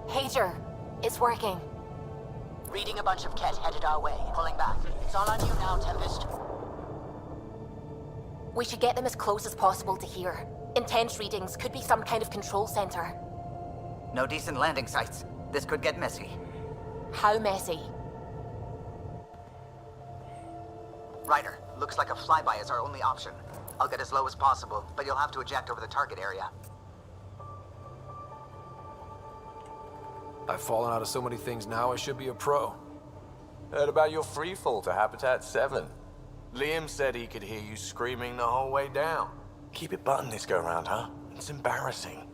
Hager, it's working. Reading a bunch of Ket headed our way. Pulling back. It's all on you now, Tempest. We should get them as close as possible to here. Intense readings could be some kind of control center. No decent landing sites. This could get messy. How messy? Ryder, looks like a flyby is our only option. I'll get as low as possible, but you'll have to eject over the target area. I've fallen out of so many things now, I should be a pro. Heard about your freefall to Habitat 7. Liam said he could hear you screaming the whole way down. Keep it buttoned this go round, huh? It's embarrassing.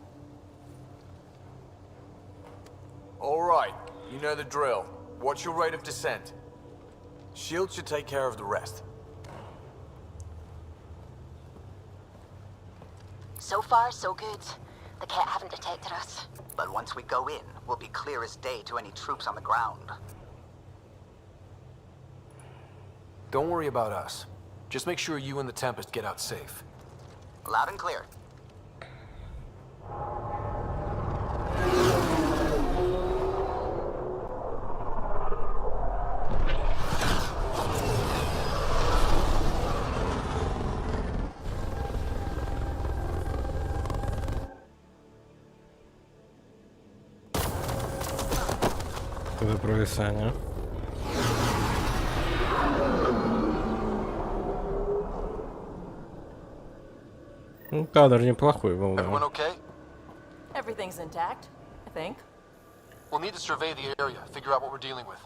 All right, you know the drill. What's your rate of descent? Shield should take care of the rest. So far, so good. The Ket haven't detected us. But once we go in, we'll be clear as day to any troops on the ground. Don't worry about us. Just make sure you and the Tempest get out safe. Loud and clear. Это провисание. Ну, кадр неплохой был, да. Everyone okay? Everything's intact, I think. We'll need to survey the area, figure out what we're dealing with.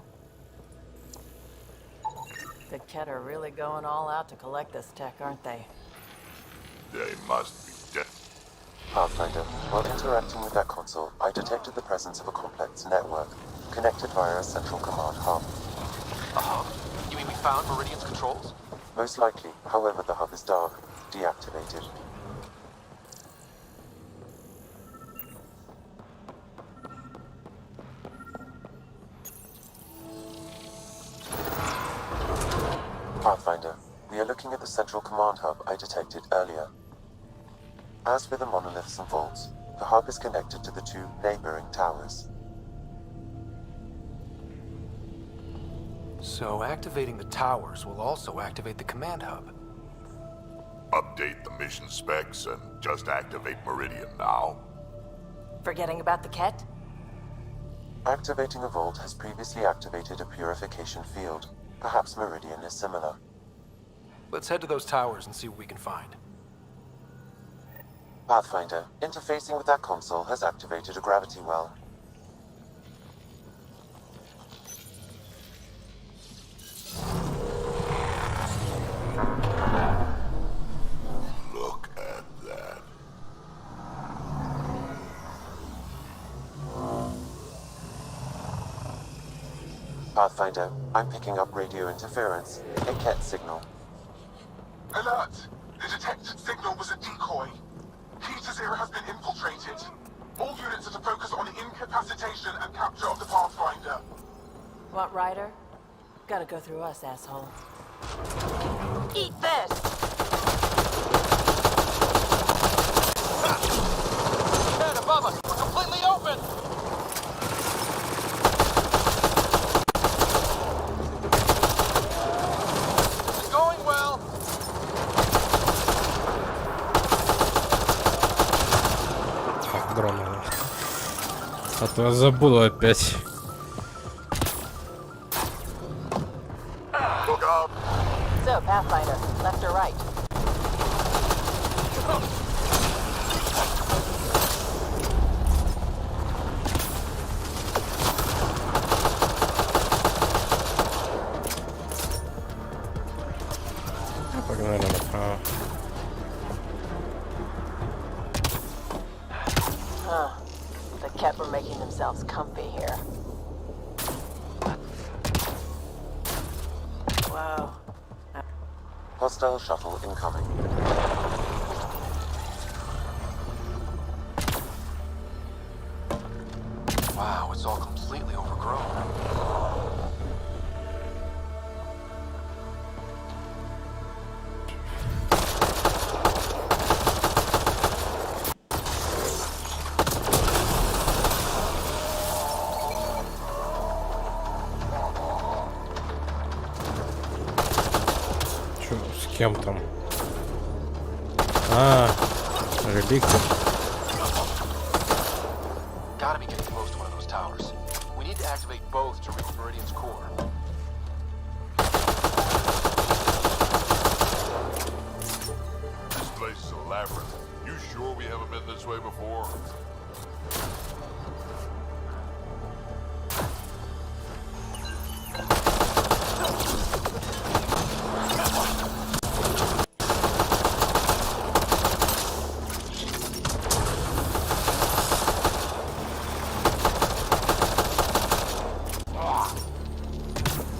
The Ket are really going all out to collect this tech, aren't they? They must be dead. Pathfinder, while interacting with that console, I detected the presence of a complex network, connected via a central command hub. A hub? You mean we found Meridian's controls? Most likely, however, the hub is dark, deactivated. looking at the central command hub I detected earlier. As with the monoliths and vaults, the hub is connected to the two neighboring towers. So activating the towers will also activate the command hub. Update the mission specs and just activate Meridian now. Forgetting about the Ket? Activating a vault has previously activated a purification field. Perhaps Meridian is similar. Let's head to those towers and see what we can find. Pathfinder, interfacing with that console has activated a gravity well. Look at that. Pathfinder, I'm picking up radio interference, a Ket signal. Alert! The detected signal was a decoy. Key to Zero has been infiltrated. All units are to focus on incapacitation and capture of the Pathfinder. What, Ryder? Gotta go through us, asshole. Eat this! Head above us! We're completely open! This is going well! Andromeda. А то я забуду опять. So, Pathfinder, left or right? Погнали направо. Huh. The Ket were making themselves comfy here. Whoa. Hostile shuttle incoming. Wow, it's all completely overgrown. Чё, с кем там? А, реликты. Gotta be getting close to one of those towers. We need to activate both to reach Meridian's core. This place is a labyrinth. You sure we haven't been this way before?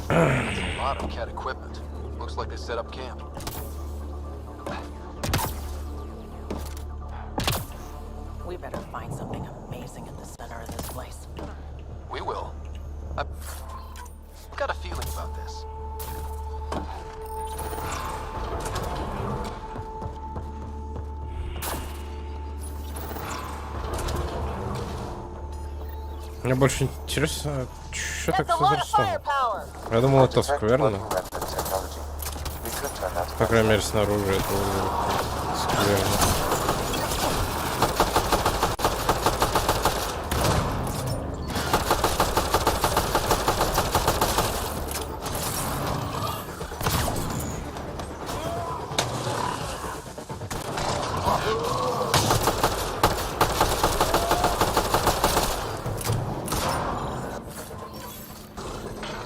That's a lot of Ket equipment. Looks like they set up camp. We better find something amazing at the center of this place. We will. I've got a feeling about this. Мне больше интересно, что так все зарисовано. Я думал, это скверно. По крайней мере, снаружи это скверно.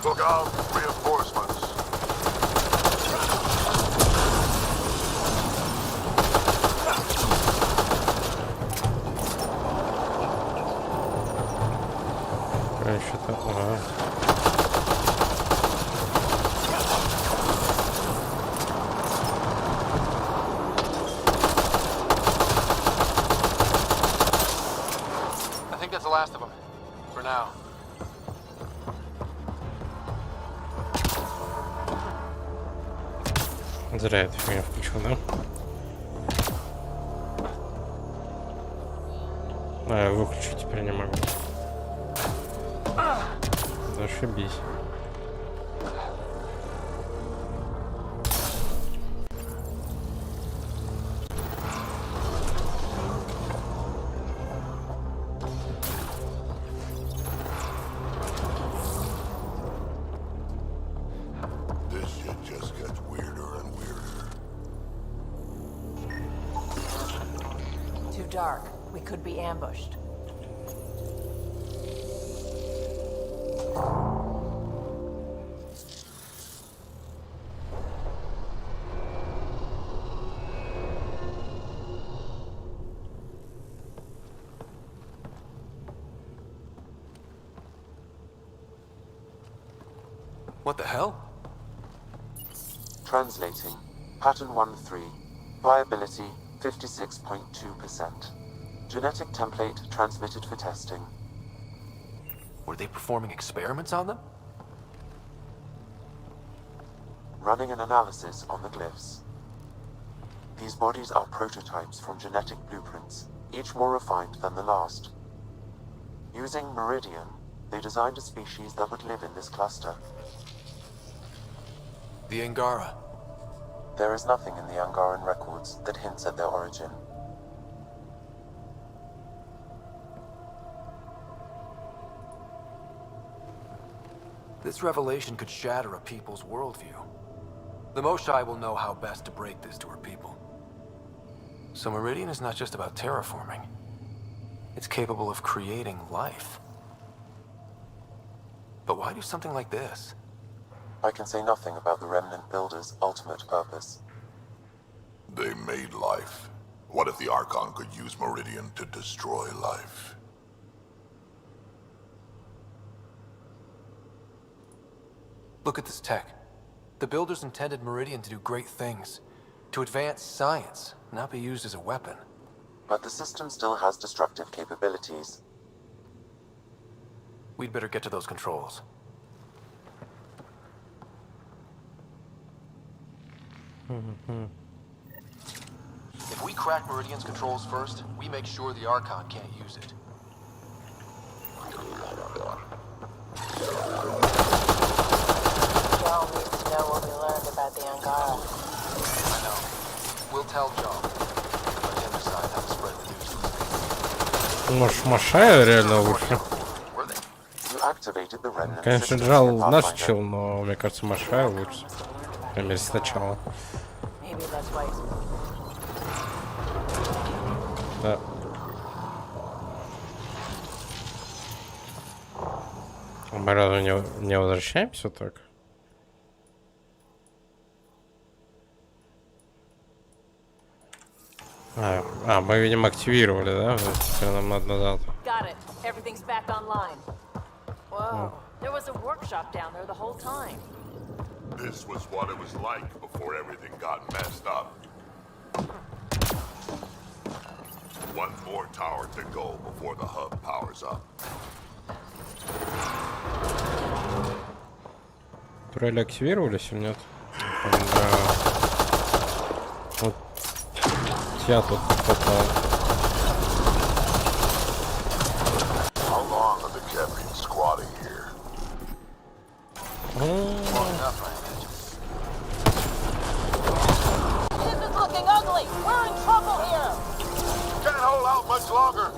Look out, reinforcements. Что-то... Ага. I think that's the last of them. For now. Зря эту фигню включил, да? А, я выключить теперь не могу. Зашибись. This shit just gets weirder and weirder. Too dark. We could be ambushed. What the hell? Translating. Pattern 1-3. Viability 56.2%. Genetic template transmitted for testing. Were they performing experiments on them? Running an analysis on the glyphs. These bodies are prototypes from genetic blueprints, each more refined than the last. Using Meridian, they designed a species that would live in this cluster. The Angara. There is nothing in the Angaran records that hints at their origin. This revelation could shatter a people's worldview. The Moshai will know how best to break this to her people. So Meridian is not just about terraforming. It's capable of creating life. But why do something like this? I can say nothing about the Remnant Builders' ultimate purpose. They made life. What if the Archon could use Meridian to destroy life? Look at this tech. The Builders intended Meridian to do great things. To advance science, not be used as a weapon. But the system still has destructive capabilities. We'd better get to those controls. If we crack Meridian's controls first, we make sure the Archon can't use it. Joel needs to know what we learned about the Angara. I know. We'll tell Joel. Let him decide how to spread the news. Может, Машая реально лучше? You activated the Remnant Конечно, system Джал in нас Pathfinder. учил, но мне кажется, Машая лучше. По крайней мере, сначала. Maybe that's why he's... Да. Мы разве не возвращаемся так? Мы, видимо, активировали, да? Теперь нам надо назад. Got it. Everything's back online. Whoa. There was a workshop down there the whole time. This was what it was like before everything got messed up. One more tower to go before the hub powers up. Турели активировались или нет? Да. Вот я тут попал. How long have the Kev been squatting here? Long enough, I imagine. This is looking ugly! We're in trouble here! Can't hold out much longer.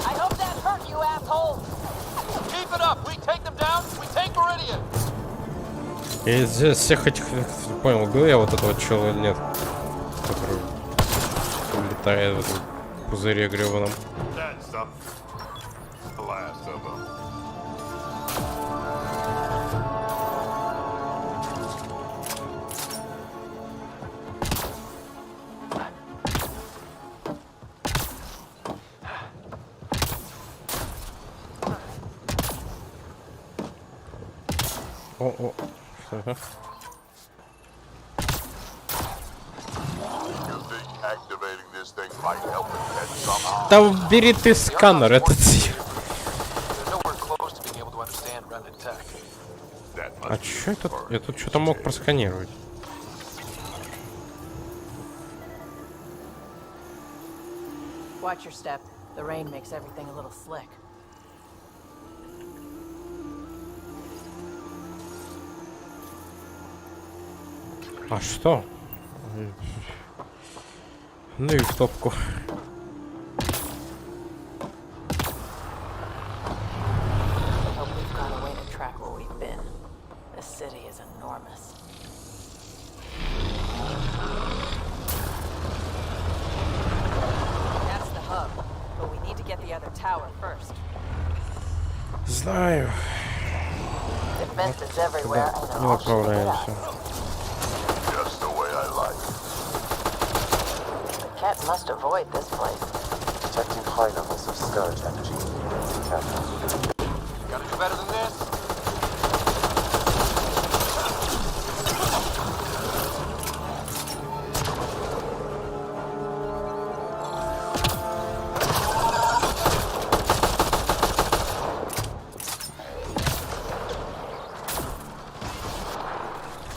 I hope that hurt you, asshole! Keep it up! We take them down, we take Meridian! И из всех этих, понял, был я вот этого чела или нет? Который летает в этом пузыре гребаном. That's the last of them. О, что это? Activating this thing might help it head somehow. Да убери ты сканер, этот... They're nowhere close to being able to understand remnant tech. А чё я тут? Я тут что-то мог просканировать. Watch your step. The rain makes everything a little slick. А что? Ну и в топку. I hope we've got a way to track where we've been. This city is enormous. That's the hub, but we need to get the other tower first. Знаю. Defenses everywhere, and they're Не all shooting at направляемся. us. Just the way I like The cat must avoid this place. Detecting high levels of scourge energy. Careful. Gotta do better than this.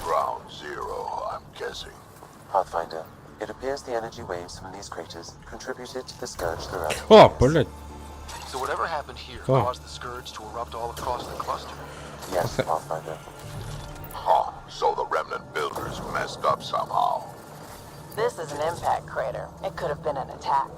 Ground zero, I'm guessing. Pathfinder, it appears the energy waves from these craters contributed to the scourge throughout. О, блядь. So whatever happened here Oh. caused the scourge to erupt all across the cluster. Yes, Pathfinder. Huh, so the remnant builders messed up somehow. This is an impact crater. It could have been an attack.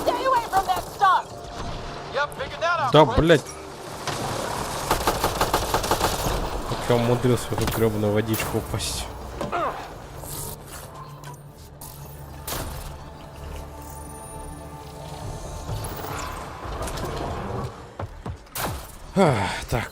Stay away from that stuff! Yep, figured that out. Да, quick. блядь. Как я умудрился в эту гребаную водичку упасть. Так.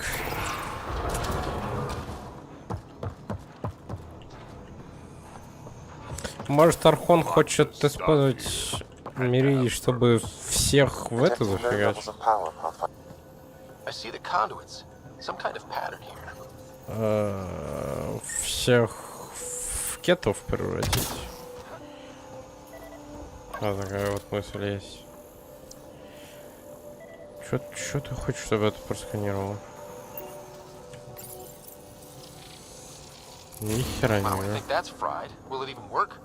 Может, Архон хочет использовать Меридий, чтобы всех в это Detecting low зафигать? levels of power, Pathfinder. I see the conduits. Some kind of pattern here. Всех в кетов превратить. Такая вот мысль есть. Чё ты хочешь, чтобы это просканировало? Ни хера Wow, I не think that's fried. Will it even work?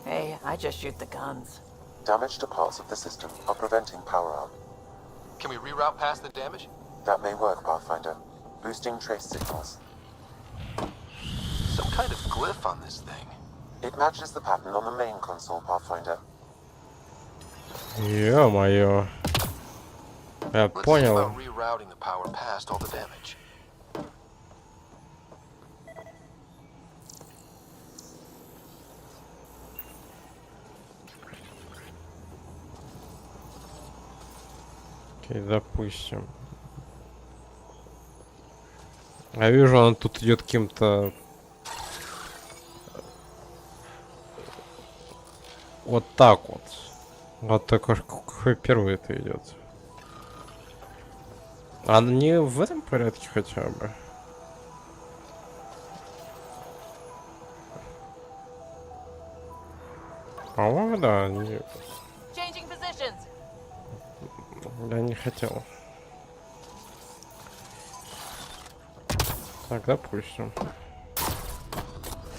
Hey, I just shoot the guns. Damage to parts of the system are preventing power up. Can we reroute past the damage? That may work, Pathfinder. Boosting trace signals. Some kind of glyph on this thing. It matches the pattern on the main console, Pathfinder. Ё-моё. Я Let's see понял. about rerouting the power past all the damage. Окей, допустим. Я вижу, он тут идет каким-то... Вот так вот. Вот такой, какой первый это идет. А не в этом порядке хотя бы? По-моему, да. Changing positions. Я не хотел. Так, допустим.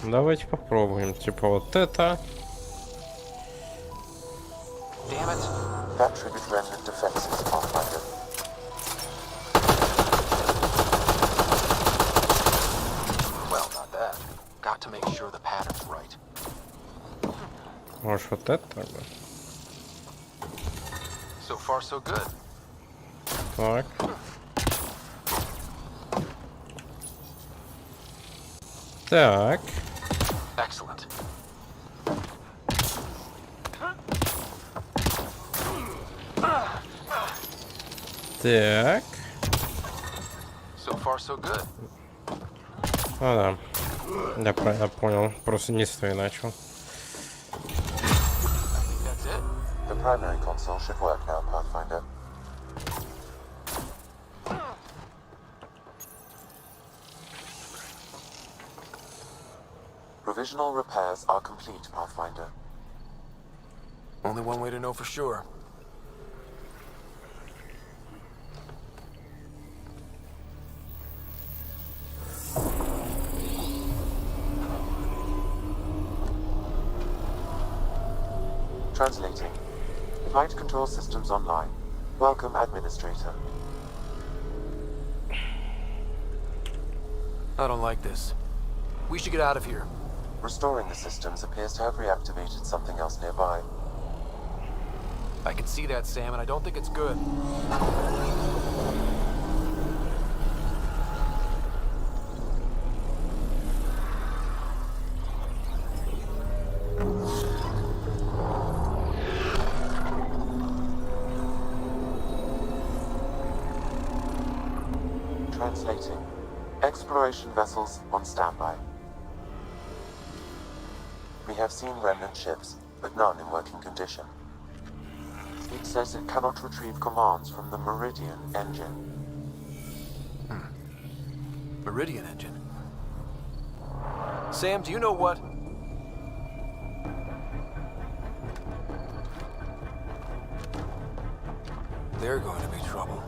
Давайте попробуем. Типа вот это. Damn it. That triggered remnant defenses, Pathfinder. Well, not that. Got to make sure the pattern's right. Может вот это тогда? So far, so good. Так. Так. Excellent. Так. So far, so good. Ну да. Я правильно понял. Просто не с той начал. That's it. The primary console should work now, Pathfinder. Provisional repairs are complete, Pathfinder. Only one way to know for sure. Translating. Flight control systems online. Welcome, Administrator. I don't like this. We should get out of here. Restoring the systems appears to have reactivated something else nearby. I can see that, Sam, and I don't think it's good. Translating. Exploration vessels on standby. We have seen remnant ships, but none in working condition. It says it cannot retrieve commands from the Meridian engine. Meridian engine. Sam, do you know what? They're going to be trouble.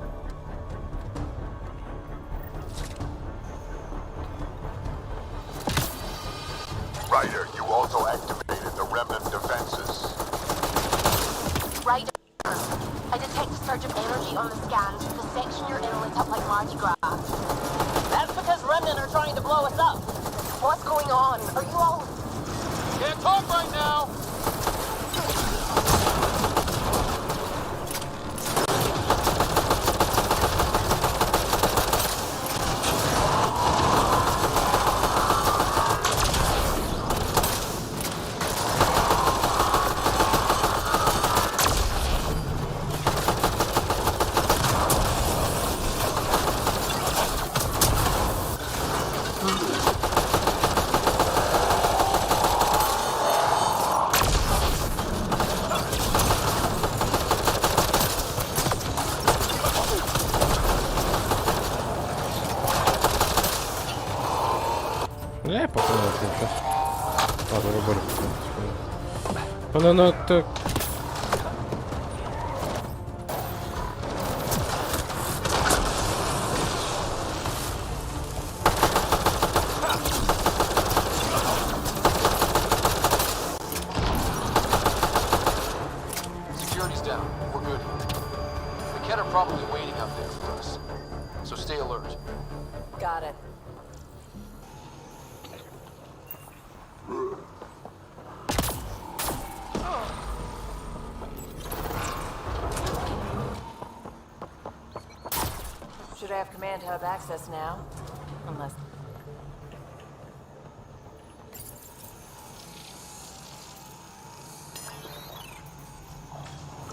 Ryder, you also activated the remnant defenses. Ryder, I detect a surge of energy on the scans. The section you're in lit up like Mardi Gras. That's because Remnant are trying to blow us up. What's going on? Are you all... Can't talk right now! Я попробую сейчас. Ладно, выбор. Ну, так. Security's down. We're good. The Ket are probably waiting out there for us. So stay alert. Got it. Should have command hub access now. Unless...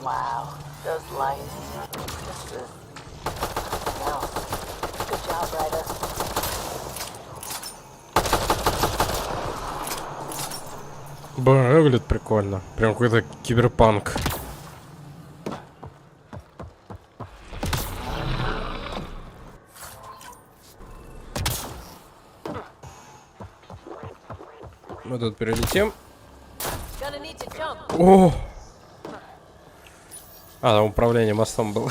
Wow, those lights. This is... Wow. Good job, Ryder. Выглядит прикольно. Прям какой-то киберпанк. Мы тут перелетим. О! А, там управление мостом было.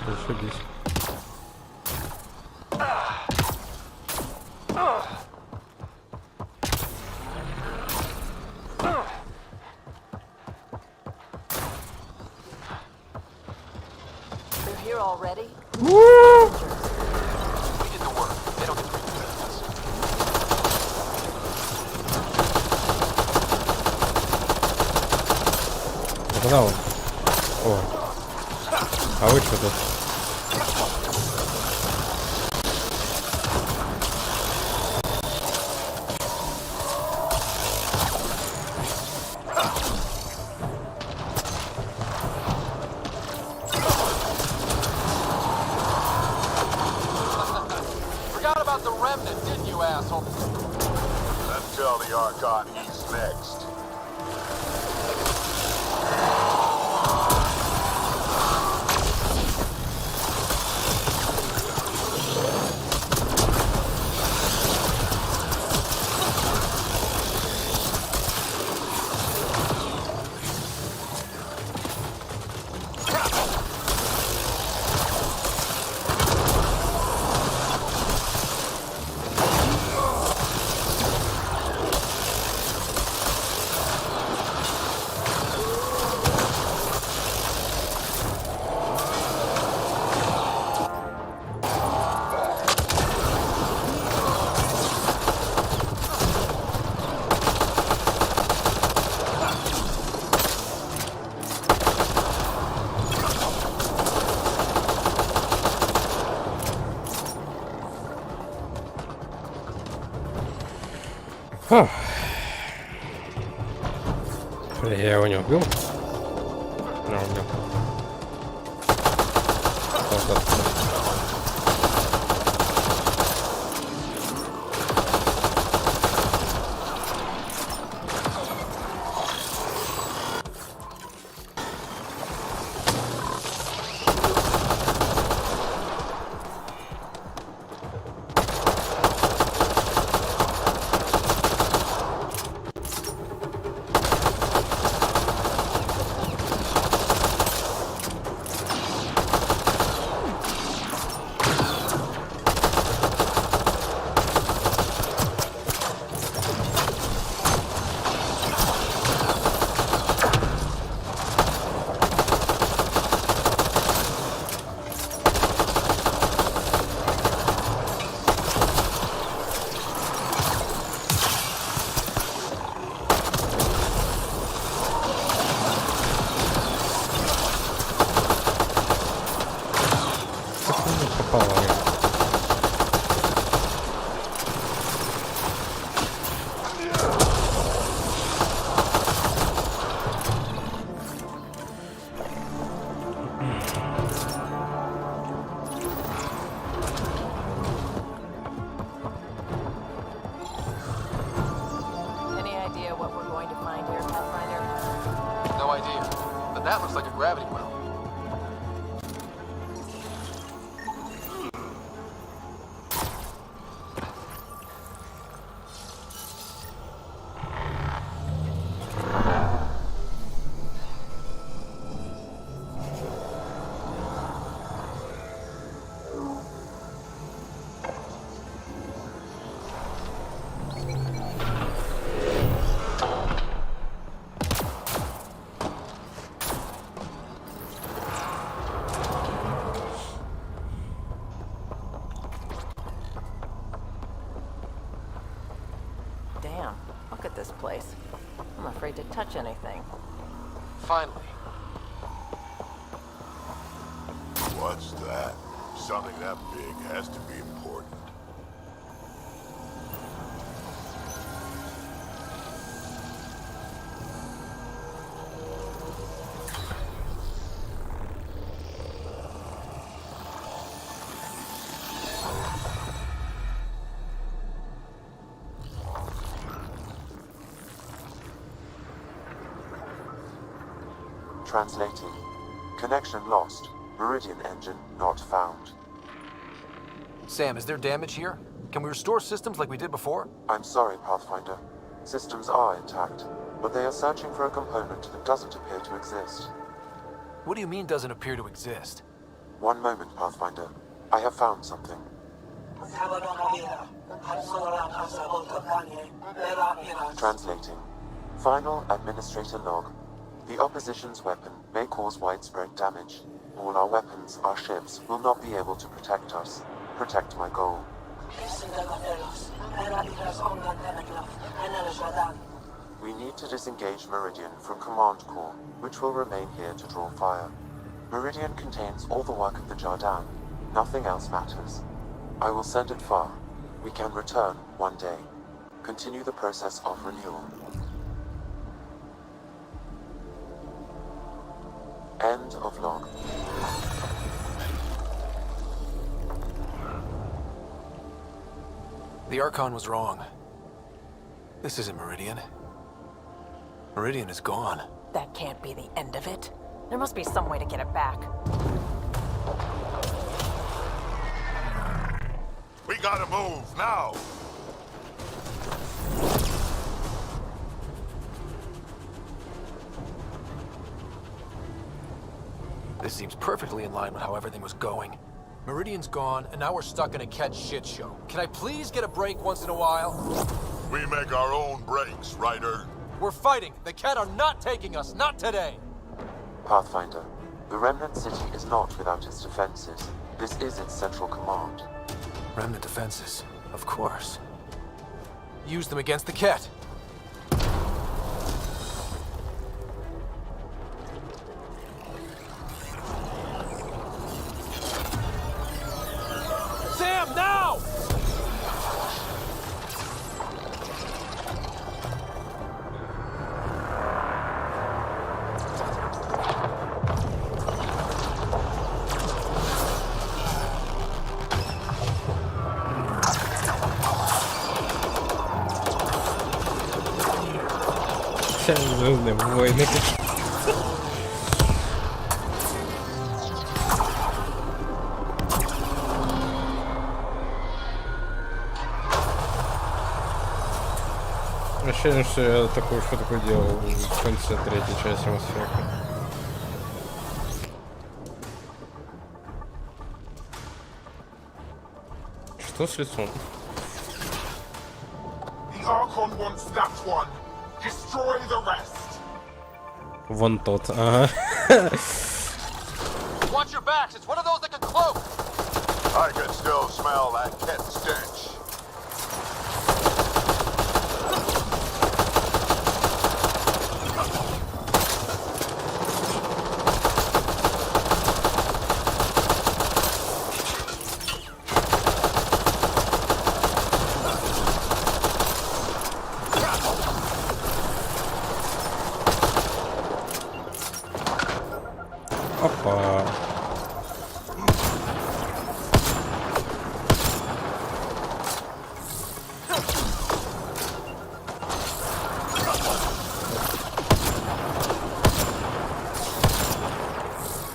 Зашибись. They're here already? We did the work. They don't get to redo this. Куда он? О. А вы что тут? Forgot about the remnant, didn't you, asshole? Let's tell the Archon he's next. Фух. Я его не убил. Не убил. Any idea what we're going to find here, Pathfinder? No idea. But that looks like a gravity well. Damn, look at this place. I'm afraid to touch anything. Finally. What's that? Something that big has to be important. Translating. Connection lost. Meridian engine not found. Sam, is there damage here? Can we restore systems like we did before? I'm sorry, Pathfinder. Systems are intact, but they are searching for a component that doesn't appear to exist. What do you mean doesn't appear to exist? One moment, Pathfinder. I have found something. Translating. Final administrator log. The opposition's weapon may cause widespread damage. All our weapons, our ships, will not be able to protect us. Protect my goal. We need to disengage Meridian from Command Core, which will remain here to draw fire. Meridian contains all the work of the Jardin. Nothing else matters. I will send it far. We can return one day. Continue the process of renewal. End of log. The Archon was wrong. This isn't Meridian. Meridian is gone. That can't be the end of it. There must be some way to get it back. We gotta move, now! This seems perfectly in line with how everything was going. Meridian's gone, and now we're stuck in a Ket shit show. Can I please get a break once in a while? We make our own breaks, Ryder. We're fighting. The Ket are not taking us, not today. Pathfinder, the Remnant City is not without its defenses. This is its central command. Remnant defenses, of course. Use them against the Ket. Sam, now! Звездные войны. Ощущение, что я такую шутку делал в конце третьей части Mass Effect. Что с лицом? The Archon wants that one. Destroy the rest. Вон тот, ага. Watch your backs. It's one of those that can cloak. I can still smell that Ket stench. Опа.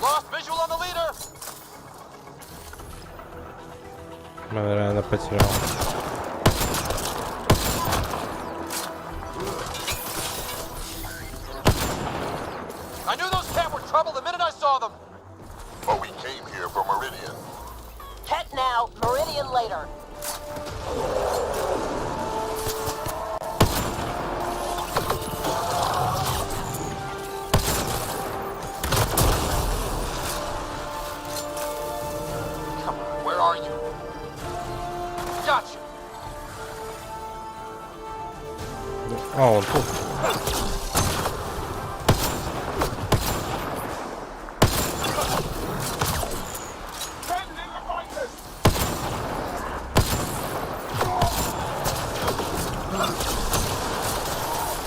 Lost visual on the leader. Реально потерял. I knew those Ket were trouble the minute I saw them. But we came here for Meridian. Ket now, Meridian later. Come on, where are you? Gotcha. А, он тут.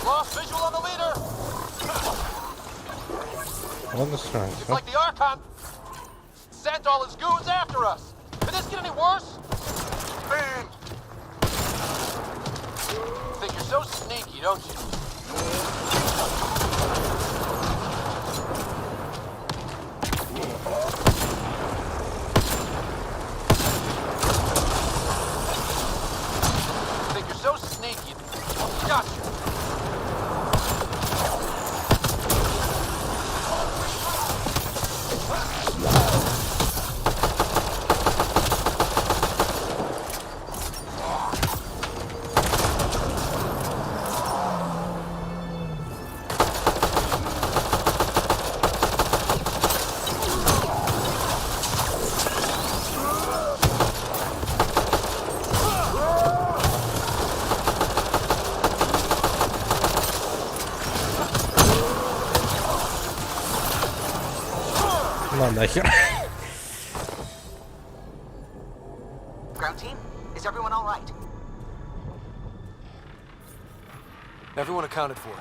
Lost visual on the leader. Вот и срань, It's like the Archon sent all his goons after us. Could this get any worse? Man! Think you're so sneaky, don't you? Think you're so sneaky. Gotcha. На нахер. Ground team, is everyone all right? Everyone accounted for.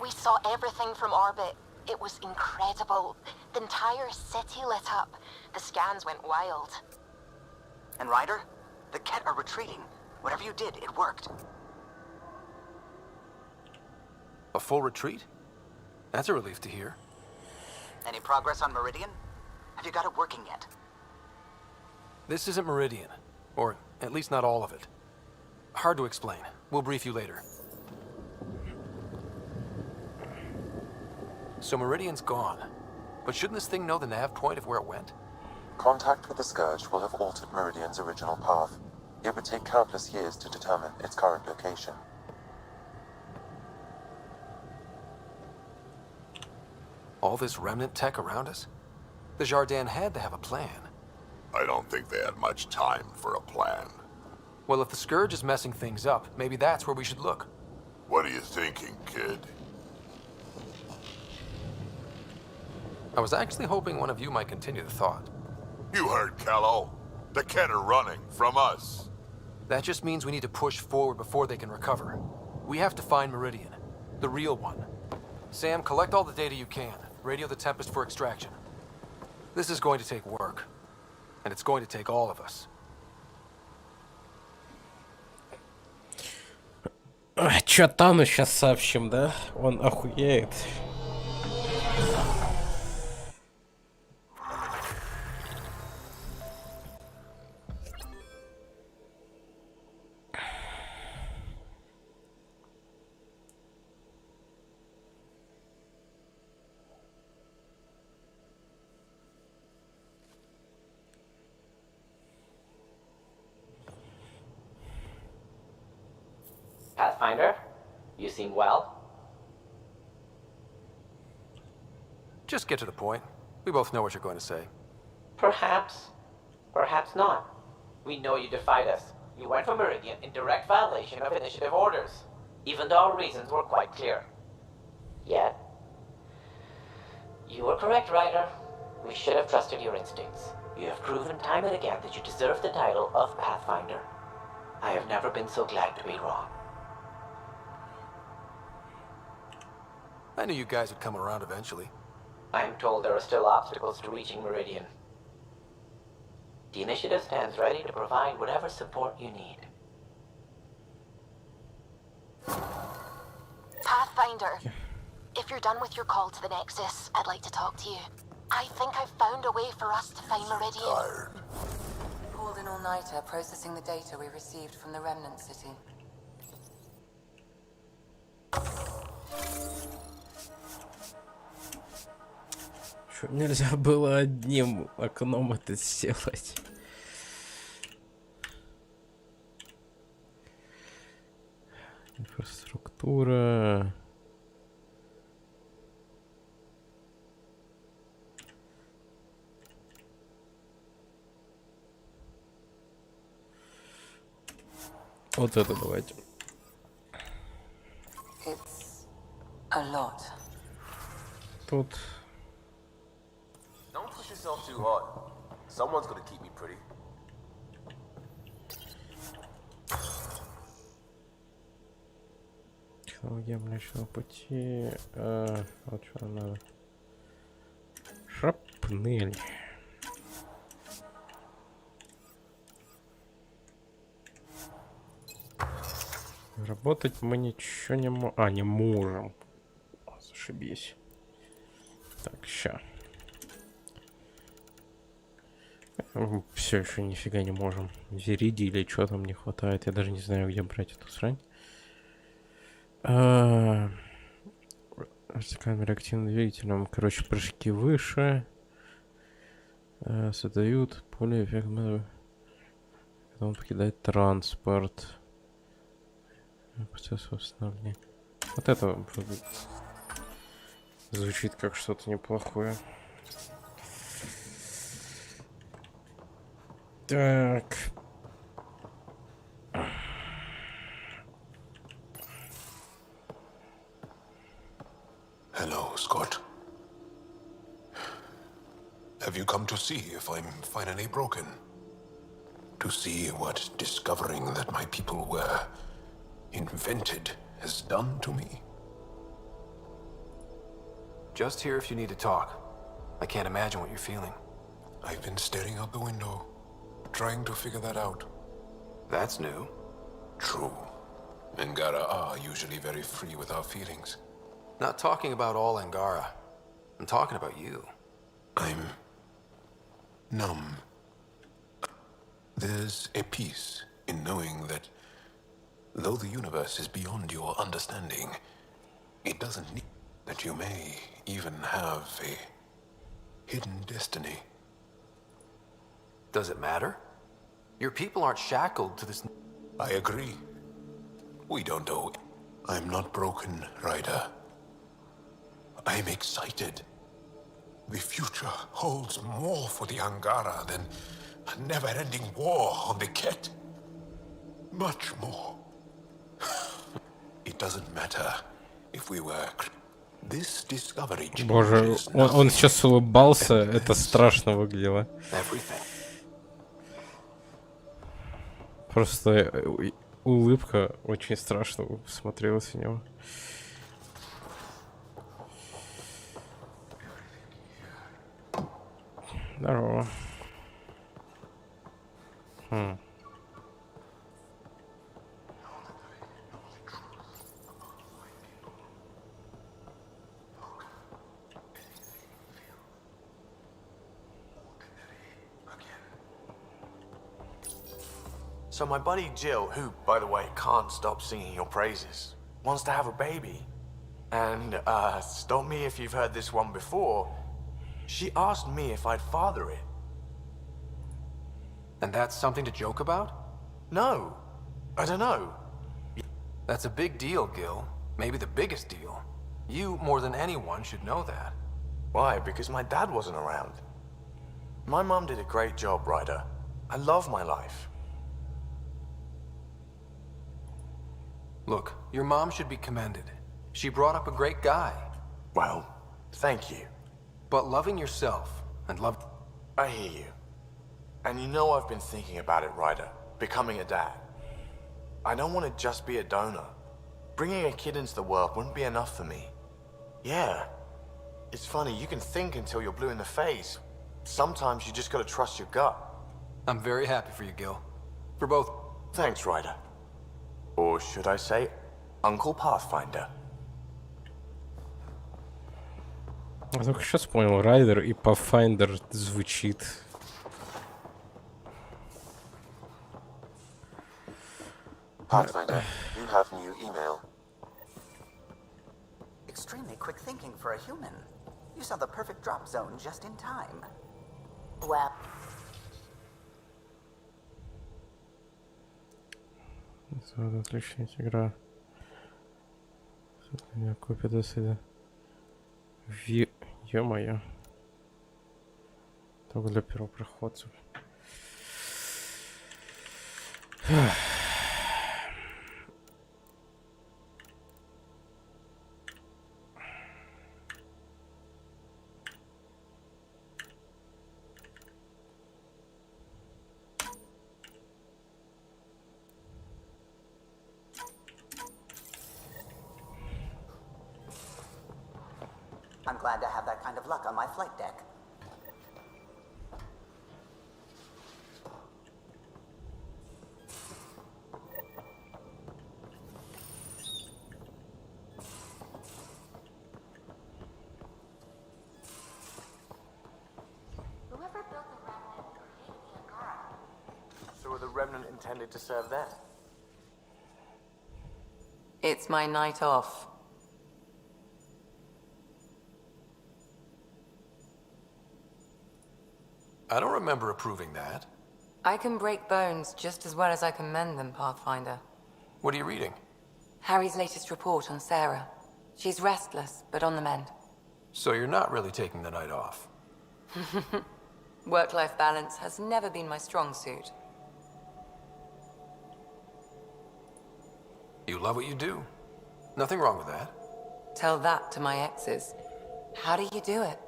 We saw everything from orbit. It was incredible. The entire city lit up. The scans went wild. And Ryder, the Ket are retreating. Whatever you did, it worked. A full retreat? That's a relief to hear. Any progress on Meridian? Have you got it working yet? This isn't Meridian. Or at least not all of it. Hard to explain. We'll brief you later. So Meridian's gone. But shouldn't this thing know the nav point of where it went? Contact with the Scourge will have altered Meridian's original path. It would take countless years to determine its current location. All this remnant tech around us? The Jardin had to have a plan. I don't think they had much time for a plan. Well, if the Scourge is messing things up, maybe that's where we should look. What are you thinking, kid? I was actually hoping one of you might continue the thought. You heard Kello. The Ket are running from us. That just means we need to push forward before they can recover. We have to find Meridian. The real one. Sam, collect all the data you can. Radio the Tempest for extraction. This is going to take work. And it's going to take all of us. Чё Тану сейчас сообщим, да? Он охуеет. Pathfinder, you seem well. Just get to the point. We both know what you're going to say. Perhaps. Perhaps not. We know you defied us. You went for Meridian in direct violation of initiative orders, even though our reasons were quite clear. Yet, you were correct, Ryder. We should have trusted your instincts. You have proven time and again that you deserve the title of Pathfinder. I have never been so glad to be wrong. I knew you guys would come around eventually. I'm told there are still obstacles to reaching Meridian. The initiative stands ready to provide whatever support you need. Pathfinder, if you're done with your call to the Nexus, I'd like to talk to you. I think I've found a way for us to find Meridian. Pulled an all-nighter processing the data we received from the Remnant City. Что, нельзя было одним окном это сделать? Инфраструктура. Вот это давайте. It's a lot. Тут. Don't push yourself too hard. Someone's gonna keep me pretty. Технология Млечного Пути. Вот что нам надо. Шрапнель. Работать мы ничего не можем. А, не можем. Зашибись. Так, ща. Все еще нифига не можем. Зериди или что там не хватает. Я даже не знаю, где брать эту срань. Вертикальным реактивным двигателем. Короче, прыжки выше. Создают более эффективно. Когда он покидает транспорт. Процесс восстановления. Вот это звучит как что-то неплохое. Так. Hello, Scott. Have you come to see if I'm finally broken? To see what discovering that my people were invented has done to me? Just here if you need to talk. I can't imagine what you're feeling. I've been staring out the window, trying to figure that out. That's new. True. Angara are usually very free with our feelings. Not talking about all Angara. I'm talking about you. I'm numb. There's a peace in knowing that though the universe is beyond your understanding, it doesn't need that you may even have a hidden destiny. Does it matter? Your people aren't shackled to this... I agree. We don't know. I'm not broken, Ryder. I'm excited. The future holds more for the Angara than a never-ending war on the Ket. Much more. It doesn't matter if we were... This discovery Боже, он сейчас улыбался, это страшно выглядело. Просто улыбка очень страшно смотрелась у него. Здорово. So my buddy Jill, who, by the way, can't stop singing your praises, wants to have a baby. And, stop me if you've heard this one before, she asked me if I'd father it. And that's something to joke about? No. I don't know. That's a big deal, Gil. Maybe the biggest deal. You, more than anyone, should know that. Why? Because my dad wasn't around. My mom did a great job, Ryder. I love my life. Look, your mom should be commended. She brought up a great guy. Well, thank you. But loving yourself and love... I hear you. And you know I've been thinking about it, Ryder. Becoming a dad. I don't want to just be a donor. Bringing a kid into the world wouldn't be enough for me. Yeah. It's funny, you can think until you're blue in the face. Sometimes you just gotta trust your gut. I'm very happy for you, Gil. For both... Thanks, Ryder. Or should I say, Uncle Pathfinder. Я только сейчас понял, Райдер и Pathfinder звучит. Pathfinder, you have new email. Extremely quick thinking for a human. You saw the perfect drop zone just in time. Well... Отличная игра. Копия досыда. Ё-моё. Только для первопроходцев. I'm glad to have that kind of luck on my flight deck. Whoever built the Remnant created the Angara. So were the Remnant intended to serve them? It's my night off. I don't remember approving that. I can break bones just as well as I can mend them, Pathfinder. What are you reading? Harry's latest report on Sarah. She's restless, but on the mend. So you're not really taking the night off. Work-life balance has never been my strong suit. You love what you do. Nothing wrong with that. Tell that to my exes. How do you do it?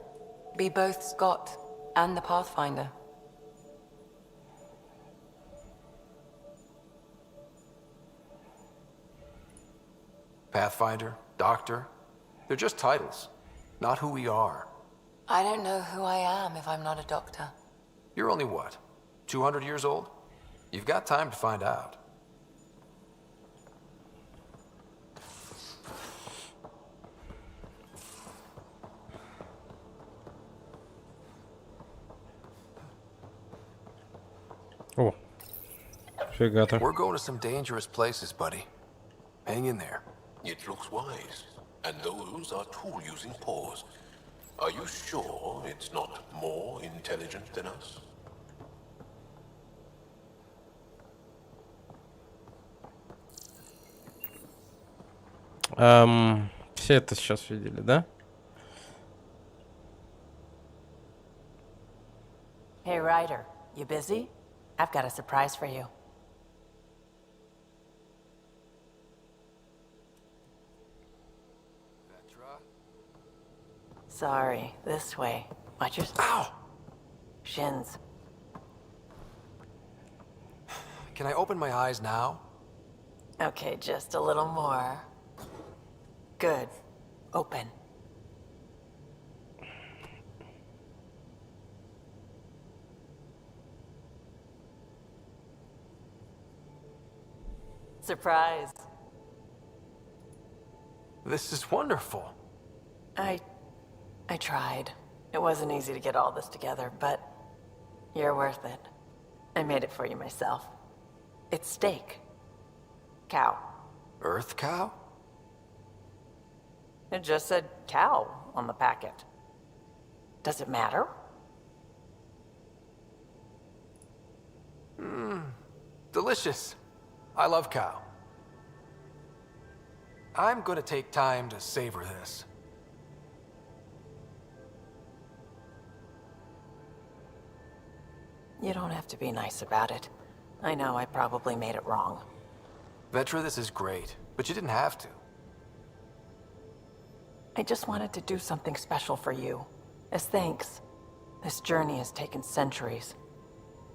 Be both Scot And the Pathfinder. Pathfinder, Doctor, they're just titles, not who we are. I don't know who I am if I'm not a doctor. You're only what, 200 years old? You've got time to find out. О, фига-то. We're going to some dangerous places, buddy. Hang in there. It looks wise, and those are tool-using paws. Are you sure it's not more intelligent than us? Все это сейчас видели, да? Hey, Ryder, you busy? I've got a surprise for you. Sorry, this way. Watch your... Ow! Shins. Can I open my eyes now? Okay, just a little more. Good. Open. Surprise. This is wonderful. I tried. It wasn't easy to get all this together, but you're worth it. I made it for you myself. It's steak. Cow. Earth cow? It just said cow on the packet. Does it matter? Delicious. I love cow. I'm gonna take time to savor this. You don't have to be nice about it. I know I probably made it wrong. Vetra, this is great, but you didn't have to. I just wanted to do something special for you. As thanks. This journey has taken centuries.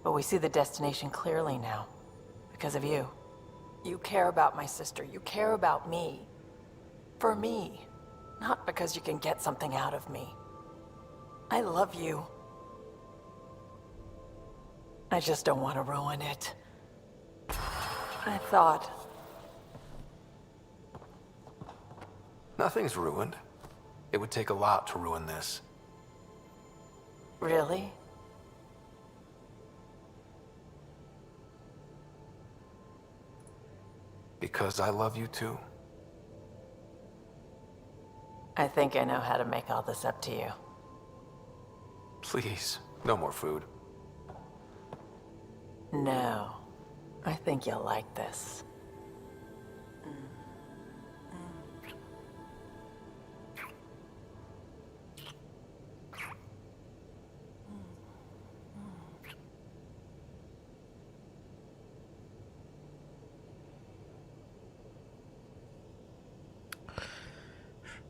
But we see the destination clearly now. Because of you. You care about my sister. You care about me. For me. Not because you can get something out of me. I love you. I just don't want to ruin it. I thought... Nothing's ruined. It would take a lot to ruin this. Really? Because I love you too. I think I know how to make all this up to you. Please, no more food. No. I think you'll like this.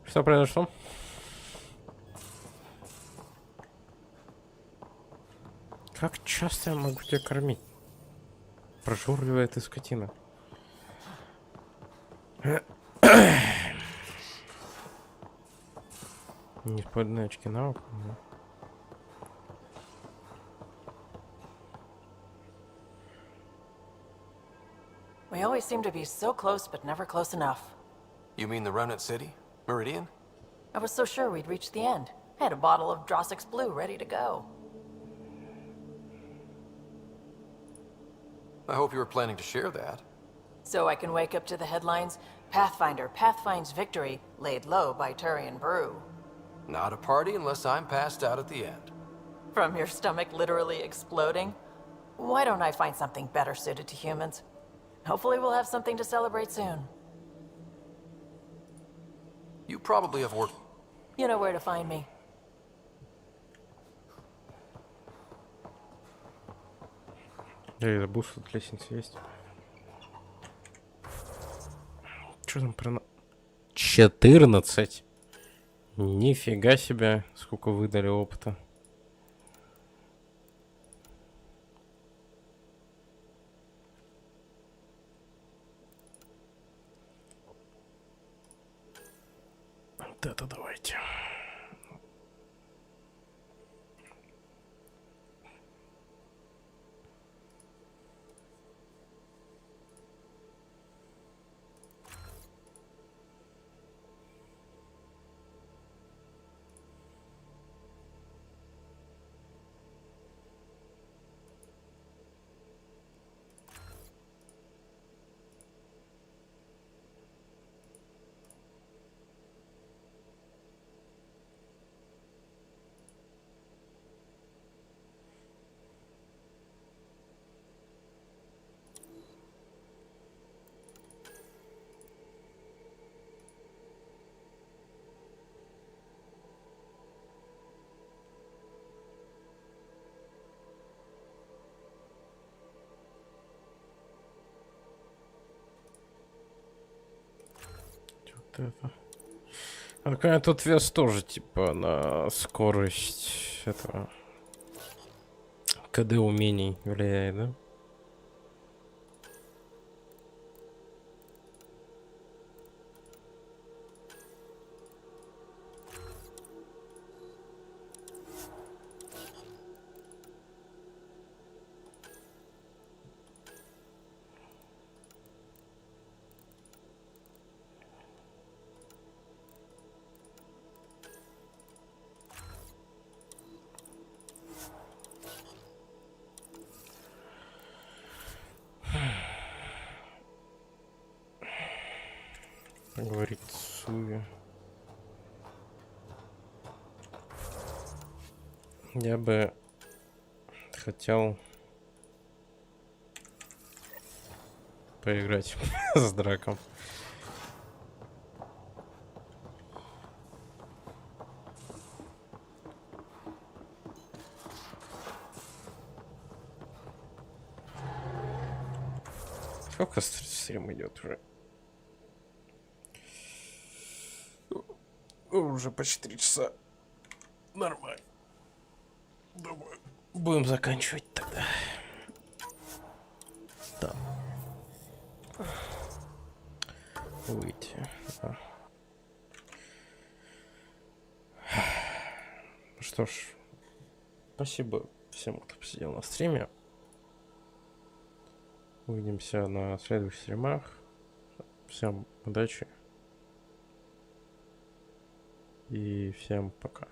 Что произошло? Как часто я могу тебя кормить? Прожорливая ты скотина. Неисполненные очки навыка. We always seem to be so close, but never close enough. You mean the Remnant City? Meridian? I was so sure we'd reach the end. I had a bottle of Drossix Blue ready to go. I hope you were planning to share that. So I can wake up to the headlines, Pathfinder pathfinds victory, laid low by Turian Brew. Not a party unless I'm passed out at the end. From your stomach literally exploding? Why don't I find something better suited to humans? Hopefully we'll have something to celebrate soon. You probably have work. You know where to find me. Эй, буст тут лестница есть. Что там про... 14. Нифига себе, сколько выдали опыта. Вот это давайте. Вот это. А такая тут вес тоже типа на скорость этого КД умений влияет, да? Говорит Суя. Я бы хотел поиграть с Драком. Сколько стрим идет уже? Уже почти 3 часа. Нормально. Думаю, будем заканчивать тогда. Да. Выйти. Да. Что ж, спасибо всем, кто посидел на стриме. Увидимся на следующих стримах. Всем удачи. И всем пока.